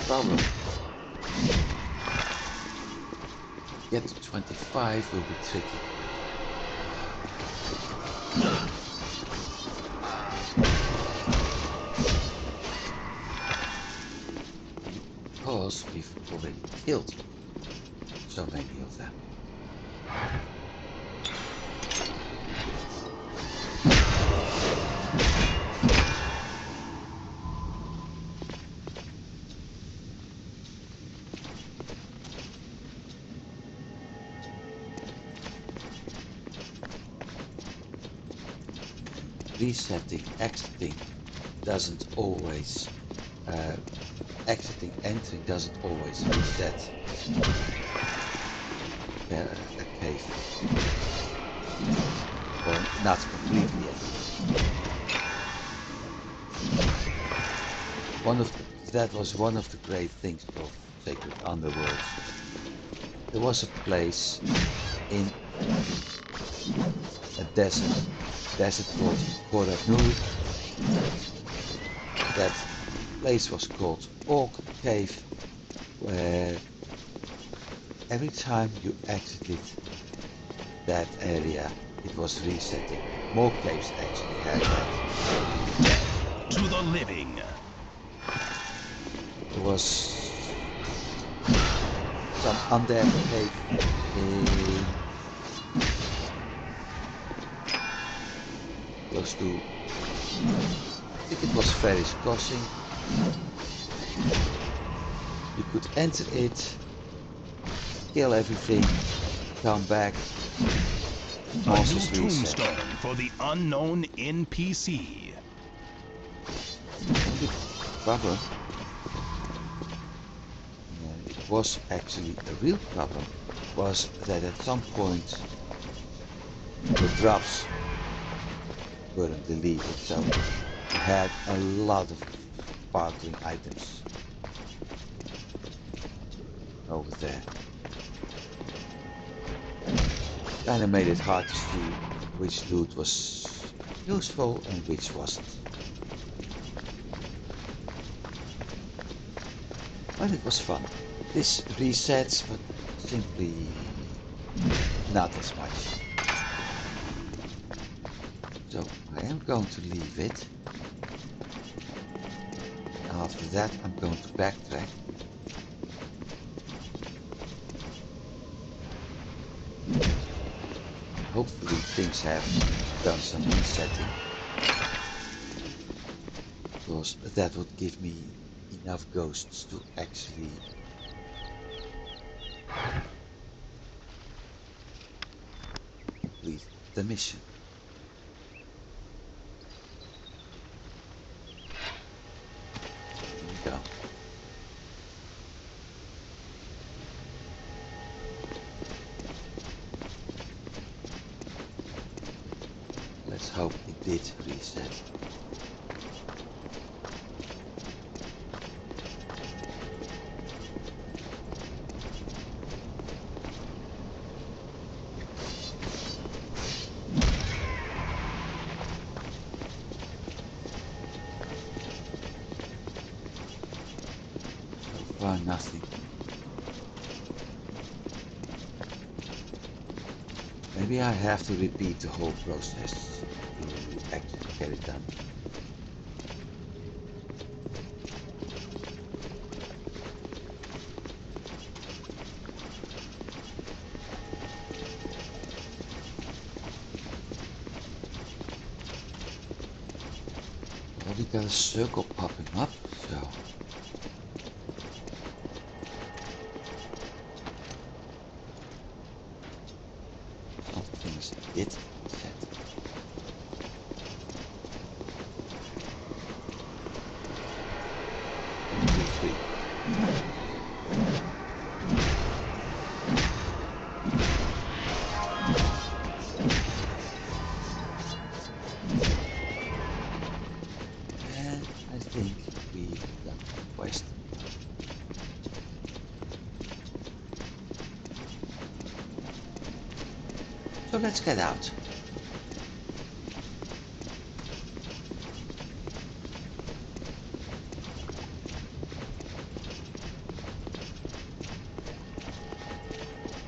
[SPEAKER 1] Problem. Get to 25 will be tricky. Because we've already killed so many of them. resetting, exiting doesn't always, exiting, entering doesn't always reset a cave. Or not completely yet. That was one of the great things of Sacred Underworlds. There was a place in a desert called Korat-Nur. That place was called Orc Cave, where every time you exited that area, it was resetting. More caves actually had that.
[SPEAKER 2] To the living.
[SPEAKER 1] There was some undead cave in close to, I think it was Ferris Crossing. You could enter it, kill everything, come back.
[SPEAKER 2] A new tombstone for the unknown NPC.
[SPEAKER 1] The problem, it was actually a real problem, was that at some point the drops weren't deleted, so you had a lot of sparkling items over there. Kinda made it hard to see which loot was useful and which wasn't. But it was fun. This resets, but simply not as much. So I am going to leave it. After that I'm going to backtrack. Hopefully things have done some resetting, because that would give me enough ghosts to actually complete the mission. Here we go. Let's hope it did reset. So far nothing. Maybe I have to repeat the whole process to actually get it done. Well, we got a circle popping up, so some things did set. 1, 2, 3. And I think we've done the quest. So let's get out.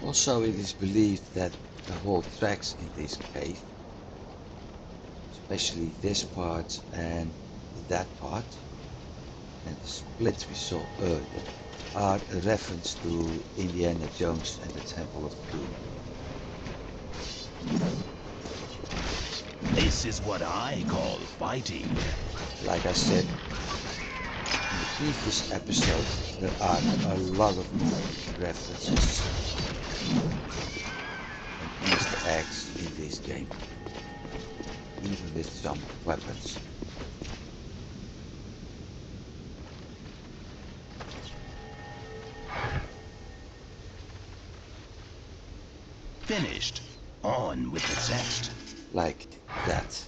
[SPEAKER 1] Also, it is believed that the whole tracks in this cave, especially this part and that part, and the splits we saw earlier, are a reference to Indiana Jones and the Temple of Doom.
[SPEAKER 2] This is what I call fighting.
[SPEAKER 1] Like I said in the previous episode, there are a lot of movie references and Easter eggs in this game. even with some weapons.
[SPEAKER 2] Finished. On with the text.
[SPEAKER 1] Like that.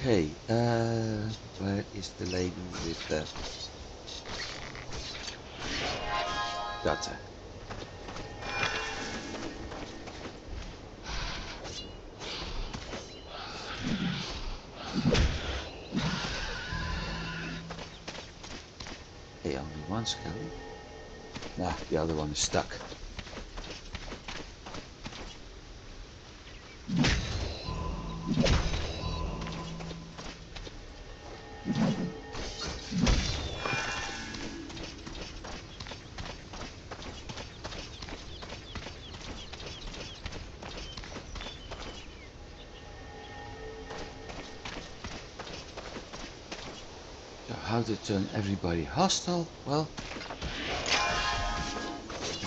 [SPEAKER 1] Okay, where is the lady with the gutter? Hey, only one skelly? Nah, the other one is stuck. So how to turn everybody hostile? Well,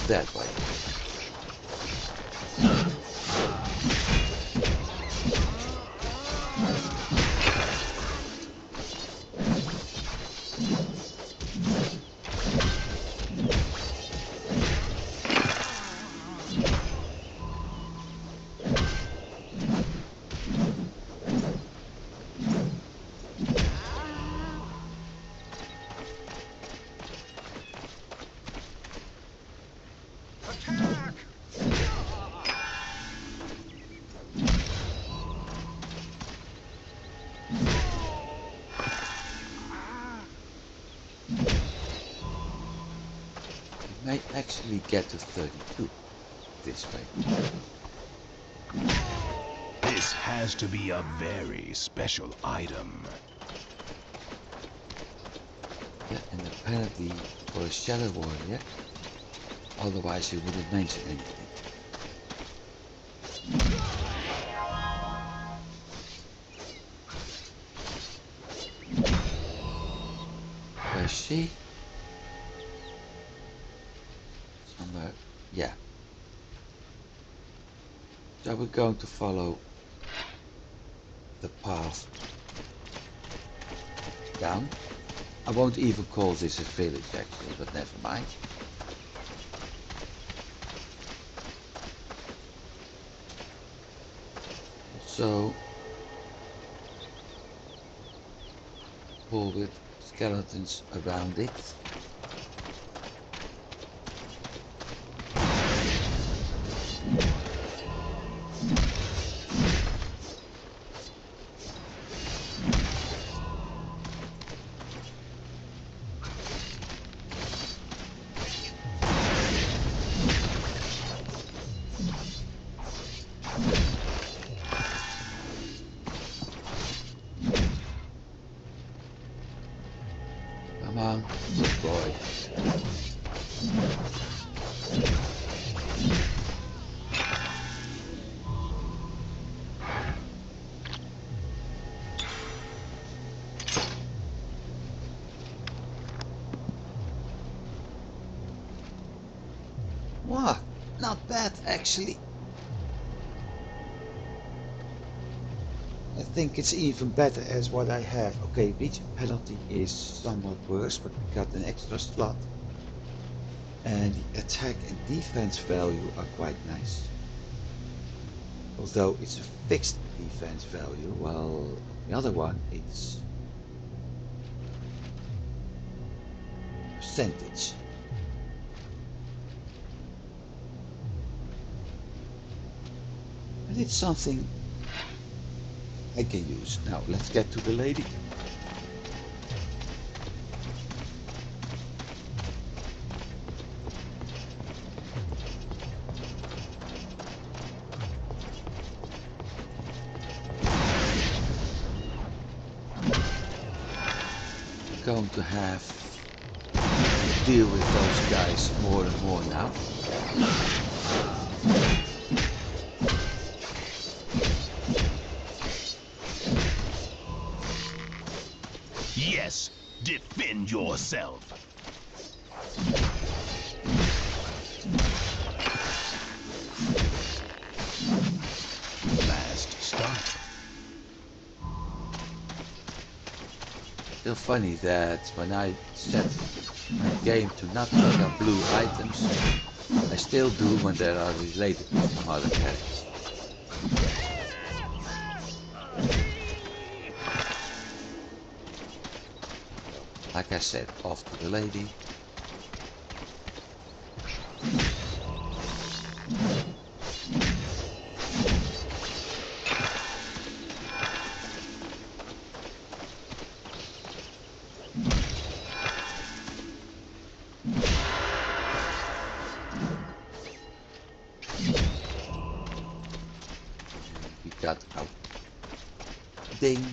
[SPEAKER 1] that way.
[SPEAKER 4] Attack!
[SPEAKER 1] You may actually get to 32 this way.
[SPEAKER 2] This has to be a very special item.
[SPEAKER 1] Yeah, and apparently for a Shadow Warrior, otherwise he wouldn't mention anything. Where's she? Somewhere, yeah. So we're going to follow the path down. I won't even call this a village actually, but never mind. So, wall with skeletons around it. Come on, good boy. Wow, not bad actually. I think it's even better as what I have. Okay, region penalty is somewhat worse, but we got an extra slot. And the attack and defense value are quite nice. Although it's a fixed defense value, while the other one it's percentage. And it's something I can use. Now let's get to the lady. Going to have to deal with those guys more and more now.
[SPEAKER 2] Yes, defend yourself.
[SPEAKER 1] Still funny that when I set my game to not pick up blue items, I still do when they are related to some other characters. Like I said, off to the lady. We got our ding.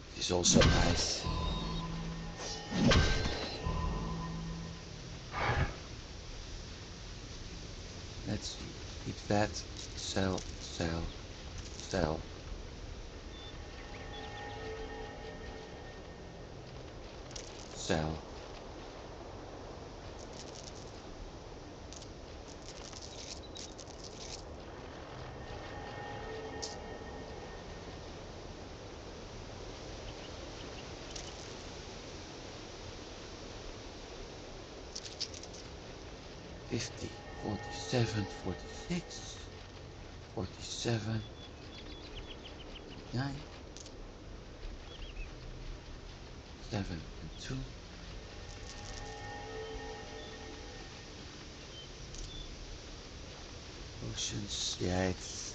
[SPEAKER 1] Which is also nice. Let's see. Eat that. Sell, sell, sell. Sell. 50, 47, 46, 47, 9, 7 and 2. Potions, yeah, it's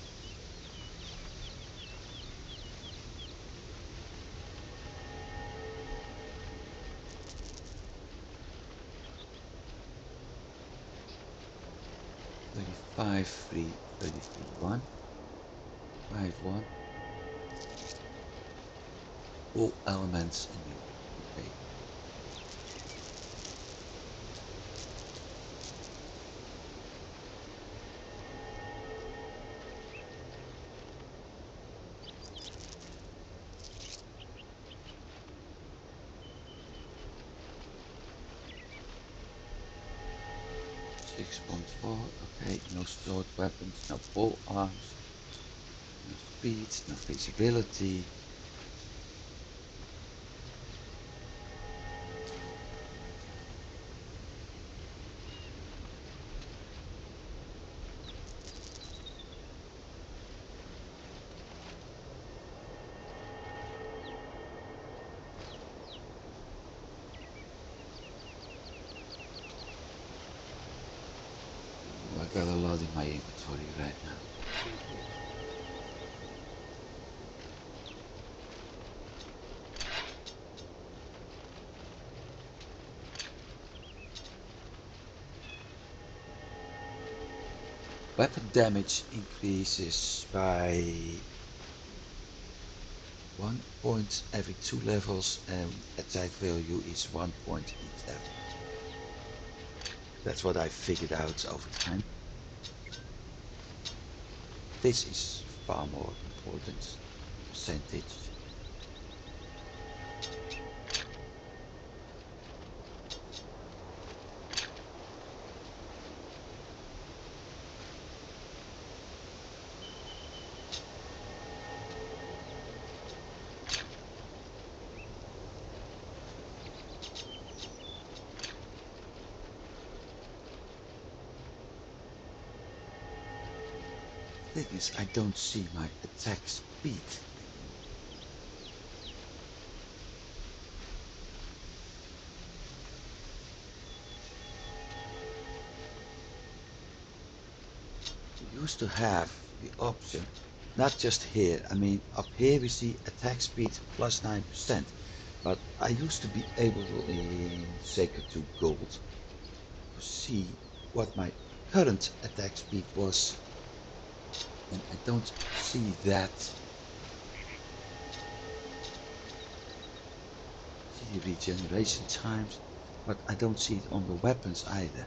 [SPEAKER 1] 35, 3, 33, 1, 5, 1. All elements in you. Okay. .4, okay, no sword weapons, no pole arms, no speed, no visibility. I got a lot in my inventory right now. Weapon damage increases by 1 point every 2 levels and attack value is 1 point each level. That's what I figured out over time. This is far more important percentage. Thing is, I don't see my attack speed. We used to have the option, not just here, I mean up here we see attack speed plus 9%, but I used to be able in Sacred 2 Gold to see what my current attack speed was. And I don't see that. See the regeneration times, but I don't see it on the weapons either.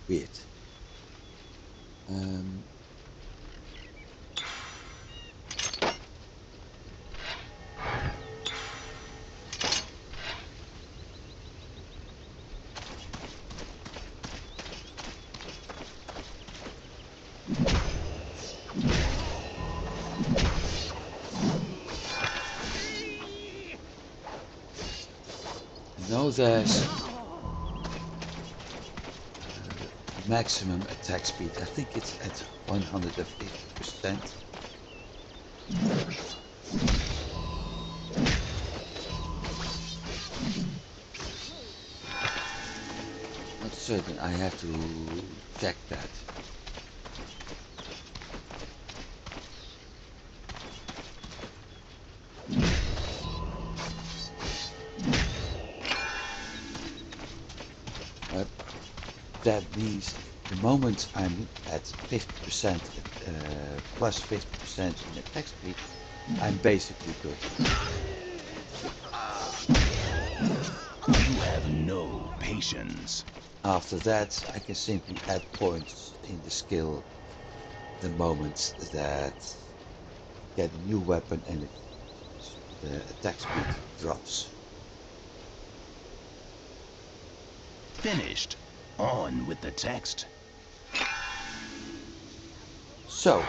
[SPEAKER 1] Weird. know there's maximum attack speed. I think it's at 150%. Not certain, I have to check that. That means the moment I'm at 50%, plus 50% in attack speed, I'm basically good.
[SPEAKER 2] You have no patience.
[SPEAKER 1] After that, I can simply add points in the skill the moment that I get a new weapon and the attack speed drops.
[SPEAKER 2] Finished. On with the text.
[SPEAKER 1] So,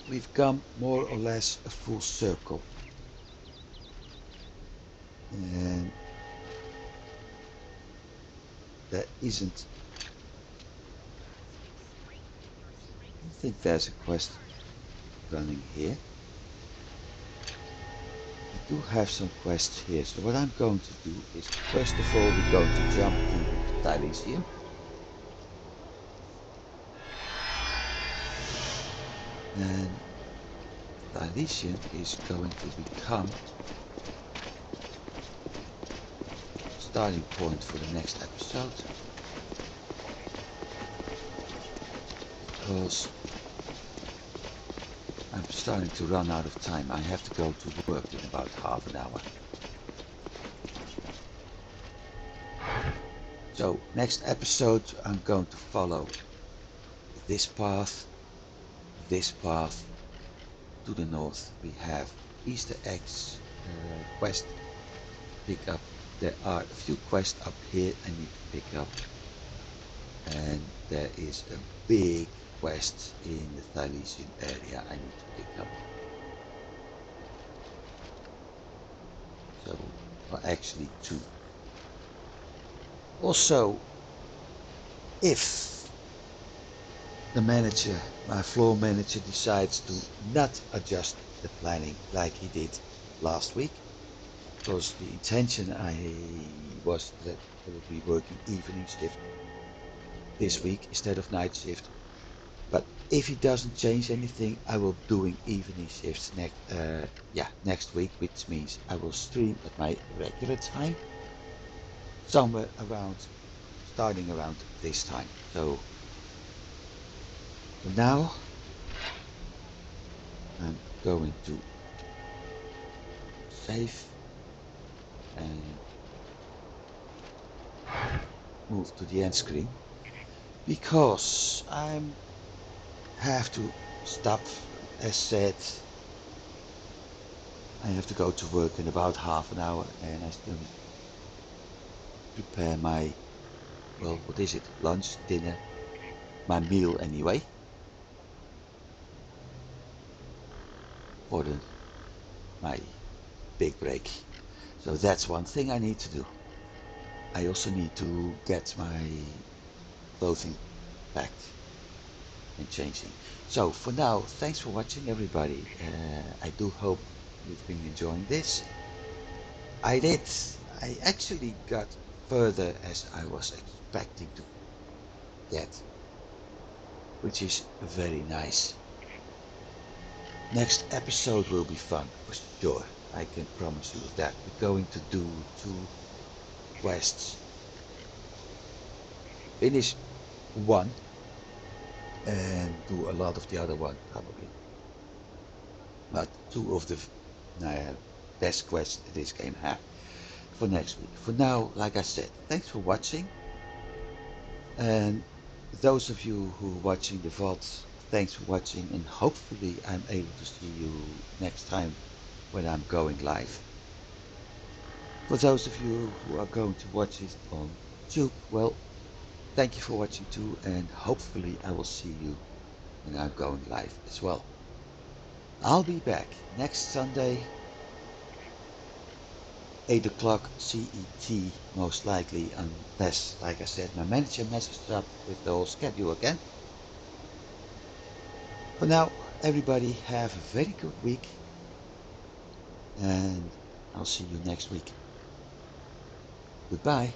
[SPEAKER 1] we've come more or less a full circle. And there isn't... I think there's a quest running here. I do have some quests here, so what I'm going to do is, first of all, we're going to jump to Thylysium. And Thylysium is going to become a starting point for the next episode. Because I'm starting to run out of time. I have to go to work in about half an hour. So, next episode I'm going to follow this path, to the north. We have Easter eggs quest pick up. There are a few quests up here I need to pick up. And there is a big quest in the Thylysium area I need to pick up. So, well, actually two. Also, if the manager, my floor manager, decides to not adjust the planning like he did last week, because the intention was that I would be working evening shift this week instead of night shift. But if he doesn't change anything, I will be doing evening shifts next week, which means I will stream at my regular time, somewhere around, starting around this time. So for now, I'm going to save and move to the end screen, because I have to stop. As said, I have to go to work in about half an hour, and I still need to prepare my, well, what is it, lunch, dinner, my meal anyway, for my big break. So that's one thing I need to do. I also need to get my clothing packed and changing. So for now, thanks for watching, everybody. I do hope you've been enjoying this. I actually got further as I was expecting to get, which is very nice. Next episode will be fun, for sure. I can promise you that. We're going to do 2 quests. Finish one and do a lot of the other one, probably. But 2 of the best quests this game has for next week. For now, like I said, thanks for watching. And those of you who are watching the VOD, thanks for watching, and hopefully I'm able to see you next time when I'm going live. For those of you who are going to watch it on YouTube, well, thank you for watching too, and hopefully I will see you when I'm going live as well. I'll be back next Sunday, 8 o'clock CET most likely, unless, like I said, my manager messes up with the whole schedule again. For now, everybody have a very good week, and I'll see you next week. Goodbye.